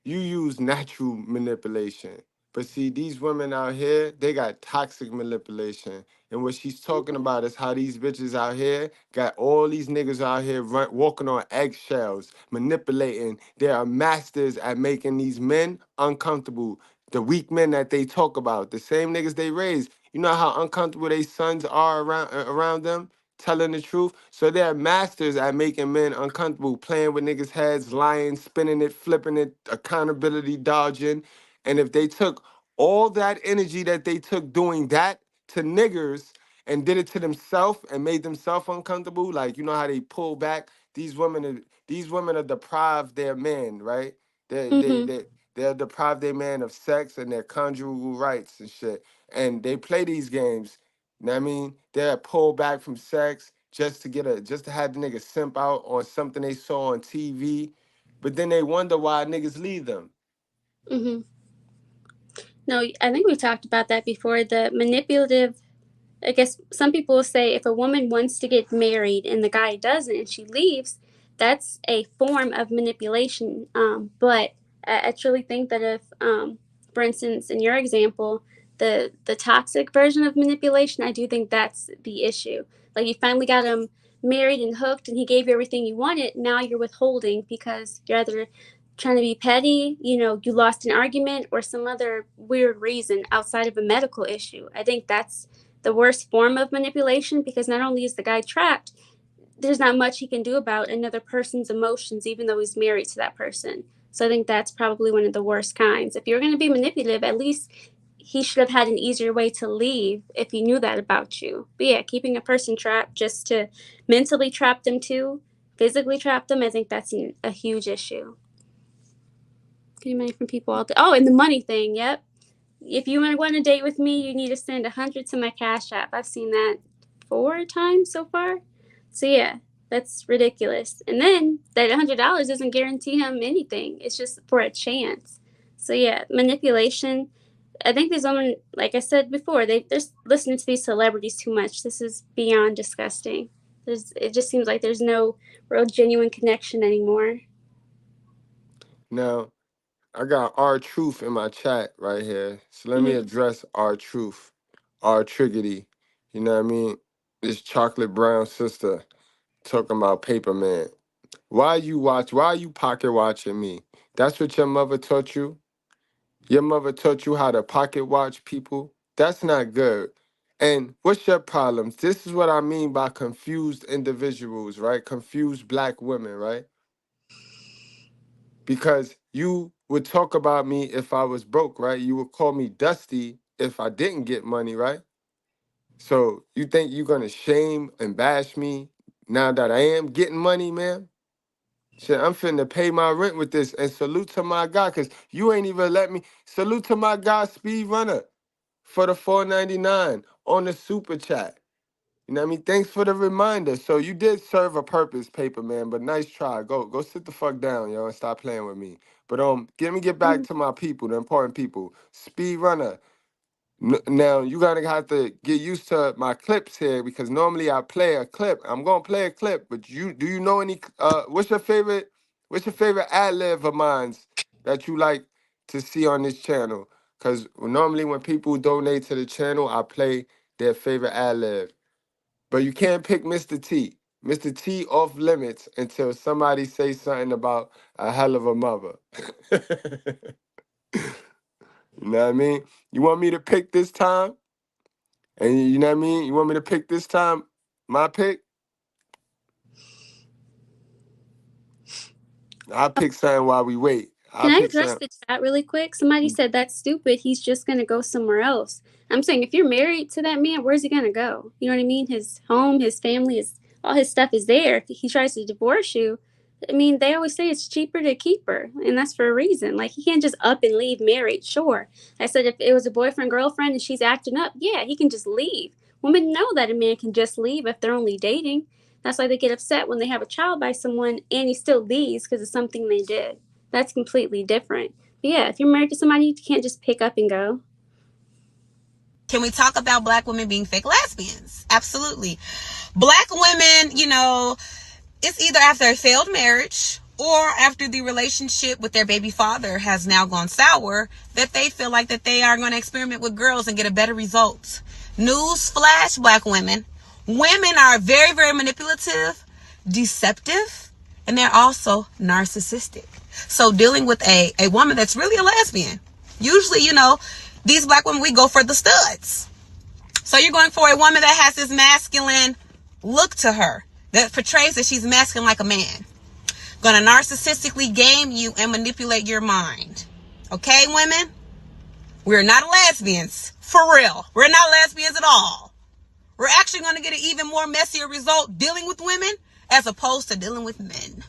Speaker 4: use natural manipulation. But see, these women out here, they got toxic manipulation. And what she's talking about is how these bitches out here got all these niggas out here walking on eggshells, manipulating. They are masters at making these men uncomfortable. The weak men that they talk about, the same niggas they raise. You know how uncomfortable their sons are around them, telling the truth. So they're masters at making men uncomfortable, playing with niggas' heads, lying, spinning it, flipping it, accountability dodging. And if they took all that energy that they took doing that to niggers and did it to themselves and made themselves uncomfortable, like you know how they pull back. These women are deprived their men, right? They they
Speaker 6: Mm-hmm.
Speaker 4: they they're deprived their man of sex and their conjugal rights and shit. And they play these games. You know what I mean? They'll pull back from sex just to have the nigga simp out on something they saw on TV. But then they wonder why niggas leave them.
Speaker 6: Mm-hmm. No, I think we talked about that before. The manipulative, I guess some people will say if a woman wants to get married and the guy doesn't and she leaves, that's a form of manipulation. But I truly think that if, for instance, in your example, the toxic version of manipulation, I do think that's the issue. Like you finally got him married and hooked and he gave you everything you wanted. Now you're withholding because you're either trying to be petty, you lost an argument or some other weird reason outside of a medical issue. I think that's the worst form of manipulation because not only is the guy trapped, there's not much he can do about another person's emotions, even though he's married to that person. So I think that's probably one of the worst kinds. If you're going to be manipulative, at least he should have had an easier way to leave if he knew that about you. But yeah, keeping a person trapped just to mentally trap them too, physically trap them, I think that's a huge issue. Getting money from people all day. Oh, and the money thing, yep. If you want to go on a date with me, you need to send 100 to my Cash App. I've seen that 4 times so far. So yeah, that's ridiculous. And then that $100 doesn't guarantee him anything. It's just for a chance. So yeah, manipulation. I think these women, like I said before, they're listening to these celebrities too much. This is beyond disgusting. It just seems like there's no real genuine connection anymore.
Speaker 4: Now, I got R-Truth in my chat right here. So let me address R-Truth. R-Triggity. You know what I mean? This chocolate brown sister talking about Paper Man. Why are you pocket watching me? That's what your mother taught you? Your mother taught you how to pocket watch people? That's not good. And what's your problems? This is what I mean by confused individuals, right? Confused black women, right? Because you would talk about me if I was broke, right? You would call me dusty if I didn't get money, right? So you think you're gonna shame and bash me now that I am getting money, man? Shit, I'm finna pay my rent with this. And salute to my guy, because you ain't even let me. Salute to my guy, Speed Runner, for the $4.99 on the super chat. You know what I mean? Thanks for the reminder. So you did serve a purpose, Paper Man, but nice try. Go sit the fuck down, yo, and stop playing with me. But let me get back to my people, the important people. Speed Runner. Now you gotta have to get used to my clips here because normally I play a clip. I'm gonna play a clip, but do you know any what's your favorite ad lib of mine that you like to see on this channel? Cause normally when people donate to the channel, I play their favorite ad lib. But you can't pick Mr. T. Mr. T off limits until somebody says something about a hell of a mother. You know what I mean? You want me to pick this time? And you know what I mean? You want me to pick this time? My pick? I'll pick something while we wait.
Speaker 6: Can I address the chat really quick? Somebody said that's stupid. He's just going to go somewhere else. I'm saying if you're married to that man, where's he going to go? You know what I mean? His home, his family, all his stuff is there. If he tries to divorce you, I mean, they always say it's cheaper to keep her. And that's for a reason. Like, he can't just up and leave married. Sure. I said if it was a boyfriend, girlfriend, and she's acting up, yeah, he can just leave. Women know that a man can just leave if they're only dating. That's why they get upset when they have a child by someone and he still leaves because of something they did. That's completely different. But yeah, if you're married to somebody, you can't just pick up and go.
Speaker 2: Can we talk about black women being fake lesbians? Absolutely. Black women, it's either after a failed marriage or after the relationship with their baby father has now gone sour that they feel like that they are going to experiment with girls and get a better result. News flash, black women. Women are very, very manipulative, deceptive, and they're also narcissistic. So dealing with a woman that's really a lesbian, usually, these black women, we go for the studs. So you're going for a woman that has this masculine look to her that portrays that she's masculine like a man. Gonna narcissistically game you and manipulate your mind. Okay, women? We're not lesbians. For real. We're not lesbians at all. We're actually going to get an even more messier result dealing with women as opposed to dealing with men.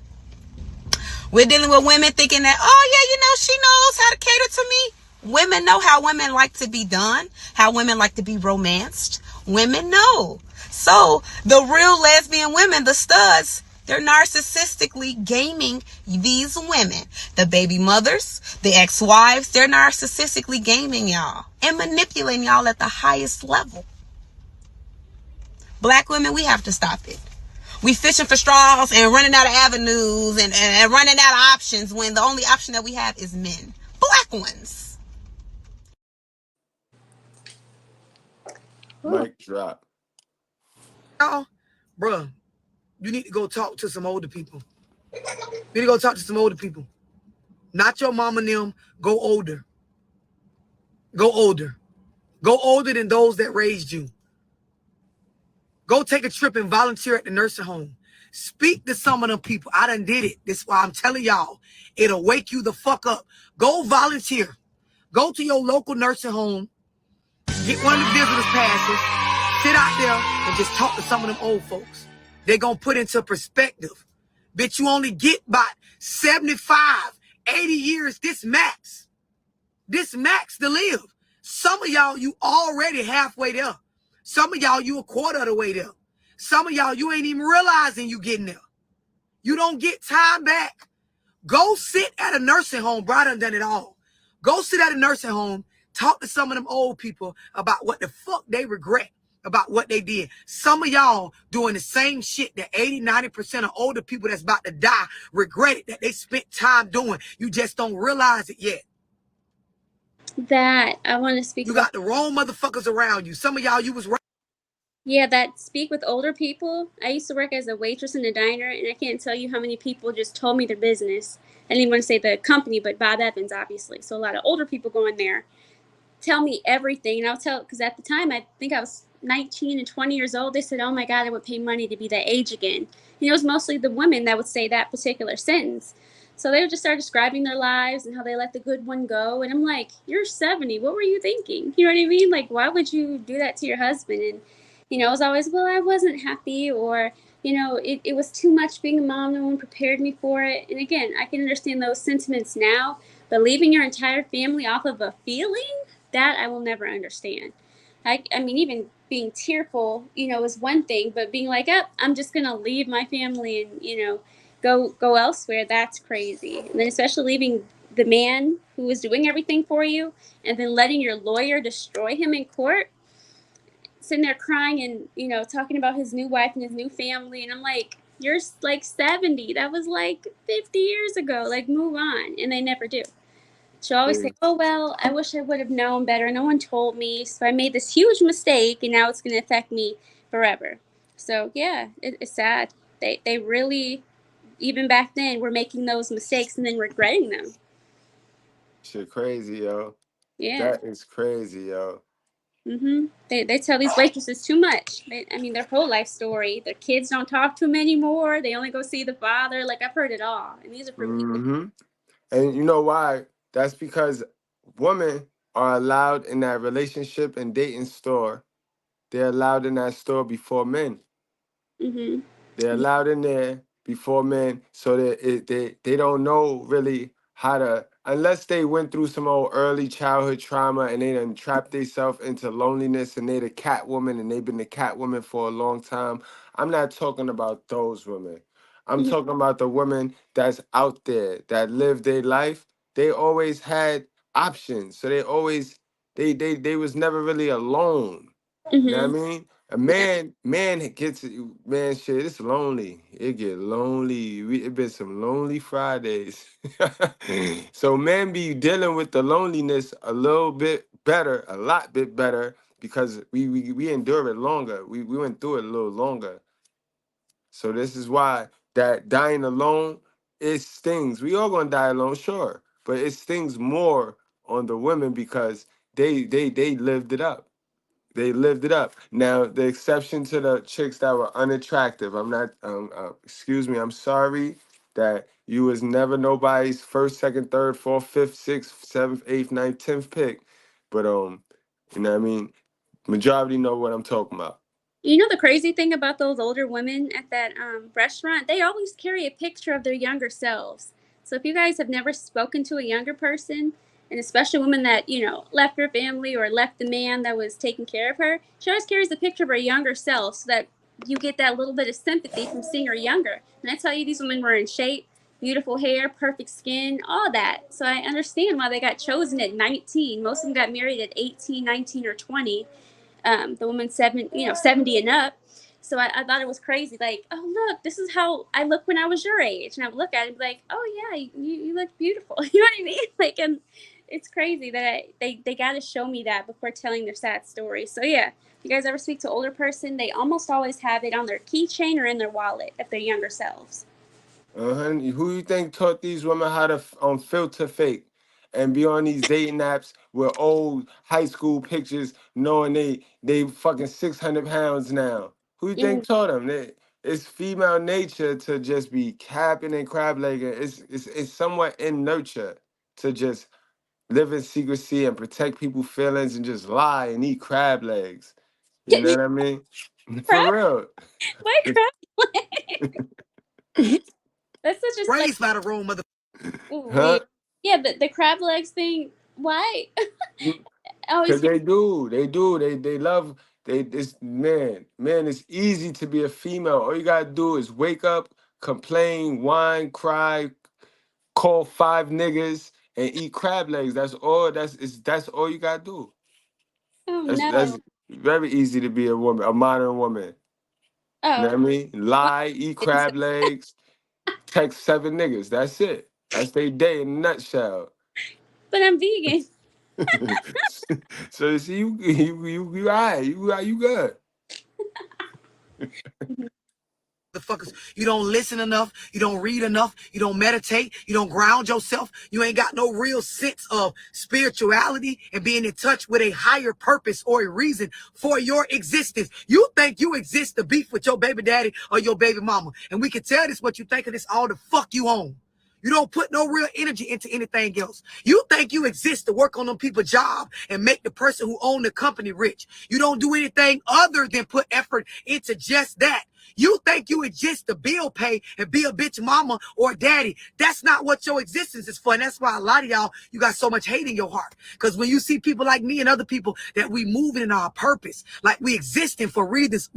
Speaker 2: We're dealing with women thinking that, oh yeah, she knows how to cater to me. Women know how women like to be done, how women like to be romanced. Women know. So the real lesbian women, the studs, they're narcissistically gaming these women. The baby mothers, the ex-wives, they're narcissistically gaming y'all and manipulating y'all at the highest level. Black women, we have to stop it. We fishing for straws and running out of avenues and running out of options when the only option that we have is men. Black ones.
Speaker 4: Mic drop.
Speaker 5: Y'all, bruh, you need to go talk to some older people. You need to go talk to some older people. Not your mama and them. Go older. Go older. Go older than those that raised you. Go take a trip and volunteer at the nursing home. Speak to some of them people. I done did it. This is why I'm telling y'all. It'll wake you the fuck up. Go volunteer. Go to your local nursing home. Get one of the visitors passes. Sit out there and just talk to some of them old folks. They're going to put into perspective. Bitch, you only get about 75, 80 years. This max. This max to live. Some of y'all, you already halfway there. Some of y'all, you a quarter of the way there. Some of y'all, you ain't even realizing you getting there. You don't get time back. Go sit at a nursing home. Bro, I done it all. Go sit at a nursing home. Talk to some of them old people about what the fuck they regret about what they did. Some of y'all doing the same shit that 80, 90% of older people that's about to die regret it that they spent time doing. You just don't realize it yet.
Speaker 6: That I want to speak.
Speaker 5: You got the wrong motherfuckers around you. Some of y'all, you was right.
Speaker 6: Yeah, that speak with older people. I used to work as a waitress in a diner, and I can't tell you how many people just told me their business. I didn't even want to say the company, but Bob Evans, obviously. So a lot of older people go in there, tell me everything. And I'll tell, because at the time, I think I was 19 and 20 years old. They said, oh my God, I would pay money to be that age again. And it was mostly the women that would say that particular sentence. So they would just start describing their lives and how they let the good one go. And I'm like, you're 70. What were you thinking? You know what I mean? Like, why would you do that to your husband? And, you know, it was always, well, I wasn't happy, or, you know, it was too much being a mom. No one prepared me for it. And again, I can understand those sentiments now, but leaving your entire family off of a feeling, that I will never understand. I mean, even being tearful, you know, is one thing, but being like, oh, I'm just going to leave my family and, you know, go elsewhere, that's crazy. And then especially leaving the man who is doing everything for you and then letting your lawyer destroy him in court, sitting there crying and, you know, talking about his new wife and his new family. And I'm like, you're like 70. That was like 50 years ago. Like, move on. And they never do. She'll always say, oh, well, I wish I would have known better. No one told me. So I made this huge mistake, and now it's going to affect me forever. So, yeah, it's sad. They really, even back then, were making those mistakes and then regretting them.
Speaker 4: Shit crazy, yo.
Speaker 6: Yeah.
Speaker 4: That is crazy, yo.
Speaker 6: They tell these waitresses too much. I mean, their whole life story. Their kids don't talk to them anymore. They only go see the father. Like, I've heard it all. And these are from people.
Speaker 4: And you know why? That's because women are allowed in that relationship and dating store. They're allowed in that store before men. They're allowed in there before men, so they don't know really how to, unless they went through some old early childhood trauma and they done trapped themselves into loneliness and they the cat woman and they've been the cat woman for a long time. I'm not talking about those women. I'm talking about the women that's out there that live their life. They always had options, so they always they was never really alone. You know what I mean? A man gets, man, shit, it's lonely. It get lonely. It been some lonely Fridays. So men be dealing with the loneliness a little bit better, a lot bit better, because we endure it longer. We went through it a little longer. So this is why that dying alone, it stings. We all gonna die alone, sure, but it stings more on the women because they lived it up. They lived it up. Now, the exception to the chicks that were unattractive, I'm not, excuse me, I'm sorry that you was never nobody's first, second, third, fourth, fifth, sixth, seventh, eighth, ninth, 10th pick. But, you know what I mean? Majority know what I'm talking about.
Speaker 6: You know the crazy thing about those older women at that restaurant? They always carry a picture of their younger selves. So if you guys have never spoken to a younger person, And especially women that, left her family or left the man that was taking care of her. She always carries a picture of her younger self so that you get that little bit of sympathy from seeing her younger. And I tell you, these women were in shape, beautiful hair, perfect skin, all that. So I understand why they got chosen at 19. Most of them got married at 18, 19, or 20. The woman 70 and up. So I thought it was crazy. Like, oh, look, this is how I look when I was your age. And I would look at it and be like, oh, yeah, you look beautiful. You know what I mean? Like, and it's crazy that they got to show me that before telling their sad story. So, yeah, if you guys ever speak to an older person, they almost always have it on their keychain or in their wallet if they're younger selves.
Speaker 4: Who you think taught these women how to filter fake and be on these dating apps with old high school pictures, knowing they fucking 600 pounds now? Who you think taught them? It's female nature to just be capping and crab legging. It's somewhat in nurture to just live in secrecy and protect people's feelings and just lie and eat crab legs. You know what I mean? For real.
Speaker 6: Why crab legs? That's such a
Speaker 5: Raised by the wrong mother.
Speaker 4: Huh?
Speaker 6: Yeah, but the crab legs thing. Why?
Speaker 4: Because they do. They love. Man, it's easy to be a female. All you gotta do is wake up, complain, whine, cry, call 5 niggas, and eat crab legs. That's all. That's all you gotta do.
Speaker 6: Oh
Speaker 4: That's very easy to be a woman, a modern woman. You know what I mean? Lie, eat crab legs, text 7 niggas. That's it. That's their day in a nutshell.
Speaker 6: But I'm vegan.
Speaker 4: So you see, you all right. You good.
Speaker 5: Motherfuckers, you don't listen enough, you don't read enough, you don't meditate, you don't ground yourself, you ain't got no real sense of spirituality and being in touch with a higher purpose or a reason for your existence. You think you exist to beef with your baby daddy or your baby mama, and we can tell this what you think of this all the fuck you own. You don't put no real energy into anything else. You think you exist to work on them people's job and make the person who own the company rich. You don't do anything other than put effort into just that. You think you exist to bill pay and be a bitch mama or daddy. That's not what your existence is for. And that's why a lot of y'all, you got so much hate in your heart. Because when you see people like me and other people that we moving in our purpose, like we existing for reasons.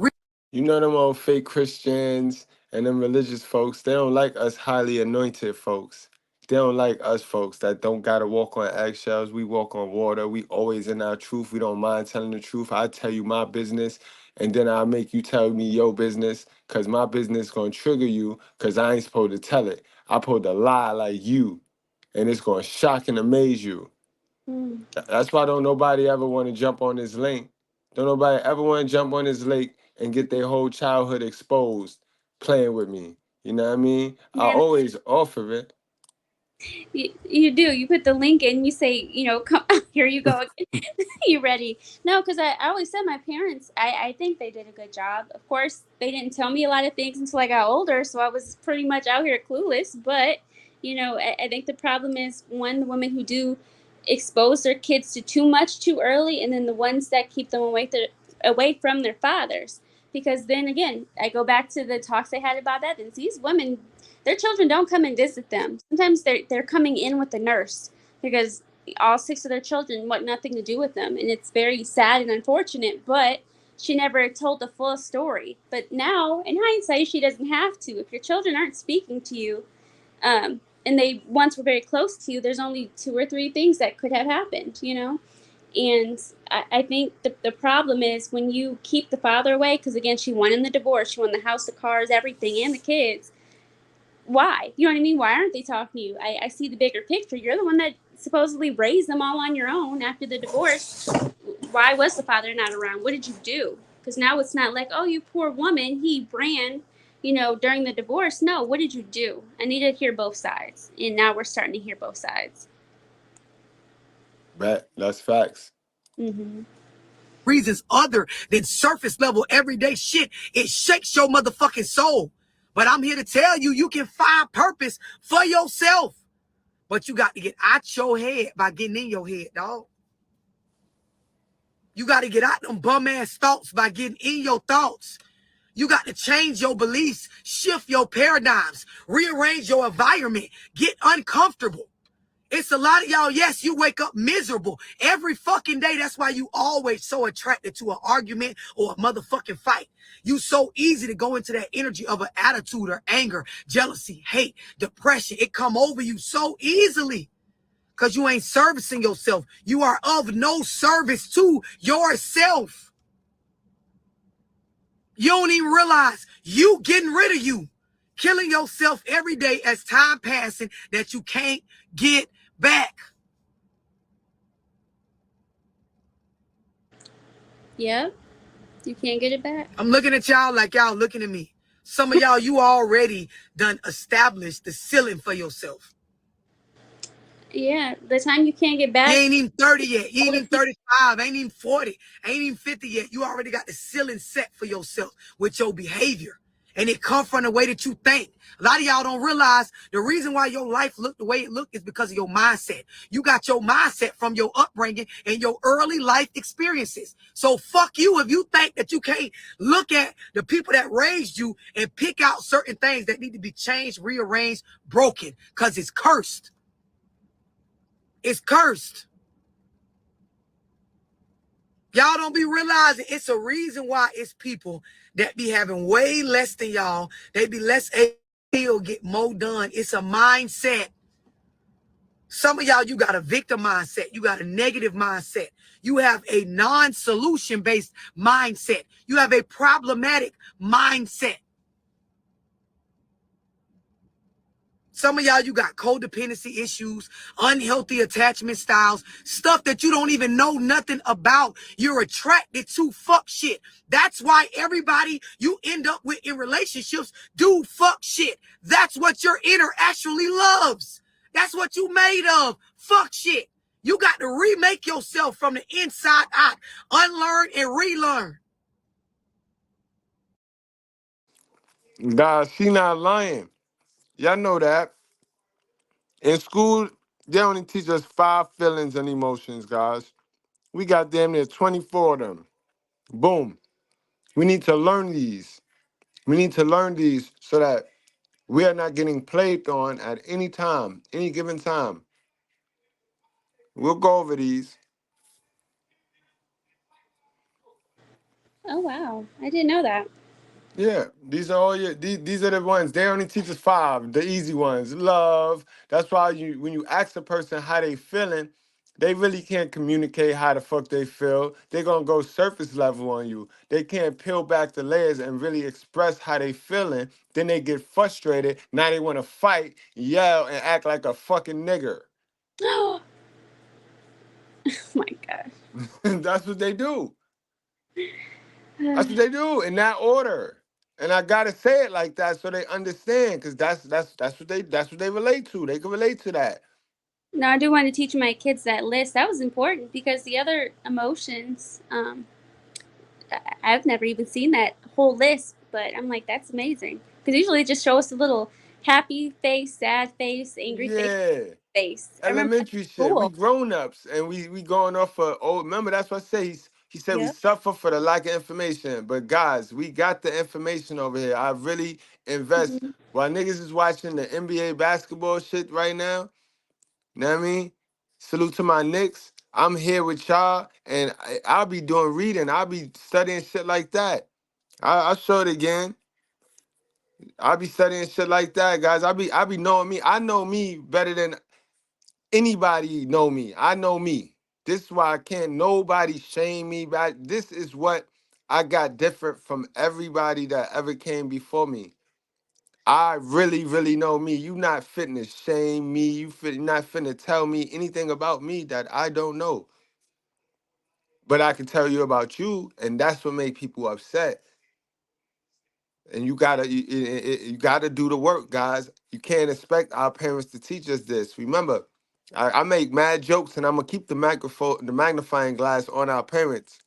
Speaker 4: You know them old fake Christians and them religious folks, they don't like us highly anointed folks. They don't like us folks that don't gotta walk on eggshells. We walk on water. We always in our truth. We don't mind telling the truth. I tell you my business, and then I'll make you tell me your business, because my business gonna trigger you, because I ain't supposed to tell it. I supposed to lie like you, and it's gonna shock and amaze you. That's why don't nobody ever want to jump on this link. Don't nobody ever want to jump on this lake and get their whole childhood exposed playing with me. You know what I mean? I always offer it.
Speaker 6: You do. You put the link in. You say, come here. You go. You ready? No, because I always said my parents. I think they did a good job. Of course, they didn't tell me a lot of things until I got older, so I was pretty much out here clueless. But I think the problem is the women who do expose their kids to too much too early, and then the ones that keep them away from their fathers. Because then again, I go back to the talks I had about that. And these women, their children don't come and visit them. Sometimes they're coming in with the nurse because all 6 of their children want nothing to do with them. And it's very sad and unfortunate, but she never told the full story. But now, in hindsight, she doesn't have to. If your children aren't speaking to you, and they once were very close to you, there's only 2 or 3 things that could have happened, And I think the problem is when you keep the father away, because again, she won in the divorce, she won the house, the cars, everything, and the kids. Why? You know what I mean? Why aren't they talking to you? I see the bigger picture. You're the one that supposedly raised them all on your own after the divorce. Why was the father not around? What did you do? Because now it's not like, oh, you poor woman, he ran, during the divorce. No, what did you do? I need to hear both sides. And now we're starting to hear both sides.
Speaker 4: That's facts.
Speaker 5: Reasons other than surface level everyday shit, it shakes your motherfucking soul. But I'm here to tell you, you can find purpose for yourself. But you got to get out your head by getting in your head, dog. You got to get out them bum ass thoughts by getting in your thoughts. You got to change your beliefs, shift your paradigms, rearrange your environment, get uncomfortable. It's a lot of y'all, yes, you wake up miserable every fucking day. That's why you always so attracted to an argument or a motherfucking fight. You so easy to go into that energy of an attitude or anger, jealousy, hate, depression. It come over you so easily because you ain't servicing yourself. You are of no service to yourself. You don't even realize you getting rid of you, killing yourself every day as time passing that you can't get back.
Speaker 6: Yep. You can't get it back.
Speaker 5: I'm looking at y'all like y'all looking at me. Some of y'all, you already done established the ceiling for yourself.
Speaker 6: Yeah, the time you can't get
Speaker 5: You
Speaker 6: back.
Speaker 5: ain't even 30 yet. You ain't even 35. Ain't even 40. Ain't even 50 yet. You already got the ceiling set for yourself with your behavior. And it come from the way that you think. A lot of y'all don't realize the reason why your life looked the way it looked is because of your mindset. You got your mindset from your upbringing and your early life experiences. So fuck you if you think that you can't look at the people that raised you and pick out certain things that need to be changed, rearranged, broken, because it's cursed. It's cursed. Y'all don't be realizing it's a reason why it's people that be having way less than y'all. They be less able to get more done. It's a mindset. Some of y'all, you got a victim mindset. You got a negative mindset. You have a non-solution based mindset. You have a problematic mindset. Some of y'all, you got codependency issues, unhealthy attachment styles, stuff that you don't even know nothing about. You're attracted to fuck shit. That's why everybody you end up with in relationships do fuck shit. That's what your inner actually loves. That's what you made of. Fuck shit. You got to remake yourself from the inside out. Unlearn and relearn.
Speaker 4: Guys, she not lying. Y'all know that. In school, they only teach us 5 feelings and emotions, guys. We got damn near 24 of them. Boom. We need to learn these. We need to learn these so that we are not getting played on at any time, any given time. We'll go over these.
Speaker 6: Oh wow, I didn't know that.
Speaker 4: Yeah, these are all your these are the ones. They only teach us 5, the easy ones. Love. That's why you when you ask a person how they feeling, they really can't communicate how the fuck they feel. They're gonna go surface level on you. They can't peel back the layers and really express how they feeling. Then they get frustrated. Now they wanna fight, yell, and act like a fucking nigger.
Speaker 6: Oh my gosh.
Speaker 4: That's what they do. That's what they do in that order. And I gotta say it like that so they understand, because that's what they relate to. They can relate to that.
Speaker 6: Now I do want to teach my kids that list. That was important because the other emotions, I've never even seen that whole list. But I'm like, that's amazing because usually they just show us a little happy face, sad face, angry
Speaker 4: Yeah.
Speaker 6: face. I remember that
Speaker 4: Elementary
Speaker 6: in
Speaker 4: shit. We
Speaker 6: school.
Speaker 4: grown ups and we going off for old. Remember, that's what I say. He said we
Speaker 6: Yep.
Speaker 4: suffer for the lack of information. But guys, we got the information over here. I really invest
Speaker 6: Hmm.
Speaker 4: while niggas is watching the NBA basketball shit right now. You know what I mean? Salute to my Knicks. I'm here with y'all, and I'll be doing reading. I'll be studying shit like that. I'll show it again. I'll be studying shit like that, guys. I be knowing me. I know me better than anybody know me. I know me. This is why I can't nobody shame me back. This is what I got different from everybody that ever came before me. I really, really know me. You not fitting to shame me. Not finna tell me anything about me that I don't know. But I can tell you about you, and that's what make people upset. And you gotta do the work, guys. You can't expect our parents to teach us this. Remember, I make mad jokes, and I'm gonna keep the magnifying glass on our parents,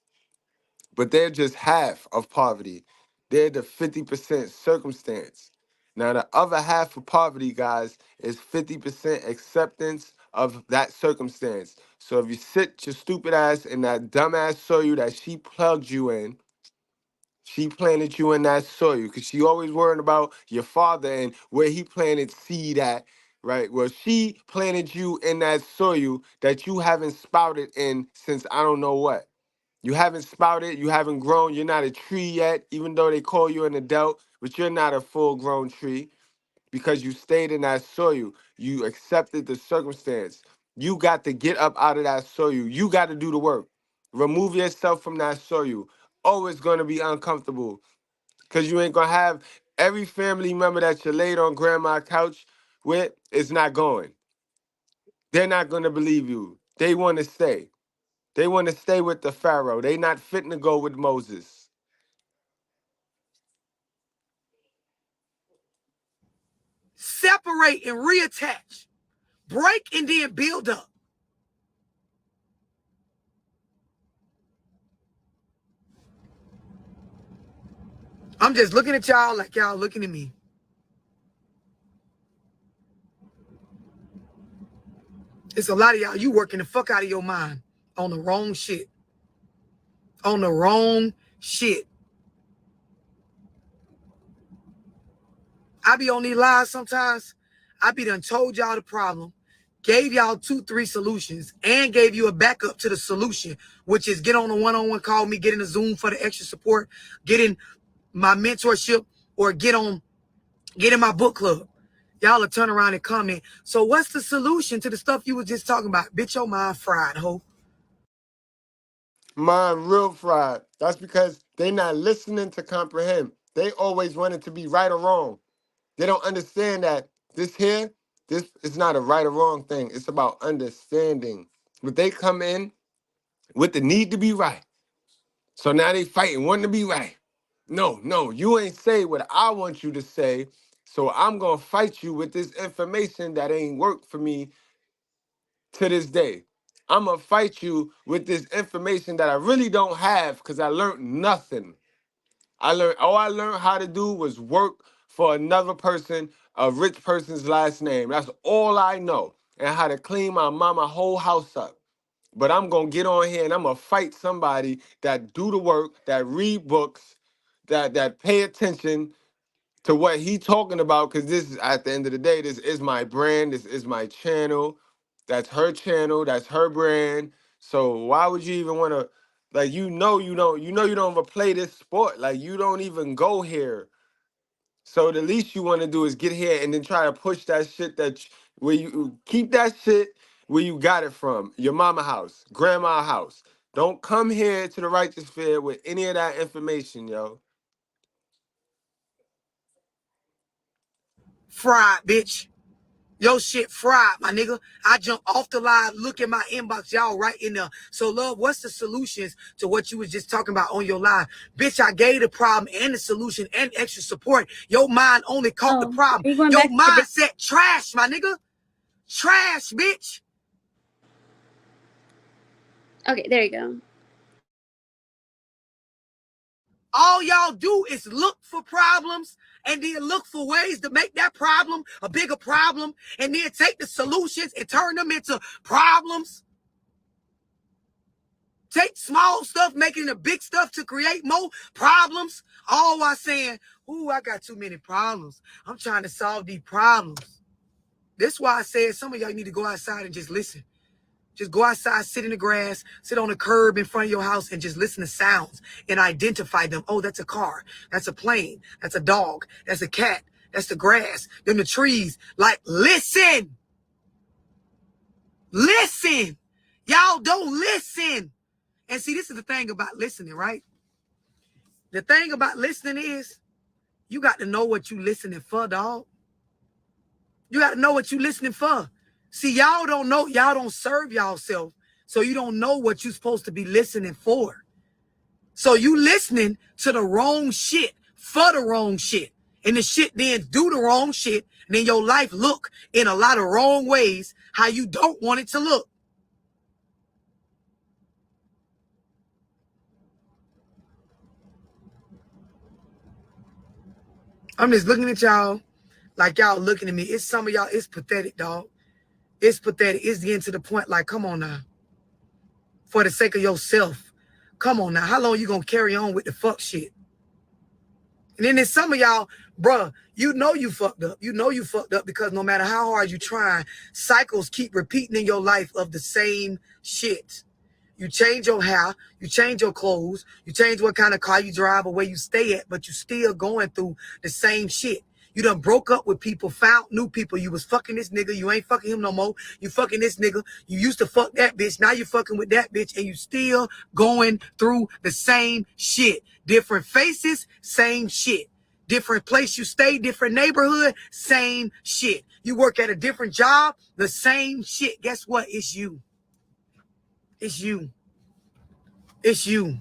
Speaker 4: but they're just half of poverty. They're the 50% circumstance. Now, the other half of poverty, guys, is 50% acceptance of that circumstance. So if you sit your stupid ass in that dumbass soil that she plugged you in, she planted you in that soil because she always worried about your father and where he planted seed at, right? Well, she planted you in that soil that you haven't sprouted in since I don't know what. You haven't sprouted, you haven't grown, you're not a tree yet, even though they call you an adult, but you're not a full-grown tree because you stayed in that soil. You accepted the circumstance. You got to get up out of that soil. You got to do the work. Remove yourself from that soil. Oh, it's going to be uncomfortable because you ain't going to have every family member that you laid on grandma's couch with is not going. They're not going to believe you. They want to stay. They want to stay with the Pharaoh. They not fitting to go with Moses.
Speaker 5: Separate and reattach. Break and then build up. I'm just looking at y'all like y'all looking at me. It's a lot of y'all, you working the fuck out of your mind on the wrong shit. On the wrong shit. I be on these lives sometimes. I be done told y'all the problem, gave y'all 2-3 solutions, and gave you a backup to the solution, which is get on a one-on-one call, me get in a Zoom for the extra support, get in my mentorship, or get in my book club. Y'all will turn around and comment. So what's the solution to the stuff you was just talking about? Bitch, your mind fried, ho.
Speaker 4: Mind real fried. That's because they not listening to comprehend. They always wanted to be right or wrong. They don't understand that this is not a right or wrong thing. It's about understanding. But they come in with the need to be right. So now they fighting, wanting to be right. No, you ain't say what I want you to say. So I'm going to fight you with this information that ain't worked for me to this day. I'm going to fight you with this information that I really don't have because I learned nothing. All I learned how to do was work for another person, a rich person's last name. That's all I know. And how to clean my mama whole house up. But I'm going to get on here and I'm going to fight somebody that do the work, that read books, that pay attention to what he talking about, because this is, at the end of the day, this is my brand, this is my channel. That's her channel, that's her brand. So why would you even want to, like, you don't even play this sport. Like, you don't even go here. So the least you want to do is get here and then try to push that shit where you keep that shit where you got it from, your mama house, grandma house. Don't come here to the Righteous Fair with any of that information, yo.
Speaker 5: Fried, bitch. Your shit fried, my nigga. I jump off the live, look at my inbox, y'all right in there. So, love, what's the solutions to what you was just talking about on your live? Bitch, I gave the problem and the solution and extra support. Your mind only caught the problem. Your mindset trash, my nigga. Trash, bitch.
Speaker 6: Okay, there you go.
Speaker 5: All y'all do is look for problems and then look for ways to make that problem a bigger problem and then take the solutions and turn them into problems. Take small stuff, making it big stuff to create more problems. All while saying, ooh, I got too many problems. I'm trying to solve these problems. That's why I said some of y'all need to go outside and just listen. Just go outside, sit in the grass, sit on the curb in front of your house and just listen to sounds and identify them. Oh, that's a car. That's a plane. That's a dog. That's a cat. That's the grass. Then the trees. Like, listen. Listen. Y'all don't listen. And see, this is the thing about listening, right? The thing about listening is you got to know what you listening for, dog. You got to know what you listening for. See, y'all don't know. Y'all don't serve y'allself. So you don't know what you're supposed to be listening for. So you listening to the wrong shit for the wrong shit. And the shit then do the wrong shit. And then your life look in a lot of wrong ways how you don't want it to look. I'm just looking at y'all like y'all looking at me. It's some of y'all, it's pathetic, dog. It's pathetic. It's getting to the point like, come on now. For the sake of yourself. Come on now. How long you gonna carry on with the fuck shit? And then there's some of y'all, bruh, you know you fucked up. You know you fucked up because no matter how hard you try, cycles keep repeating in your life of the same shit. You change your hair, you change your clothes, you change what kind of car you drive or where you stay at, but you still going through the same shit. You done broke up with people, found new people. You was fucking this nigga, you ain't fucking him no more. You fucking this nigga, you used to fuck that bitch, now you fucking with that bitch, and you still going through the same shit. Different faces, same shit. Different place you stay, different neighborhood, same shit. You work at a different job, the same shit. Guess what? It's you. It's you. It's you.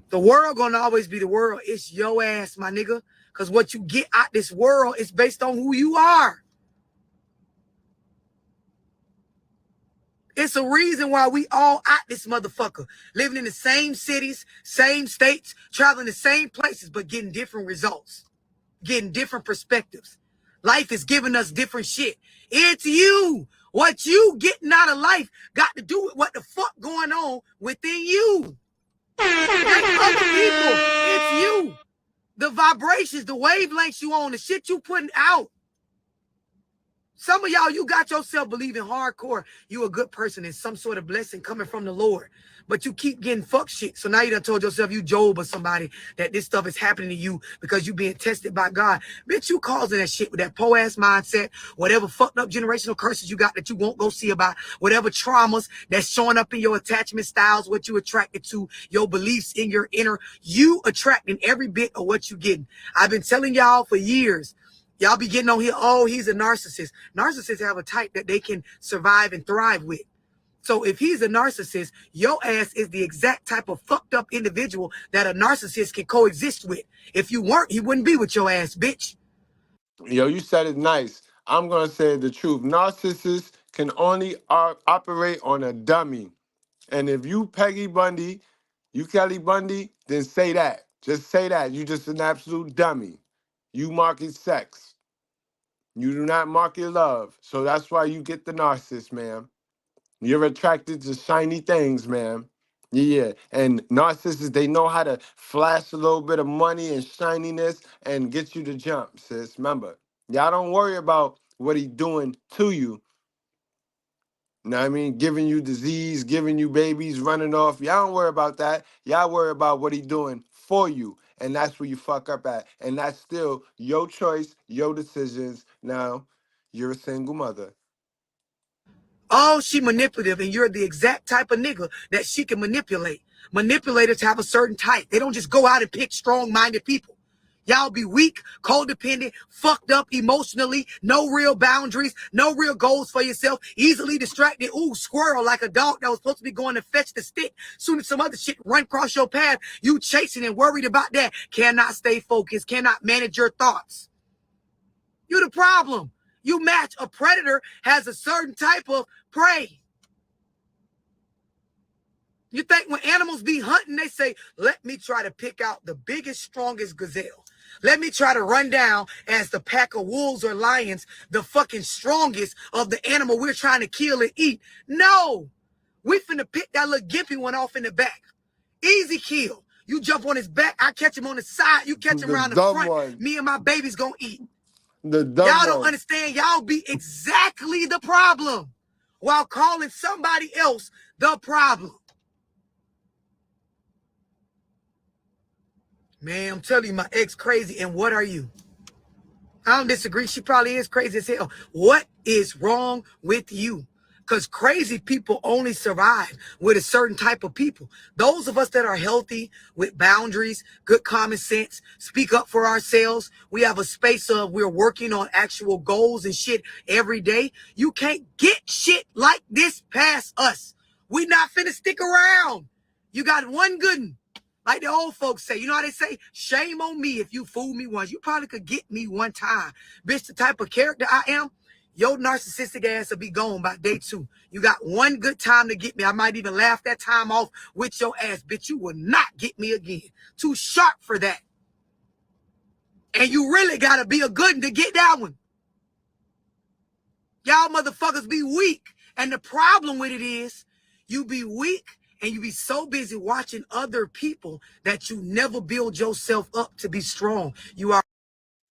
Speaker 5: The world gonna always be the world. It's your ass, my nigga. Because what you get out this world is based on who you are. It's a reason why we all out this motherfucker. Living in the same cities, same states, traveling the same places, but getting different results. Getting different perspectives. Life is giving us different shit. It's you. What you getting out of life got to do with what the fuck going on within you. It ain't other people. It's you. The vibrations, the wavelengths you on, the shit you putting out. Some of y'all, you got yourself believing hardcore you a good person and some sort of blessing coming from the Lord. But you keep getting fuck shit. So now you done told yourself you Job or somebody that this stuff is happening to you because you being tested by God. Bitch, you causing that shit with that po-ass mindset, whatever fucked up generational curses you got that you won't go see about, whatever traumas that's showing up in your attachment styles, what you attracted to, your beliefs in your inner, you attracting every bit of what you getting. I've been telling y'all for years. Y'all be getting on here, oh, he's a narcissist. Narcissists have a type that they can survive and thrive with. So if he's a narcissist, your ass is the exact type of fucked up individual that a narcissist can coexist with. If you weren't, he wouldn't be with your ass, bitch.
Speaker 4: Yo, you said it nice. I'm going to say the truth. Narcissists can only operate on a dummy. And if you Peggy Bundy, you Kelly Bundy, then say that. Just say that. You just an absolute dummy. You market sex. You do not market love. So that's why you get the narcissist, man. You're attracted to shiny things, man. Yeah. And narcissists, they know how to flash a little bit of money and shininess and get you to jump, sis. Remember, y'all don't worry about what he doing to you. Know what I mean? Giving you disease, giving you babies, running off. Y'all don't worry about that. Y'all worry about what he doing for you. And that's where you fuck up at. And that's still your choice, your decisions. Now, you're a single mother.
Speaker 5: Oh, she manipulative, and you're the exact type of nigga that she can manipulate. Manipulators have a certain type. They don't just go out and pick strong-minded people. Y'all be weak, codependent, fucked up emotionally, no real boundaries, no real goals for yourself, easily distracted. Ooh, squirrel like a dog that was supposed to be going to fetch the stick. Soon as some other shit run across your path, you chasing and worried about that. Cannot stay focused, cannot manage your thoughts. You're the problem. You match a predator has a certain type of prey. You think when animals be hunting, they say, let me try to pick out the biggest, strongest gazelle. Let me try to run down as the pack of wolves or lions, the fucking strongest of the animal we're trying to kill and eat. No, we finna pick that little gimpy one off in the back. Easy kill. You jump on his back, I catch him on the side, you catch him around the front.
Speaker 4: One.
Speaker 5: Me and my baby's gonna eat.
Speaker 4: The dumb
Speaker 5: Y'all don't
Speaker 4: one.
Speaker 5: understand. Y'all be exactly the problem while calling somebody else the problem. Man, I'm telling you, my ex crazy, and what are you? I don't disagree. She probably is crazy as hell. What is wrong with you? Because crazy people only survive with a certain type of people. Those of us that are healthy, with boundaries, good common sense, speak up for ourselves. We have a space of we're working on actual goals and shit every day. You can't get shit like this past us. We not finna stick around. You got one good one. Like the old folks say, you know how they say, shame on me if you fool me once. You probably could get me one time. Bitch, the type of character I am, your narcissistic ass will be gone by day 2. You got one good time to get me. I might even laugh that time off with your ass. Bitch, you will not get me again. Too sharp for that. And you really got to be a good one to get that one. Y'all motherfuckers be weak. And the problem with it is, you be weak And you be so busy watching other people that you never build yourself up to be strong. You are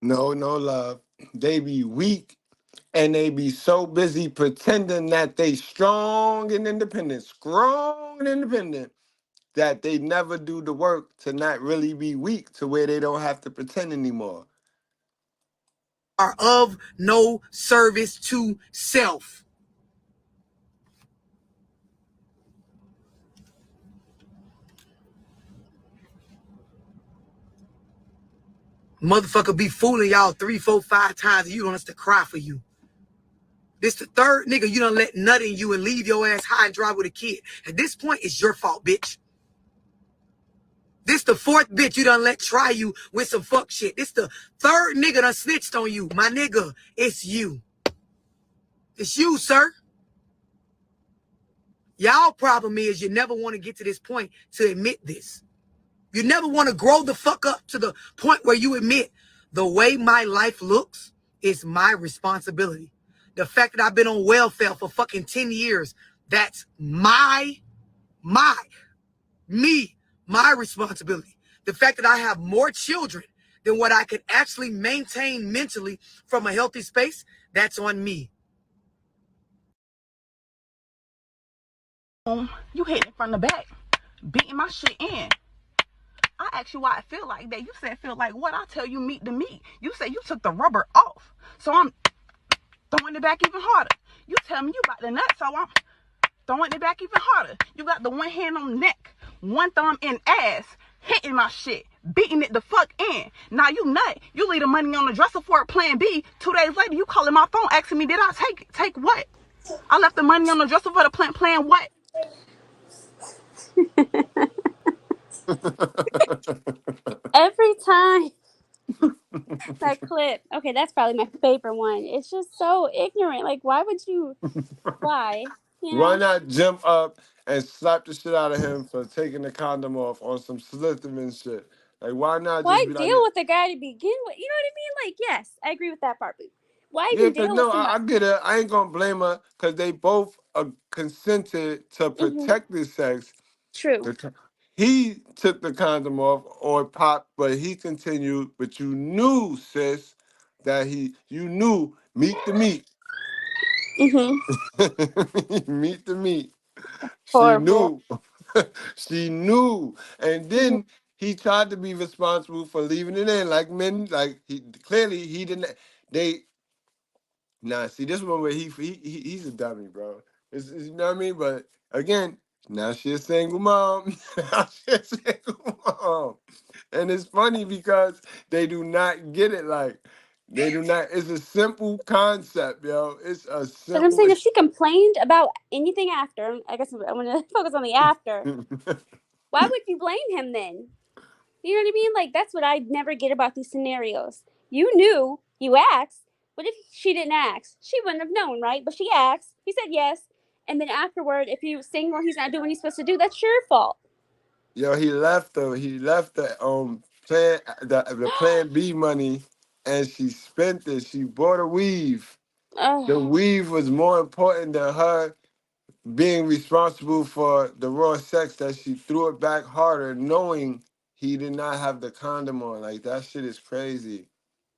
Speaker 4: No, love. They be weak and they be so busy pretending that they strong and independent, that they never do the work to not really be weak to where they don't have to pretend anymore.
Speaker 5: of no service to self. Motherfucker be fooling y'all 3, 4, 5 times and you don't have to cry for you. This the third nigga you done let nut in you and leave your ass high and dry with a kid. At this point, it's your fault, bitch. This the fourth bitch you done let try you with some fuck shit. This the third nigga done snitched on you. My nigga, it's you. It's you, sir. Y'all problem is you never want to get to this point to admit this. You never want to grow the fuck up to the point where you admit the way my life looks is my responsibility. The fact that I've been on welfare for fucking 10 years, that's my responsibility. The fact that I have more children than what I could actually maintain mentally from a healthy space, that's on me.
Speaker 12: You hitting from the back, beating my shit in. I asked you why I feel like that. You said feel like what? I tell you meat to meat. You said you took the rubber off. So I'm throwing it back even harder. You tell me you got the nut, so I'm throwing it back even harder. You got the one hand on the neck, one thumb in ass, hitting my shit, beating it the fuck in. Now you nut. You leave the money on the dresser for a plan B. 2 days later, you calling my phone asking me, did I take what? I left the money on the dresser for the plan what?
Speaker 6: Every time. That clip. Okay, that's probably my favorite one. It's just so ignorant. Like, why would you? Why? You know?
Speaker 4: Why not jump up and slap the shit out of him for taking the condom off on some Slytherin shit? Like, why not
Speaker 6: Why
Speaker 4: just be
Speaker 6: deal
Speaker 4: like,
Speaker 6: with the guy to begin with? You know what I mean? Like, yes, I agree with that part. But why
Speaker 4: yeah,
Speaker 6: even
Speaker 4: because
Speaker 6: deal
Speaker 4: no,
Speaker 6: with
Speaker 4: I
Speaker 6: somebody?
Speaker 4: get it. I ain't gonna blame her because they both consented to protect the sex.
Speaker 6: True.
Speaker 4: He took the condom off or popped, but he continued. But you knew, sis, that you knew meat the meat. Meat the meat. She
Speaker 6: Horrible.
Speaker 4: knew. She knew. And then he tried to be responsible for leaving it in. Like men, like he didn't. They see this one where he's a dummy, bro. You know what I mean? But again, now she's a single mom. Now she a single mom. And it's funny because they do not get it. Like they do not. It's a simple concept, yo. It's a
Speaker 6: But I'm
Speaker 4: simple.
Speaker 6: saying if she complained about anything after, I guess I want to focus on the after. Why would you blame him then? You know what I mean? Like, that's what I never get about these scenarios. You knew, you asked. What if she didn't ask? She wouldn't have known, right? But she asked. He said yes. And then afterward, if he was single or he's not doing what he's supposed to do, that's your fault.
Speaker 4: Yo, he left the plan the plan B money and she spent it. She bought a weave. The weave was more important than her being responsible for the raw sex that she threw it back harder, knowing he did not have the condom on. Like that shit is crazy.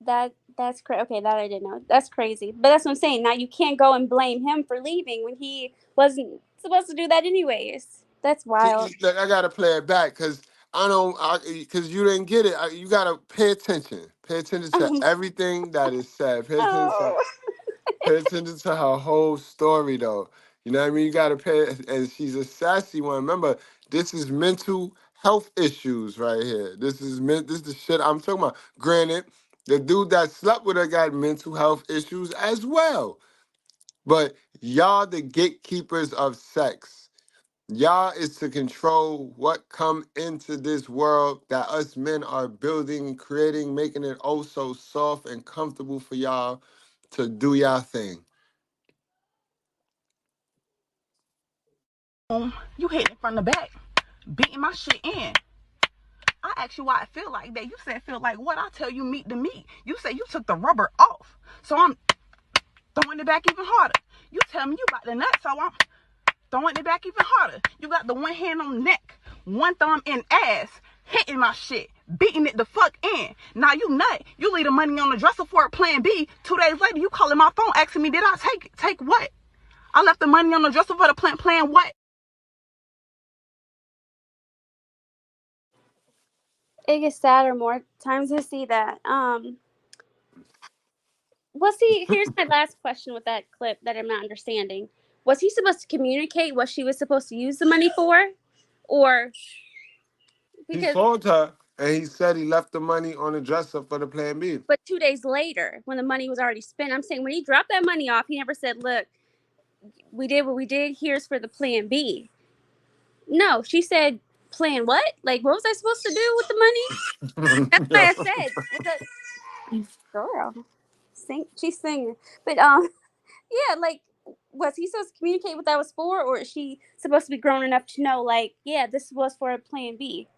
Speaker 6: That's crazy. Okay, that I didn't know. That's crazy. But that's what I'm saying. Now you can't go and blame him for leaving when he wasn't supposed to do that anyways. That's wild.
Speaker 4: Look, I gotta play it back because because you didn't get it. You gotta pay attention. Pay attention to everything that is said. Pay attention to her whole story, though. You know what I mean? You gotta pay. And she's a sassy one. Remember, this is mental health issues right here. This is the shit I'm talking about. Granted, the dude that slept with her got mental health issues as well. But y'all the gatekeepers of sex. Y'all is to control what come into this world that us men are building, creating, making it oh so soft and comfortable for y'all to do y'all thing.
Speaker 12: You hitting from the back, beating my shit in. I asked you why I feel like that. You said feel like what? I tell you meat to meat. You said you took the rubber off. So I'm throwing it back even harder. You tell me you got the nut, so I'm throwing it back even harder. You got the one hand on neck, one thumb in ass, hitting my shit, beating it the fuck in. Now you nut. You leave the money on the dresser for a plan B. 2 days later, you calling my phone asking me, did I take it? Take what? I left the money on the dresser for the plan what?
Speaker 6: It gets sadder more times to see that. Well, see, here's my last question with that clip that I'm not understanding. Was he supposed to communicate what she was supposed to use the money for? Or
Speaker 4: He
Speaker 6: because
Speaker 4: told her, and he said he left the money on the dresser for the plan B.
Speaker 6: but 2 days later, when the money was already spent, I'm saying when he dropped that money off, he never said, look, we did what we did, here's for the plan B. No, she said, plan what? Like, what was I supposed to do with the money? That's what I said. Girl, she's singing. But yeah, like, was he supposed to communicate what that was for, or is she supposed to be grown enough to know, like, yeah, this was for a plan B?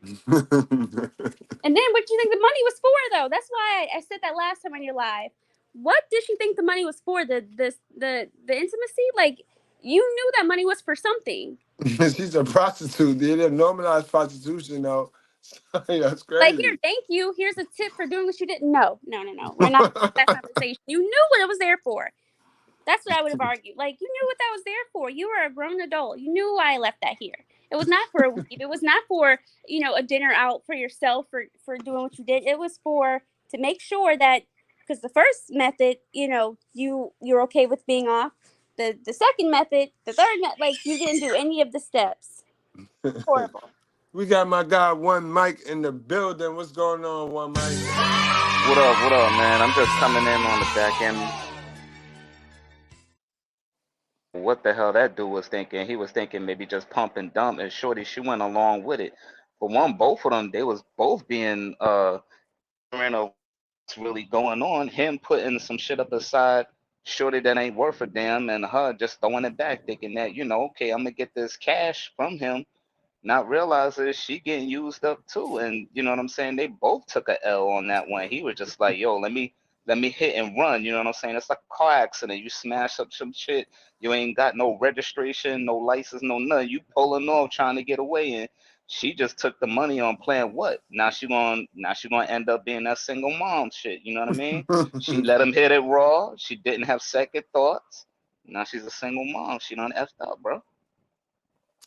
Speaker 6: And then what do you think the money was for, though? That's why I said that last time on your live. What did she think the money was for? The intimacy? Like, you knew that money was for something.
Speaker 4: She's a prostitute. They didn't normalize prostitution, though. That's crazy.
Speaker 6: Like, here, thank you. Here's a tip for doing what you didn't know. No. We're not that conversation. You knew what it was there for. That's what I would have argued. Like, you knew what that was there for. You were a grown adult. You knew why I left that here. It was not for a week. It was not for, a dinner out for yourself for doing what you did. It was for to make sure that, because the first method, you're okay with being off. The second method, the third method, like, you didn't do any of the steps. Horrible.
Speaker 4: We got my guy One Mike in the building. What's going on, One Mike?
Speaker 13: What up, man? I'm just coming in on the back end. What the hell that dude was thinking? He was thinking maybe just pump and dump, and Shorty, she went along with it. But both of them, they was both being of what's really going on. Him putting some shit up aside, Shorty that ain't worth a damn, and her just throwing it back, thinking that, okay, I'm gonna get this cash from him. Not realizing she getting used up too, and you know what I'm saying? They both took a L on that one. He was just like, yo, let me hit and run. You know what I'm saying? It's like a car accident. You smash up some shit. You ain't got no registration, no license, no nothing. You pulling off trying to get away, and she just took the money on plan what? Now she gonna end up being that single mom shit. You know what I mean? She let him hit it raw. She didn't have second thoughts. Now she's a single mom. She done effed up, bro.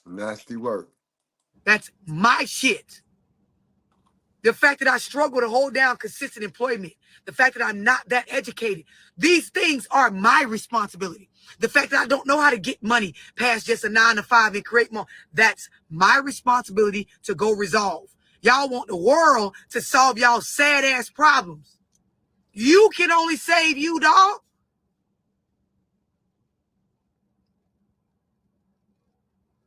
Speaker 4: Nasty work.
Speaker 5: That's my shit. The fact that I struggle to hold down consistent employment, the fact that I'm not that educated, these things are my responsibility. The fact that I don't know how to get money past just a 9 to 5 and create more, that's my responsibility to go resolve. Y'all want the world to solve y'all sad ass problems. You can only save you, dog.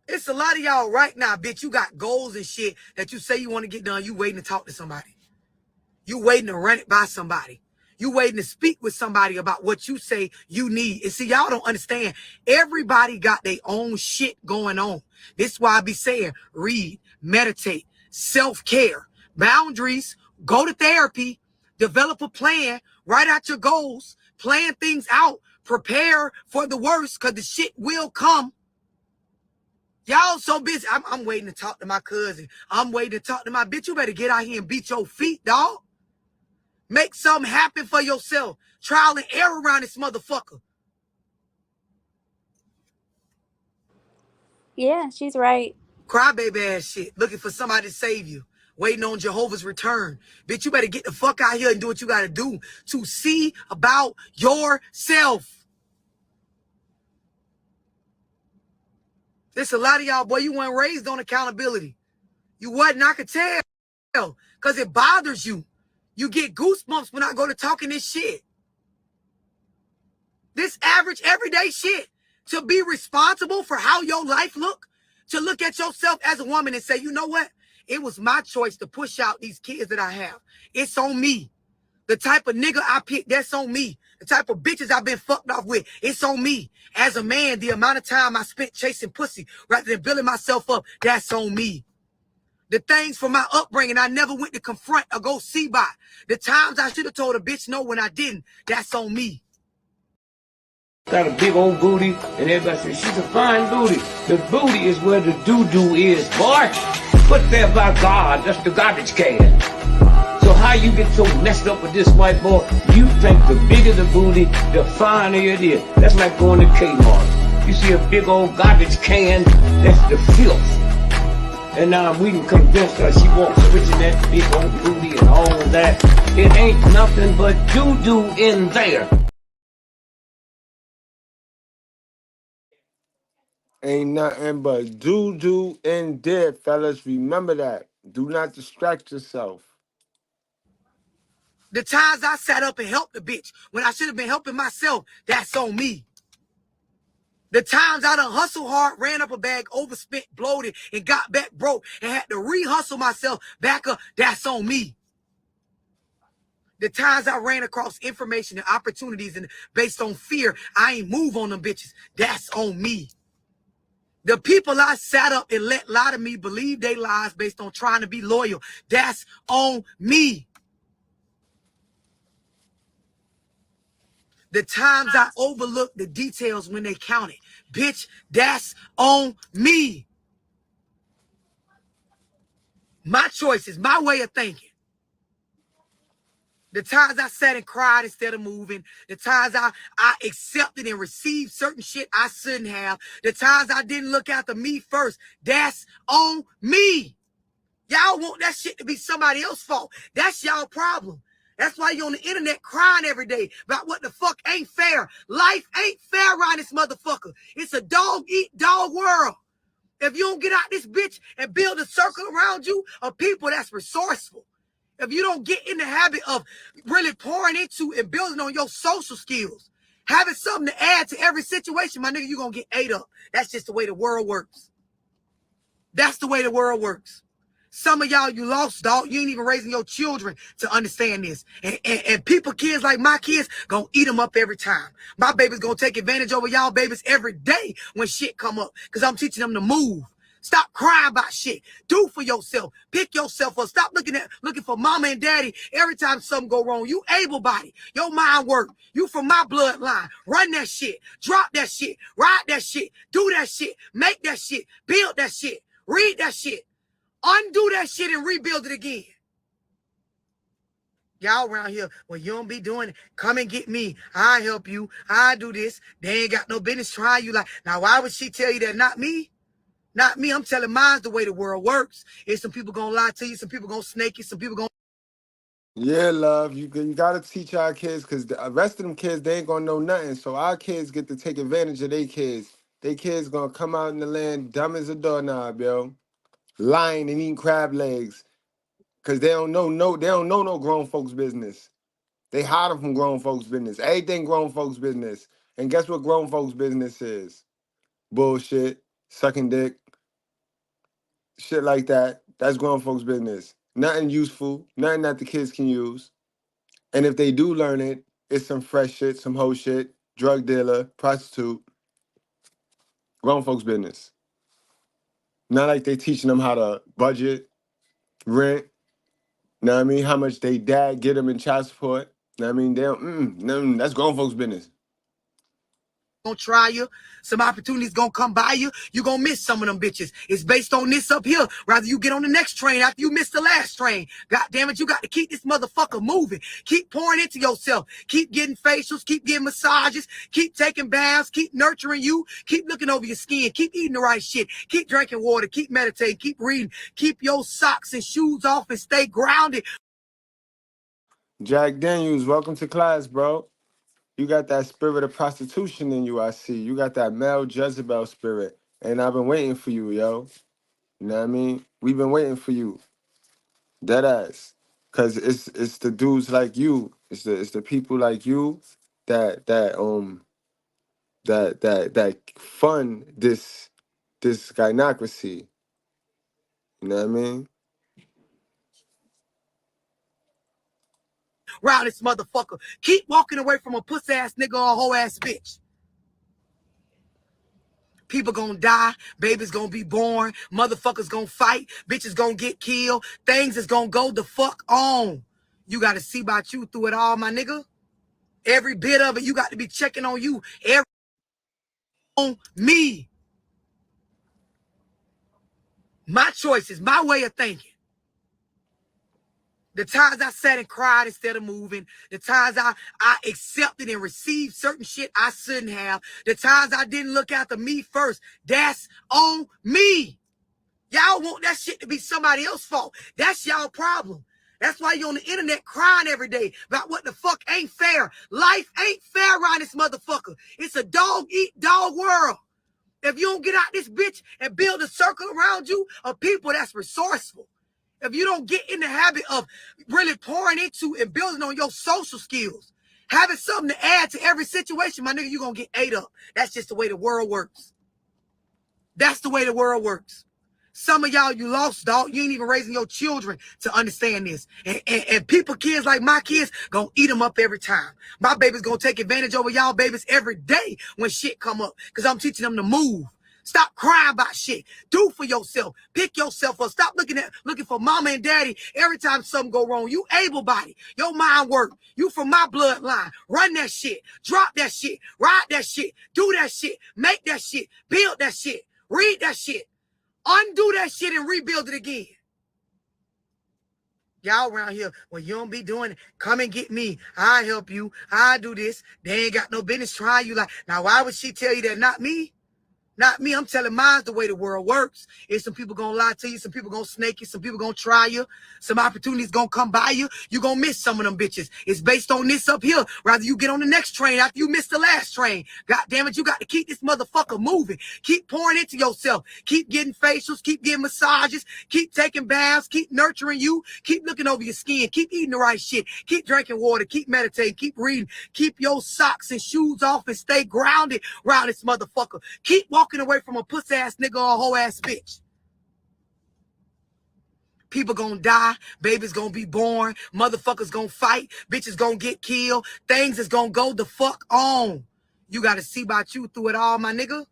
Speaker 5: It's a lot of y'all right now, bitch. You got goals and shit that you say you want to get done. You waiting to talk to somebody. You waiting to run it by somebody. You waiting to speak with somebody about what you say you need. And see, y'all don't understand. Everybody got their own shit going on. This is why I be saying, read, meditate, self-care, boundaries, go to therapy, develop a plan, write out your goals, plan things out, prepare for the worst, because the shit will come. Y'all so busy. I'm waiting to talk to my cousin. I'm waiting to talk to my bitch. You better get out here and beat your feet, dog. Make something happen for yourself. Trial and error around this motherfucker.
Speaker 6: Yeah, she's right.
Speaker 5: Crybaby ass shit. Looking for somebody to save you. Waiting on Jehovah's return. Bitch, you better get the fuck out here and do what you gotta do to see about yourself. There's a lot of y'all, boy, you weren't raised on accountability. You wasn't, I could tell. Because it bothers you. You get goosebumps when I go to talking this shit. This average, everyday shit. To be responsible for how your life look. To look at yourself as a woman and say, you know what? It was my choice to push out these kids that I have. It's on me. The type of nigga I picked, that's on me. The type of bitches I've been fucked off with, it's on me. As a man, the amount of time I spent chasing pussy rather than building myself up, that's on me. The things from my upbringing I never went to confront or go see by. The times I should have told a bitch no when I didn't, that's on me.
Speaker 9: Got a big old booty, and everybody says she's a fine booty. The booty is where the doo-doo is, boy. Put there by God, that's the garbage can. So how you get so messed up with this white boy? You think the bigger the booty, the finer it is. That's like going to Kmart. You see a big old garbage can, that's the filth. And now we can convince her she wants switching that big old booty and all of that. It ain't nothing but doo-doo in there.
Speaker 4: Ain't nothing but doo-doo in there, fellas. Remember that. Do not distract yourself.
Speaker 5: The times I sat up and helped the bitch when I should have been helping myself, that's on me. The times I done hustled hard, ran up a bag, overspent, bloated, and got back broke and had to re-hustle myself back up, that's on me. The times I ran across information and opportunities and based on fear, I ain't move on them bitches, that's on me. The people I sat up and let lie to me, believe they lies based on trying to be loyal, that's on me. The times I overlooked the details when they counted, bitch, that's on me. My choices, my way of thinking. The times I sat and cried instead of moving. The times I accepted and received certain shit I shouldn't have. The times I didn't look after me first. That's on me. Y'all want that shit to be somebody else's fault. That's y'all problem. That's why you're on the internet crying every day about what the fuck ain't fair. Life ain't fair around this motherfucker. It's a dog-eat-dog world. If you don't get out this bitch and build a circle around you of people that's resourceful, if you don't get in the habit of really pouring into and building on your social skills, having something to add to every situation, my nigga, you're going to get ate up. That's just the way the world works. That's the way the world works. Some of y'all, you lost, dog. You ain't even raising your children to understand this. And people, kids like my kids, gonna eat them up every time. My baby's gonna take advantage over y'all babies every day when shit come up. Because I'm teaching them to move. Stop crying about shit. Do for yourself. Pick yourself up. Stop looking for mama and daddy every time something go wrong. You able-bodied. Your mind work. You from my bloodline. Run that shit. Drop that shit. Ride that shit. Do that shit. Make that shit. Build that shit. Read that shit. Undo that shit and rebuild it again. Y'all around here, well, you don't be doing it. Come and get me. I help you. I do this. They ain't got no business trying you like. Now, why would she tell you that? Not me. Not me. I'm telling mine's the way the world works. Is some people gonna lie to you. Some people gonna snake you. Some people gonna.
Speaker 4: Yeah, love. You gotta teach our kids because the rest of them kids, they ain't gonna know nothing. So our kids get to take advantage of their kids. They kids gonna come out in the land dumb as a doorknob, yo. Lying and eating crab legs. Cause they don't know no grown folks business. They hiding from grown folks business. Everything grown folks business. And guess what grown folks business is? Bullshit, sucking dick, shit like that. That's grown folks business. Nothing useful, nothing that the kids can use. And if they do learn it, it's some fresh shit, some hoe shit, drug dealer, prostitute. Grown folks business. Not like they teaching them how to budget, rent, know what I mean? How much they dad get them in child support. Know what I mean? They don't, that's grown folks' business.
Speaker 5: Gonna try you. Some opportunities gonna come by you. You gonna miss some of them bitches. It's based on this up here. Rather you get on the next train after you miss the last train. God damn it, you got to keep this motherfucker moving. Keep pouring into yourself. Keep getting facials. Keep getting massages. Keep taking baths. Keep nurturing you. Keep looking over your skin. Keep eating the right shit. Keep drinking water. Keep meditating. Keep reading. Keep your socks and shoes off and stay grounded.
Speaker 4: Jack Daniels, welcome to class, bro. You got that spirit of prostitution in you, I see. You got that male Jezebel spirit. And I've been waiting for you, yo. You know what I mean? We've been waiting for you. Deadass. Cause it's the dudes like you. It's the people like you that fund this gynocracy. You know what I mean?
Speaker 5: Round this motherfucker. Keep walking away from a puss ass nigga or a hoe ass bitch. People gonna die, babies gonna be born, motherfuckers gonna fight, bitches gonna get killed, things is gonna go the fuck on. You gotta see about you through it all, my nigga. Every bit of it, you got to be checking on you. on me. My choices, my way of thinking. The times I sat and cried instead of moving. The times I accepted and received certain shit I shouldn't have. The times I didn't look after me first. That's on me. Y'all want that shit to be somebody else's fault. That's y'all problem. That's why you're on the internet crying every day about what the fuck ain't fair. Life ain't fair around this motherfucker. It's a dog-eat-dog world. If you don't get out this bitch and build a circle around you of people that's resourceful, if you don't get in the habit of really pouring into and building on your social skills, having something to add to every situation, my nigga, you're going to get ate up. That's just the way the world works. That's the way the world works. Some of y'all, you lost, dog. You ain't even raising your children to understand this. And people, kids like my kids, gonna eat them up every time. My baby's gonna take advantage over y'all babies every day when shit come up. Because I'm teaching them to move. Stop crying about shit. Do for yourself. Pick yourself up. Stop looking for mama and daddy every time something go wrong. You able-bodied. Your mind work. You from my bloodline. Run that shit. Drop that shit. Ride that shit. Do that shit. Make that shit. Build that shit. Read that shit. Undo that shit and rebuild it again. Y'all around here, well, you don't be doing it. Come and get me. I help you. I do this. They ain't got no business trying you like. Now, why would she tell you that? Not me. Not me. I'm telling mine the way the world works. Is some people gonna lie to you, some people gonna snake you, some people gonna try you, some opportunities gonna come by you. You gonna miss some of them bitches. It's based on this up here. Rather you get on the next train after you miss the last train. God damn it, you got to keep this motherfucker moving. Keep pouring into yourself. Keep getting facials, keep getting massages, keep taking baths, keep nurturing you, keep looking over your skin, keep eating the right shit, keep drinking water, keep meditating, keep reading, keep your socks and shoes off and stay grounded around this motherfucker. Keep walking away from a pussy ass nigga or a whole ass bitch. People gonna die, babies gonna be born, motherfuckers gonna fight, bitches gonna get killed, things is gonna go the fuck on. You gotta see about you through it all, my nigga.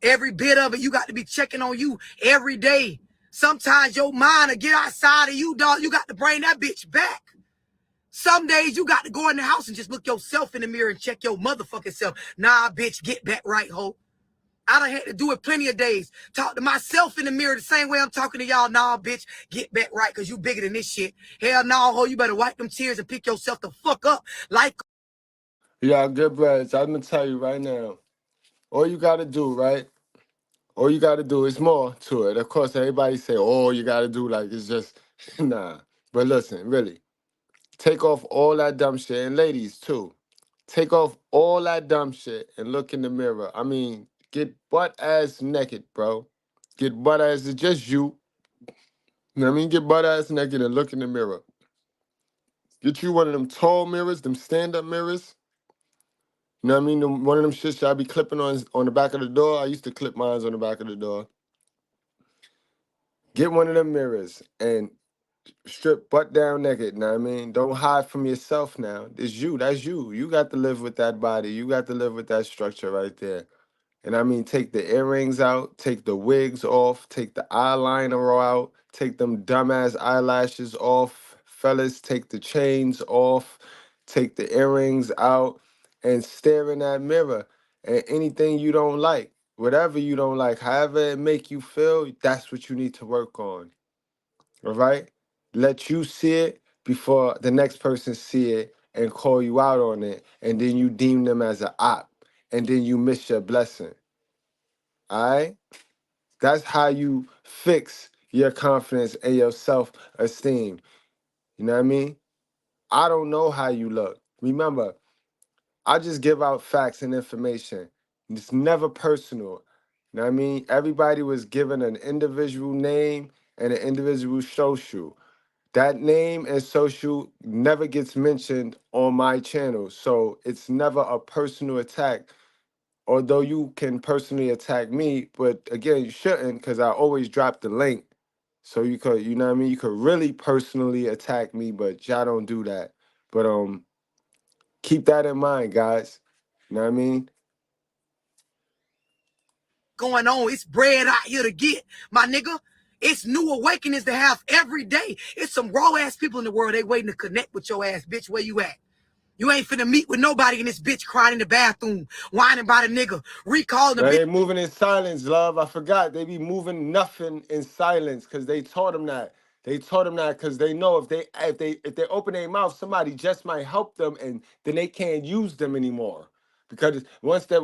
Speaker 5: Every bit of it, you got to be checking on you every day. Sometimes your mind will get outside of you, dog. You got to bring that bitch back. Some days you got to go in the house and just look yourself in the mirror and check your motherfucking self. Nah, bitch, get back right, ho. I done had to do it plenty of days. Talk to myself in the mirror the same way I'm talking to y'all. Nah, bitch, get back right because you bigger than this shit. Hell no, ho, you better wipe them tears and pick yourself the fuck up. Like,
Speaker 4: Yeah, Goodbread, I'm going to tell you right now. All you got to do, right? All you got to do is more to it. Of course, everybody say, all you got to do, like, it's just, nah. But listen, really, take off all that dumb shit. And ladies, too. Take off all that dumb shit and look in the mirror. I mean, get butt-ass naked, bro. Get butt-ass, it's just you. You know what I mean? Get butt-ass naked and look in the mirror. Get you one of them tall mirrors, them stand-up mirrors. You know what I mean? One of them shits I be clipping on the back of the door. I used to clip mine on the back of the door. Get one of them mirrors and strip butt down naked, know what I mean? Don't hide from yourself now. It's you, that's you. You got to live with that body. You got to live with that structure right there. And I mean, take the earrings out, take the wigs off, take the eyeliner out, take them dumbass eyelashes off. Fellas, take the chains off, take the earrings out, and stare in that mirror. And anything you don't like, whatever you don't like, however it make you feel, that's what you need to work on. All right? Let you see it before the next person see it and call you out on it. And then you deem them as an op. And then you miss your blessing. All right? That's how you fix your confidence and your self-esteem. You know what I mean? I don't know how you look. Remember, I just give out facts and information. It's never personal. You know what I mean? Everybody was given an individual name and an individual social. That name and social never gets mentioned on my channel. So it's never a personal attack. Although you can personally attack me, but again, you shouldn't because I always drop the link. So you could, you know what I mean? You could really personally attack me, but y'all don't do that. But keep that in mind, guys. You know what I mean?
Speaker 5: going on. It's bread out here to get, my nigga. It's new awakenings to have every day. It's some raw ass people in the world. They waiting to connect with your ass, bitch. Where you at? You ain't finna meet with nobody in this bitch crying in the bathroom, whining about a nigga, recalling the
Speaker 4: But
Speaker 5: bitch.
Speaker 4: they moving in silence, love. I forgot. They be moving nothing in silence because they taught them that. They taught them that because they know if they open their mouth, somebody just might help them, and then they can't use them anymore. Because once they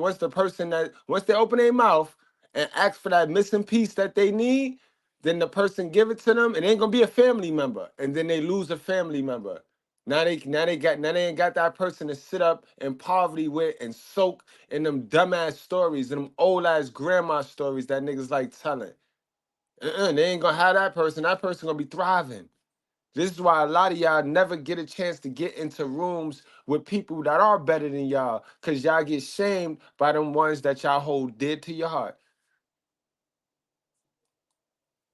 Speaker 4: open their mouth and ask for that missing piece that they need, then the person give it to them, and it ain't gonna be a family member, and then they lose a family member. Now they ain't got that person to sit up in poverty with and soak in them dumbass stories and them old ass grandma stories that niggas like telling. They ain't gonna have that person. That person gonna be thriving. This is why a lot of y'all never get a chance to get into rooms with people that are better than y'all, cause y'all get shamed by them ones that y'all hold dear to your heart.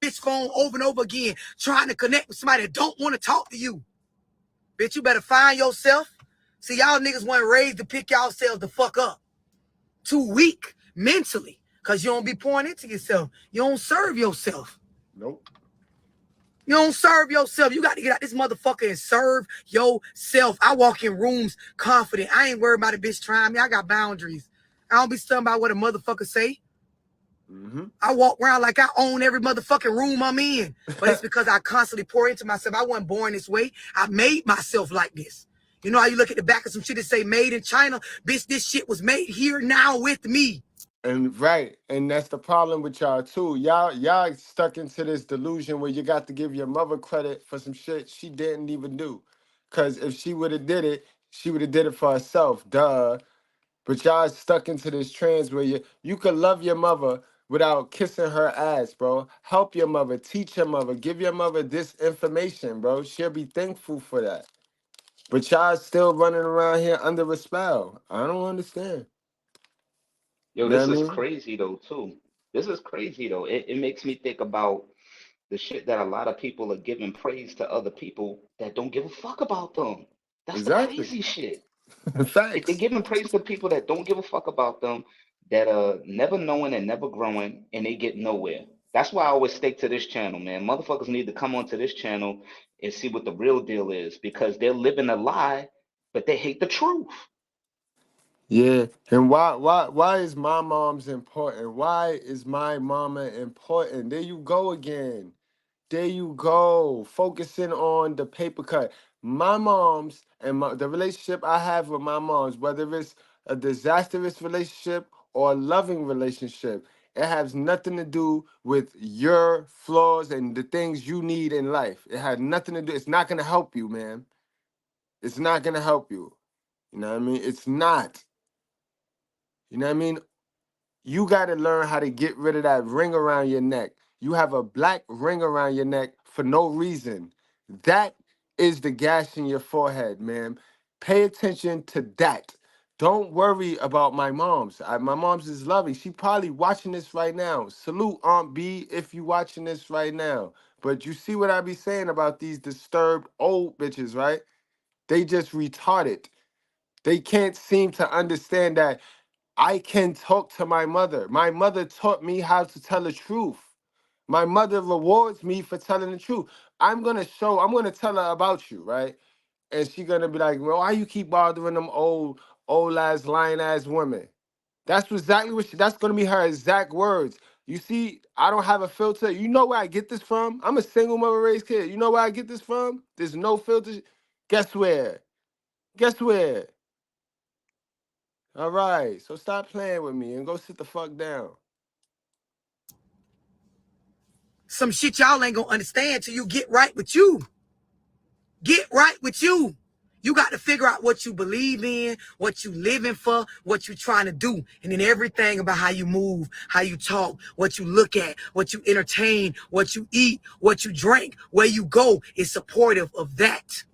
Speaker 5: Bitch phone over and over again, trying to connect with somebody that don't want to talk to you. Bitch, you better find yourself. See, y'all niggas weren't raised to pick yourselves the fuck up. Too weak mentally, cause you don't be pouring into yourself. You don't serve yourself.
Speaker 4: Nope.
Speaker 5: You don't serve yourself. You got to get out this motherfucker and serve yourself. I walk in rooms confident. I ain't worried about a bitch trying me. I got boundaries. I don't be stunned by what a motherfucker say. I walk around like I own every motherfucking room I'm in. But it's because I constantly pour into myself. I wasn't born this way. I made myself like this. You know how you look at the back of some shit that say made in China? Bitch, this shit was made here now with me.
Speaker 4: And right, and that's the problem with y'all too. Y'all stuck into this delusion where you got to give your mother credit for some shit she didn't even do. Cause if she would have did it, she would have did it for herself. Duh. But y'all stuck into this trance where you could love your mother without kissing her ass, bro. Help your mother, teach your mother, give your mother this information, bro. She'll be thankful for that. But y'all still running around here under a spell. I don't understand.
Speaker 13: Yo,
Speaker 4: You know
Speaker 13: this
Speaker 4: what I
Speaker 13: is
Speaker 4: mean?
Speaker 13: crazy though too. This is crazy though. It makes me think about the shit that a lot of people are giving praise to other people that don't give a fuck about them. That's the
Speaker 4: Exactly.
Speaker 13: crazy shit. They're
Speaker 4: Facts.
Speaker 13: giving praise to people that don't give a fuck about them, that are never knowing and never growing, and they get nowhere. That's why I always stick to this channel, man. Motherfuckers need to come onto this channel and see what the real deal is, because they're living a lie, but they hate the truth.
Speaker 4: Yeah. And why is my mom's important? Why is my mama important? There you go again. There you go. Focusing on the paper cut. My mom's and the relationship I have with my mom's, whether it's a disastrous relationship or a loving relationship, it has nothing to do with your flaws and the things you need in life. It has nothing to do. It's not gonna help you, man. It's not gonna help you. You know what I mean? It's not. You know what I mean? You got to learn how to get rid of that ring around your neck. You have a black ring around your neck for no reason. That is the gash in your forehead, man. Pay attention to that. Don't worry about my mom's. My mom's is loving. She probably watching this right now. Salute Aunt B if you watching this right now. But you see what I be saying about these disturbed old bitches, right? They just retarded. They can't seem to understand that I can talk to my mother. My mother taught me how to tell the truth. My mother rewards me for telling the truth. I'm gonna tell her about you, right? And she gonna be like, well, why you keep bothering them old ass, lying ass women? That's exactly that's gonna be her exact words. You see, I don't have a filter. You know where I get this from? I'm a single mother raised kid. You know where I get this from? There's no filter. Guess where? Guess where? All right, so stop playing with me and go sit the fuck down.
Speaker 5: Some shit y'all ain't gonna understand till you get right with you. Get right with you. You got to figure out what you believe in, what you living for, what you trying to do. And then everything about how you move, how you talk, what you look at, what you entertain, what you eat, what you drink, where you go is supportive of that.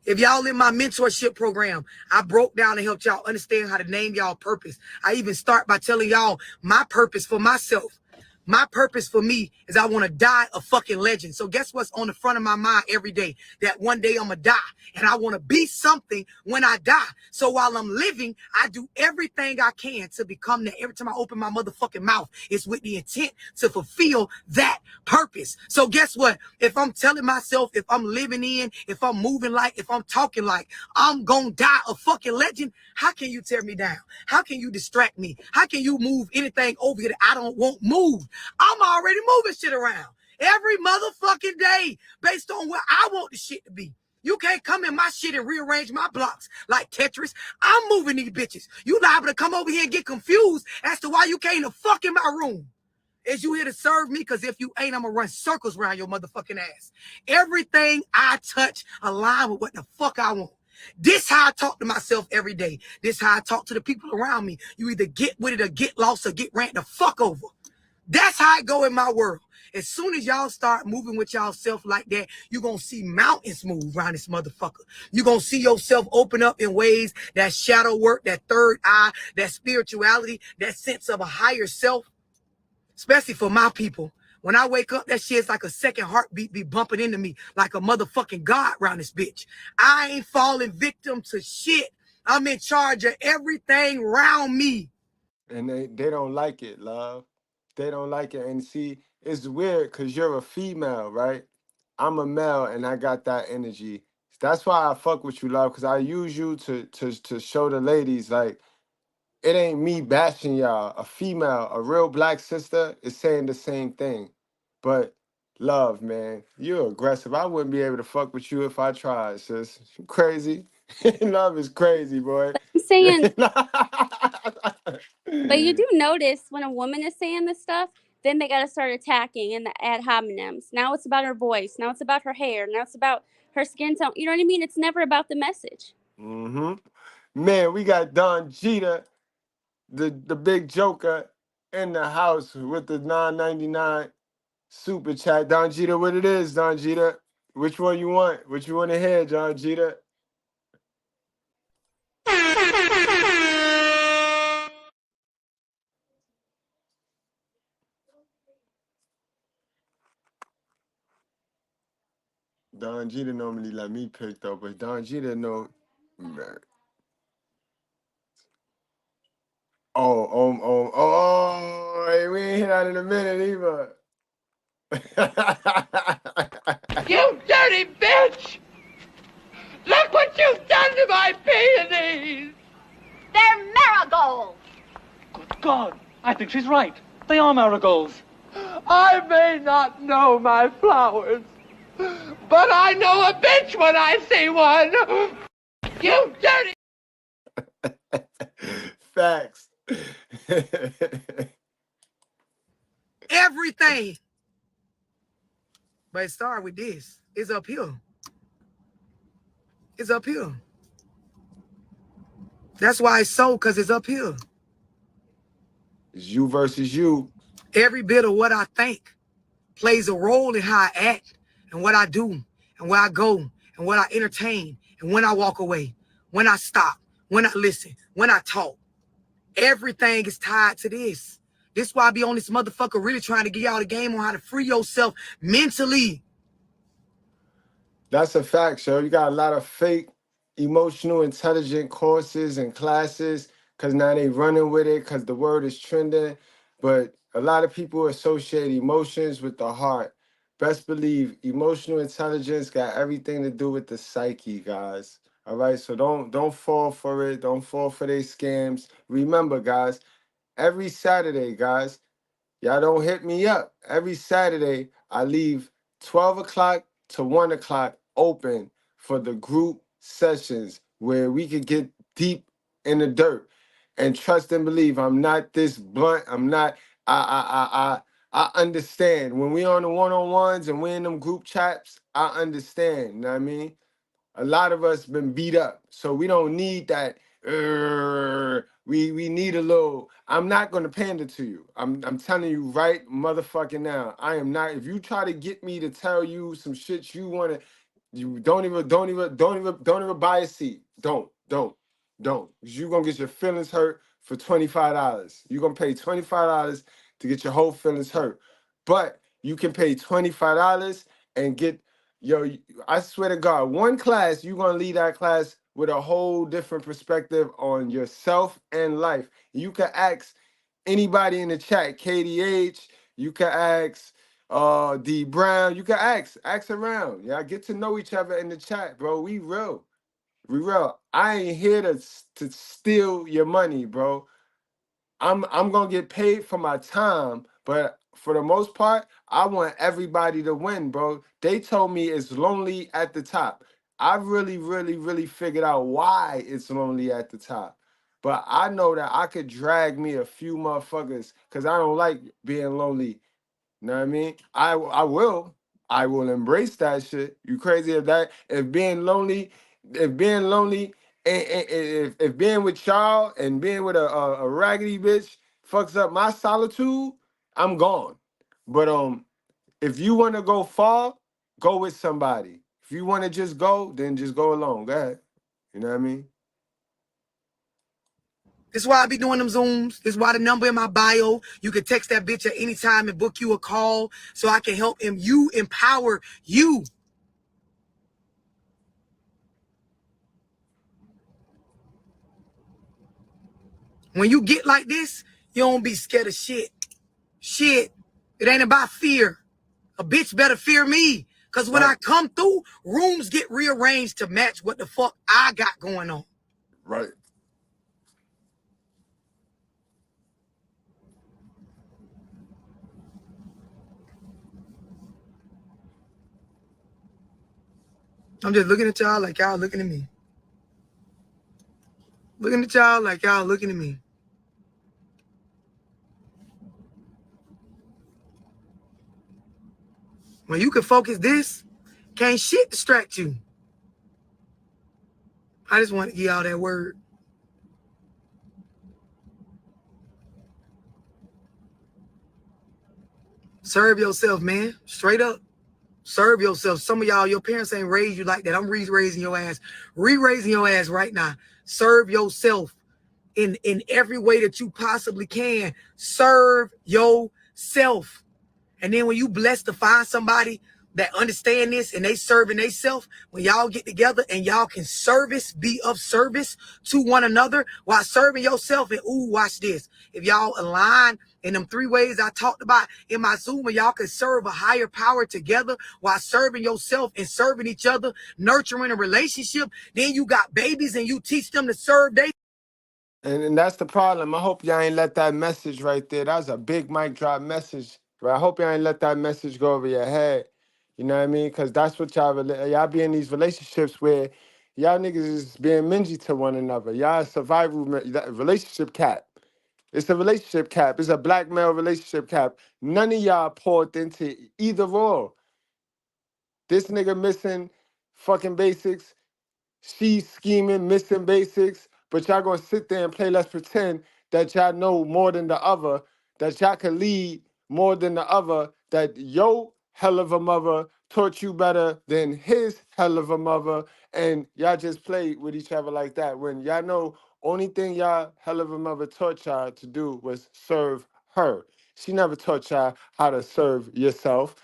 Speaker 5: If y'all in my mentorship program, I broke down and helped y'all understand how to name y'all purpose. I even start by telling y'all my purpose for myself. My purpose for me is I want to die a fucking legend. So guess what's on the front of my mind every day? That one day I'm going to die. And I want to be something when I die. So while I'm living, I do everything I can to become that. Every time I open my motherfucking mouth, it's with the intent to fulfill that purpose. So guess what? If I'm telling myself, if I'm living in, if I'm moving like, if I'm talking like, I'm going to die a fucking legend, how can you tear me down? How can you distract me? How can you move anything over here that I don't want moved? I'm already moving shit around every motherfucking day based on what I want the shit to be. You can't come in my shit and rearrange my blocks like Tetris. I'm moving these bitches. You liable to come over here and get confused as to why you came to fuck in my room. Is you here to serve me? Because if you ain't, I'm going to run circles around your motherfucking ass. Everything I touch align with what the fuck I want. This how I talk to myself every day. This how I talk to the people around me. You either get with it or get lost or get ran the fuck over. That's how I go in my world. As soon as y'all start moving with y'all self like that, you're going to see mountains move around this motherfucker. You're going to see yourself open up in ways that shadow work, that third eye, that spirituality, that sense of a higher self, especially for my people. When I wake up, that shit's like a second heartbeat be bumping into me like a motherfucking God around this bitch. I ain't falling victim to shit. I'm in charge of everything around me.
Speaker 4: And they don't like it, love. They don't like it. And see, it's weird because you're a female, right? I'm a male and I got that energy. That's why I fuck with you, love, because I use you to show the ladies, like, it ain't me bashing y'all. A female, a real black sister is saying the same thing. But love, man, you're aggressive. I wouldn't be able to fuck with you if I tried, sis. You crazy. Love is crazy, boy.
Speaker 6: I'm saying, but you do notice when a woman is saying this stuff, then they got to start attacking and the ad hominems. Now it's about her voice. Now it's about her hair. Now it's about her skin tone. You know what I mean? It's never about the message.
Speaker 4: Mm-hmm. Man, we got Don Jeter, the big joker, in the house with the $9.99 super chat. Don Jeter, what it is, Don Jeter? Which one you want? What you want to hear, Don Jeter? Don Jeter normally let me pick though, but Don Jeter know. Hey, we ain't hit out in a minute either.
Speaker 9: You dirty bitch! Look what you've done to my peonies!
Speaker 8: They're marigolds.
Speaker 14: Good God, I think she's right. They are marigolds.
Speaker 9: I may not know my flowers, but I know a bitch when I see one! You dirty...
Speaker 4: Facts.
Speaker 5: Everything. But it started with this. It's uphill. It's uphill. That's why it's so, because it's uphill.
Speaker 4: It's you versus you.
Speaker 5: Every bit of what I think plays a role in how I act and what I do and where I go and what I entertain and when I walk away, when I stop, when I listen, when I talk. Everything is tied to this. This is why I be on this motherfucker really trying to get y'all the game on how to free yourself mentally.
Speaker 4: That's a fact, yo. You got a lot of fake emotional intelligent courses and classes because now they running with it because the word is trending. But a lot of people associate emotions with the heart. Best believe emotional intelligence got everything to do with the psyche, guys. All right, so don't fall for it. Don't fall for their scams. Remember, guys, every Saturday, guys, y'all don't hit me up. Every Saturday, I leave 12 o'clock to 1 o'clock open for the group sessions where we could get deep in the dirt. And trust and believe, I'm not this blunt. I'm not, I understand. When we on the one-on-ones and we in them group chats, I understand. You know what I mean? A lot of us been beat up, so we don't need that. We need a little. I'm not gonna pander to you. I'm telling you right, motherfucking now. I am not. If you try to get me to tell you some shit you wanna, you don't even buy a seat. Don't. 'Cause you gonna get your feelings hurt for $25. You gonna pay $25 to get your whole feelings hurt. But you can pay $25 and get, yo, I swear to God, one class, you're going to leave that class with a whole different perspective on yourself and life. You can ask anybody in the chat, KDH, you can ask D Brown, you can ask around. Yeah, get to know each other in the chat, bro. We real. We real. I ain't here to steal your money, bro. I'm gonna get paid for my time, but for the most part, I want everybody to win, bro. They told me it's lonely at the top. I really, really, really figured out why it's lonely at the top. But I know that I could drag me a few motherfuckers because I don't like being lonely. You know what I mean? I will embrace that shit. You crazy if being lonely if being with y'all and being with a raggedy bitch fucks up my solitude, I'm gone. But if you wanna go far, go with somebody. If you wanna just go, then just go alone. Go ahead. You know what I mean?
Speaker 5: This is why I be doing them Zooms. This is why the number in my bio, you can text that bitch at any time and book you a call so I can help you empower you. When you get like this, you don't be scared of shit. Shit. It ain't about fear. A bitch better fear me. Because when I come through, rooms get rearranged to match what the fuck I got going on.
Speaker 4: Right.
Speaker 5: I'm just looking at y'all like y'all looking at me. Looking at y'all like y'all looking at me. When you can focus this, can't shit distract you. I just want to give y'all that word. Serve yourself, man. Straight up. Serve yourself. Some of y'all, your parents ain't raised you like that. I'm re-raising your ass. Re-raising your ass right now. Serve yourself in every way that you possibly can. Serve yourself. And then when you blessed to find somebody that understand this and they serving themselves, when y'all get together and y'all can be of service to one another while serving yourself, and ooh, watch this. If y'all align in them 3 ways I talked about in my Zoom, and y'all can serve a higher power together while serving yourself and serving each other, nurturing a relationship, then you got babies and you teach them to serve they.
Speaker 4: And that's the problem. I hope y'all ain't let that message right there. That was a big mic drop message. Right? I hope y'all ain't let that message go over your head. You know what I mean? Because that's what y'all be in these relationships where y'all niggas is being mingy to one another. Y'all relationship cap. It's a relationship cap. It's a black male relationship cap. None of y'all poured into either or. This nigga missing fucking basics. She's scheming, missing basics, but y'all gonna sit there and play let's pretend that y'all know more than the other, that y'all can lead more than the other, that your hell of a mother taught you better than his hell of a mother, and y'all just play with each other like that when y'all know only thing y'all hell of a mother taught y'all to do was serve her. She never taught y'all how to serve yourself.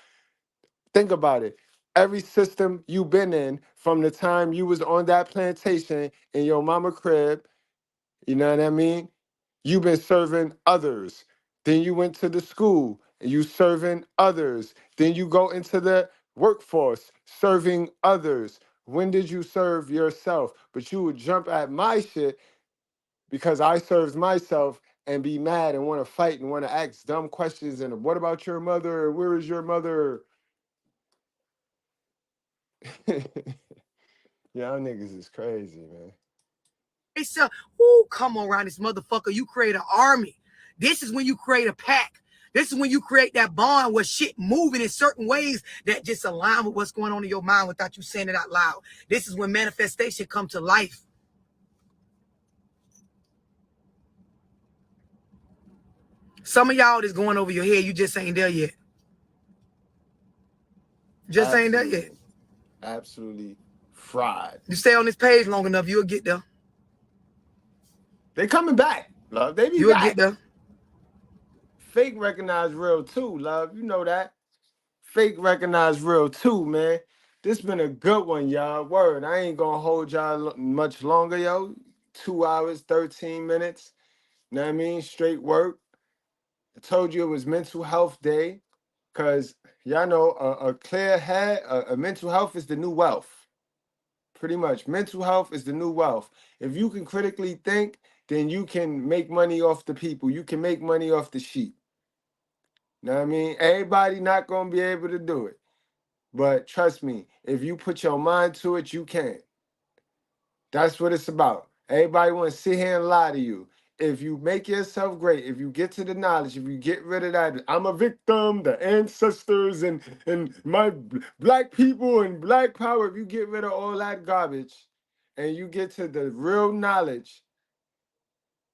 Speaker 4: Think about it. Every system you been in from the time you was on that plantation in your mama crib, you know what I mean? You been serving others. Then you went to the school and you serving others. Then you go into the workforce serving others. When did you serve yourself? But you would jump at my shit because I served myself and be mad and want to fight and want to ask dumb questions and what about your mother? Where is your mother? Y'all niggas is crazy, man.
Speaker 5: They say, ooh, come on around this motherfucker. You create an army. This is when you create a pack. This is when you create that bond where shit moving in certain ways that just align with what's going on in your mind without you saying it out loud. This is when manifestation come to life. Some of y'all is going over your head. You just ain't there yet. Just ain't there yet.
Speaker 4: Absolutely fried.
Speaker 5: You stay on this page long enough, you'll get there.
Speaker 4: They coming back, love. They be
Speaker 5: You'll
Speaker 4: back.
Speaker 5: get there.
Speaker 4: fake recognize real too, love. You know that. Fake recognize real too, man. This been a good one, y'all. Word. I ain't gonna hold y'all much longer, yo. 2 hours, 13 minutes. Know what I mean? Straight work. I told you it was mental health day. Cause y'all know a clear head, a mental health is the new wealth. Pretty much. Mental health is the new wealth. If you can critically think, then you can make money off the people. You can make money off the sheep. Know what I mean? Everybody not gonna be able to do it. But trust me, if you put your mind to it, you can. That's what it's about. Everybody want to sit here and lie to you. If you make yourself great, if you get to the knowledge, if you get rid of that, I'm a victim, the ancestors and my black people and black power, if you get rid of all that garbage and you get to the real knowledge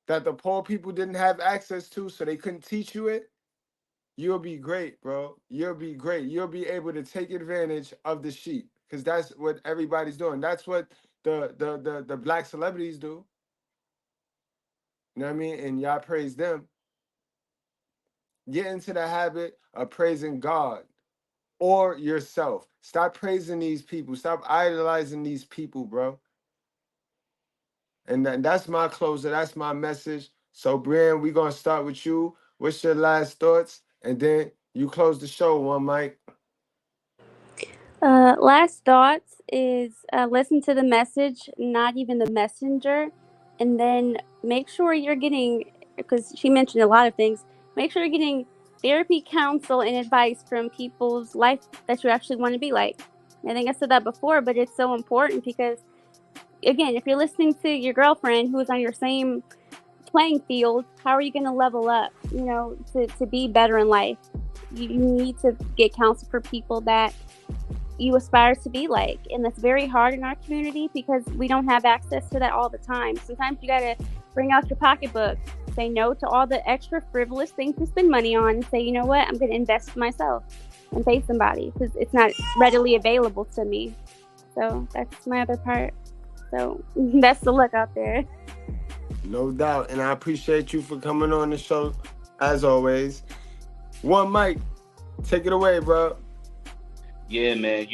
Speaker 4: that the poor people didn't have access to, so they couldn't teach you it, you'll be great, bro. You'll be great. You'll be able to take advantage of the sheep because that's what everybody's doing. That's what the black celebrities do. You know what I mean? And y'all praise them. Get into the habit of praising God or yourself. Stop praising these people. Stop idolizing these people, bro. And that's my closer. That's my message. So, Brian, we're going to start with you. What's your last thoughts? And then you close the show, one mic.
Speaker 6: Last thoughts is listen to the message, not even the messenger, and then make sure you're getting, because she mentioned a lot of things, make sure you're getting therapy, counsel, and advice from people's life that you actually want to be like. I think I said that before, but it's so important because, again, if you're listening to your girlfriend who is on your same playing field, how are you going to level up, to be better in life? You need to get counsel for people that you aspire to be like, and that's very hard in our community because we don't have access to that all the time. Sometimes you got to bring out your pocketbook, say no to all the extra frivolous things to spend money on, and say, you know what, I'm going to invest in myself and pay somebody because it's not readily available to me. So that's my other part. So best of luck out there.
Speaker 4: No doubt, and I appreciate you for coming on the show as always. One mic, take it away, bro.
Speaker 13: Yeah, man.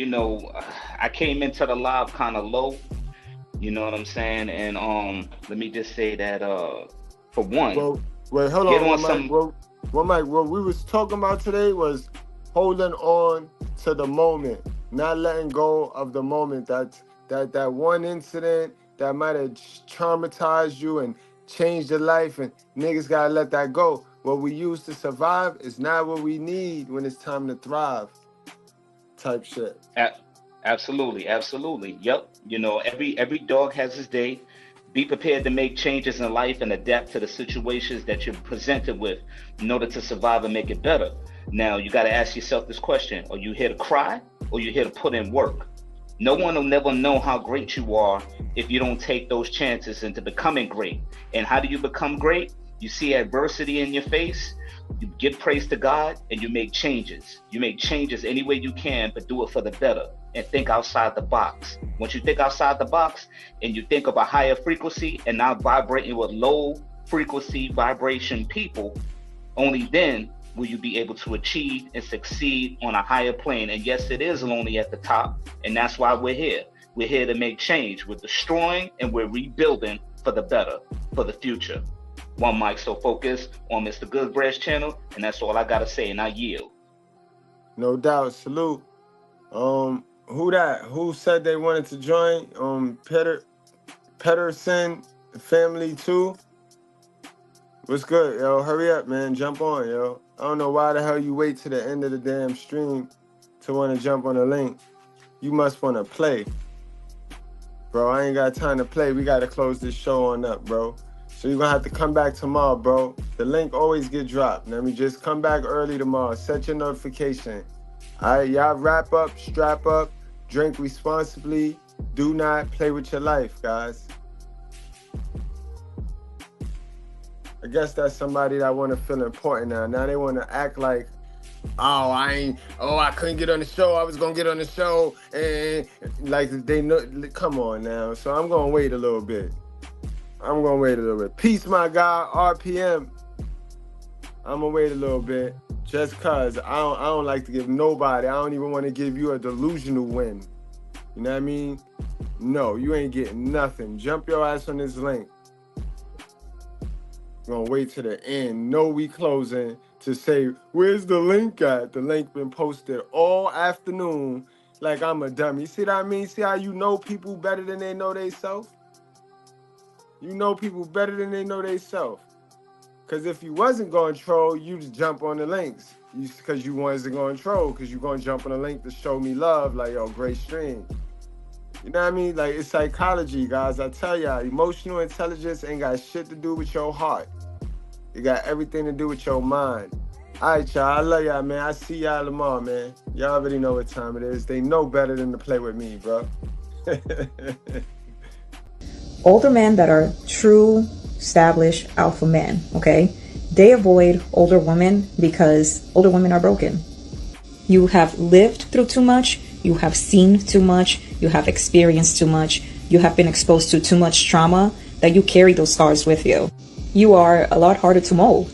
Speaker 13: I came into the live kind of low. You know what I'm saying? And let me just say that for one,
Speaker 4: well, wait, hold
Speaker 13: get
Speaker 4: on,
Speaker 13: some.
Speaker 4: One mic. What we was talking about today was holding on to the moment, not letting go of the moment. That one incident that might have traumatized you and changed your life, and niggas gotta let that go. What we use to survive is not what we need when it's time to thrive. Type shit.
Speaker 13: Absolutely. Yep. Every dog has his day. Be prepared to make changes in life and adapt to the situations that you're presented with in order to survive and make it better. Now, you got to ask yourself this question. Are you here to cry or you here to put in work? No one will never know how great you are if you don't take those chances into becoming great. And how do you become great? You see adversity in your face, you give praise to God, and you make changes. You make changes any way you can, but do it for the better. And think outside the box. Once you think outside the box and you think of a higher frequency and not vibrating with low frequency vibration people, only then will you be able to achieve and succeed on a higher plane. And yes, it is lonely at the top, and that's why we're here. We're here to make change. We're destroying and we're rebuilding for the better, for the future. One mic, so focus on Mr. Goodbread's channel, and that's all I gotta say, and I yield.
Speaker 4: No doubt, salute. Who said they wanted to join? Pedersen family too. What's good, yo? Hurry up, man. Jump on, yo. I don't know why the hell you wait to the end of the damn stream to want to jump on the link. You must want to play. Bro, I ain't got time to play. We got to close this show on up, bro. So you're going to have to come back tomorrow, bro. The link always get dropped. Let me just come back early tomorrow. Set your notification. All right, y'all wrap up, strap up, drink responsibly. Do not play with your life, guys. I guess that's somebody that want to feel important now. Now they want to act like, I couldn't get on the show. I was going to get on the show. And like they know, come on now. So I'm going to wait a little bit. Peace, my guy, RPM. I'm gonna wait a little bit just cause I don't like to give nobody. I don't even want to give you a delusional win. You know what I mean? No, you ain't getting nothing. Jump your ass on this link. Gonna wait to the end. No, we closing to say, where's the link at? The link been posted all afternoon like I'm a dummy. See what I mean? See how you know people better than they know they self? You know people better than they know they self. Because if you wasn't going to troll, you just jump on the links. Because you wasn't going to troll, because you going to jump on the link to show me love, like, yo, great stream. You know what I mean? Like, it's psychology, guys. I tell y'all, emotional intelligence ain't got shit to do with your heart. It got everything to do with your mind. All right, y'all. I love y'all, man. I see y'all tomorrow, man. Y'all already know what time it is. They know better than to play with me, bro.
Speaker 15: Older men that are true, established alpha men, okay? They avoid older women because older women are broken. You have lived through too much. You have seen too much. You have experienced too much. You have been exposed to too much trauma that you carry those scars with you. You are a lot harder to mold.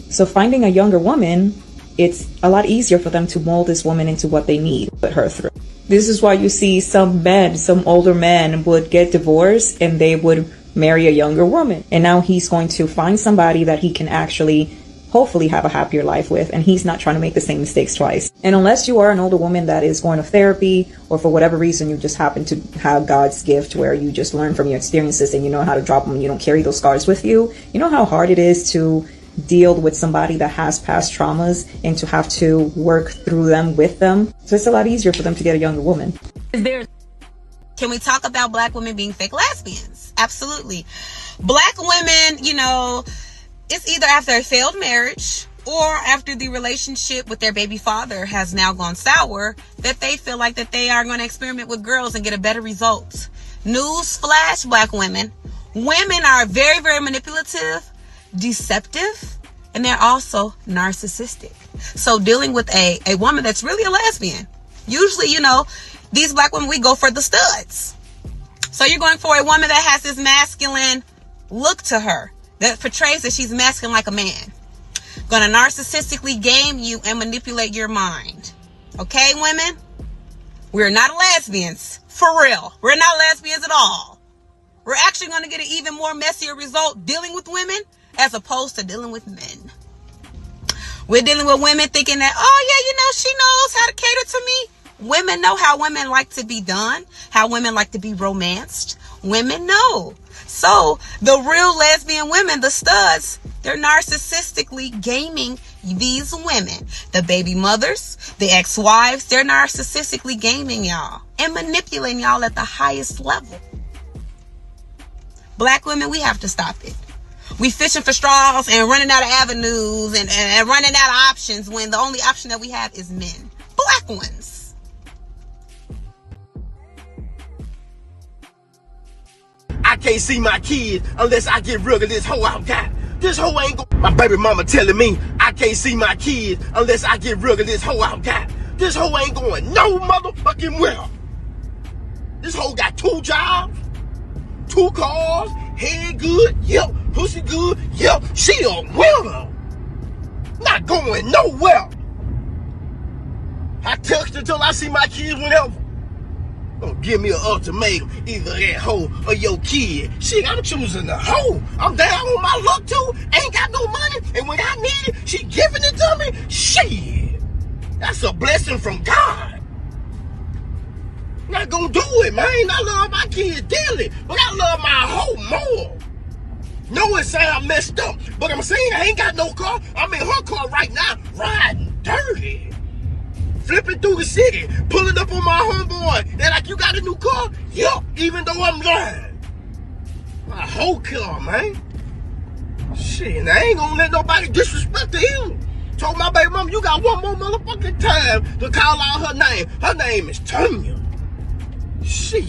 Speaker 15: So finding a younger woman, it's a lot easier for them to mold this woman into what they need, put her through. This is why you see some men, some older men would get divorced and they would marry a younger woman. And now he's going to find somebody that he can actually hopefully have a happier life with, and he's not trying to make the same mistakes twice. And unless you are an older woman that is going to therapy, or for whatever reason you just happen to have God's gift where you just learn from your experiences and you know how to drop them and you don't carry those scars with you, you know how hard it is to deal with somebody that has past traumas and to have to work through them with them. So it's a lot easier for them to get a younger woman.
Speaker 2: Can we talk about black women being fake lesbians? Absolutely. Black women, you know, it's either after a failed marriage or after the relationship with their baby father has now gone sour that they feel like that they are going to experiment with girls and get a better result. News flash, black women. Women are very, very manipulative, deceptive, and they're also narcissistic. So dealing with a woman that's really a lesbian, usually, you know, these black women, we go for the studs. So you're going for a woman that has this masculine look to her that portrays that she's masculine like a man. Gonna narcissistically game you and manipulate your mind. Okay, women? We're not lesbians. For real. We're not lesbians at all. We're actually going to get an even more messier result dealing with women as opposed to dealing with men. We're dealing with women thinking that, oh yeah, you know, she knows how to cater to me. Women know how women like to be done, how women like to be romanced. Women know. So the real lesbian women, the studs, they're narcissistically gaming these women. The baby mothers, the ex-wives, they're narcissistically gaming y'all and manipulating y'all at the highest level. Black women, we have to stop it. We fishing for straws and running out of avenues and running out of options when the only option that we have is men. Black ones.
Speaker 16: I can't see my kids unless I get rid of this hoe I got. This hoe ain't go. My baby mama telling me I can't see my kids unless I get rid of this hoe I got. This hoe ain't going no motherfucking well. This hoe got 2 jobs, 2 cars, head good, yep, pussy good, yep, she a winner. Not going nowhere. I text until I see my kids whenever. Don't give me an ultimatum, either that hoe or your kid. Shit, I'm choosing the hoe. I'm down on my luck too. Ain't got no money, and when I need it, she giving it to me. Shit, that's a blessing from God. Not gonna do it, man. I love my kids dearly, but I love my hoe more. No, it sound messed up, but I'm saying I ain't got no car. I'm in her car right now, riding dirty. Flipping through the city, pulling up on my homeboy. They're like, you got a new car? Yup, even though I'm lying. My whole car, man. Shit, and I ain't gonna let nobody disrespect him. Told my baby mom, you got one more motherfucking time to call out her name. Her name is Tanya. Shit.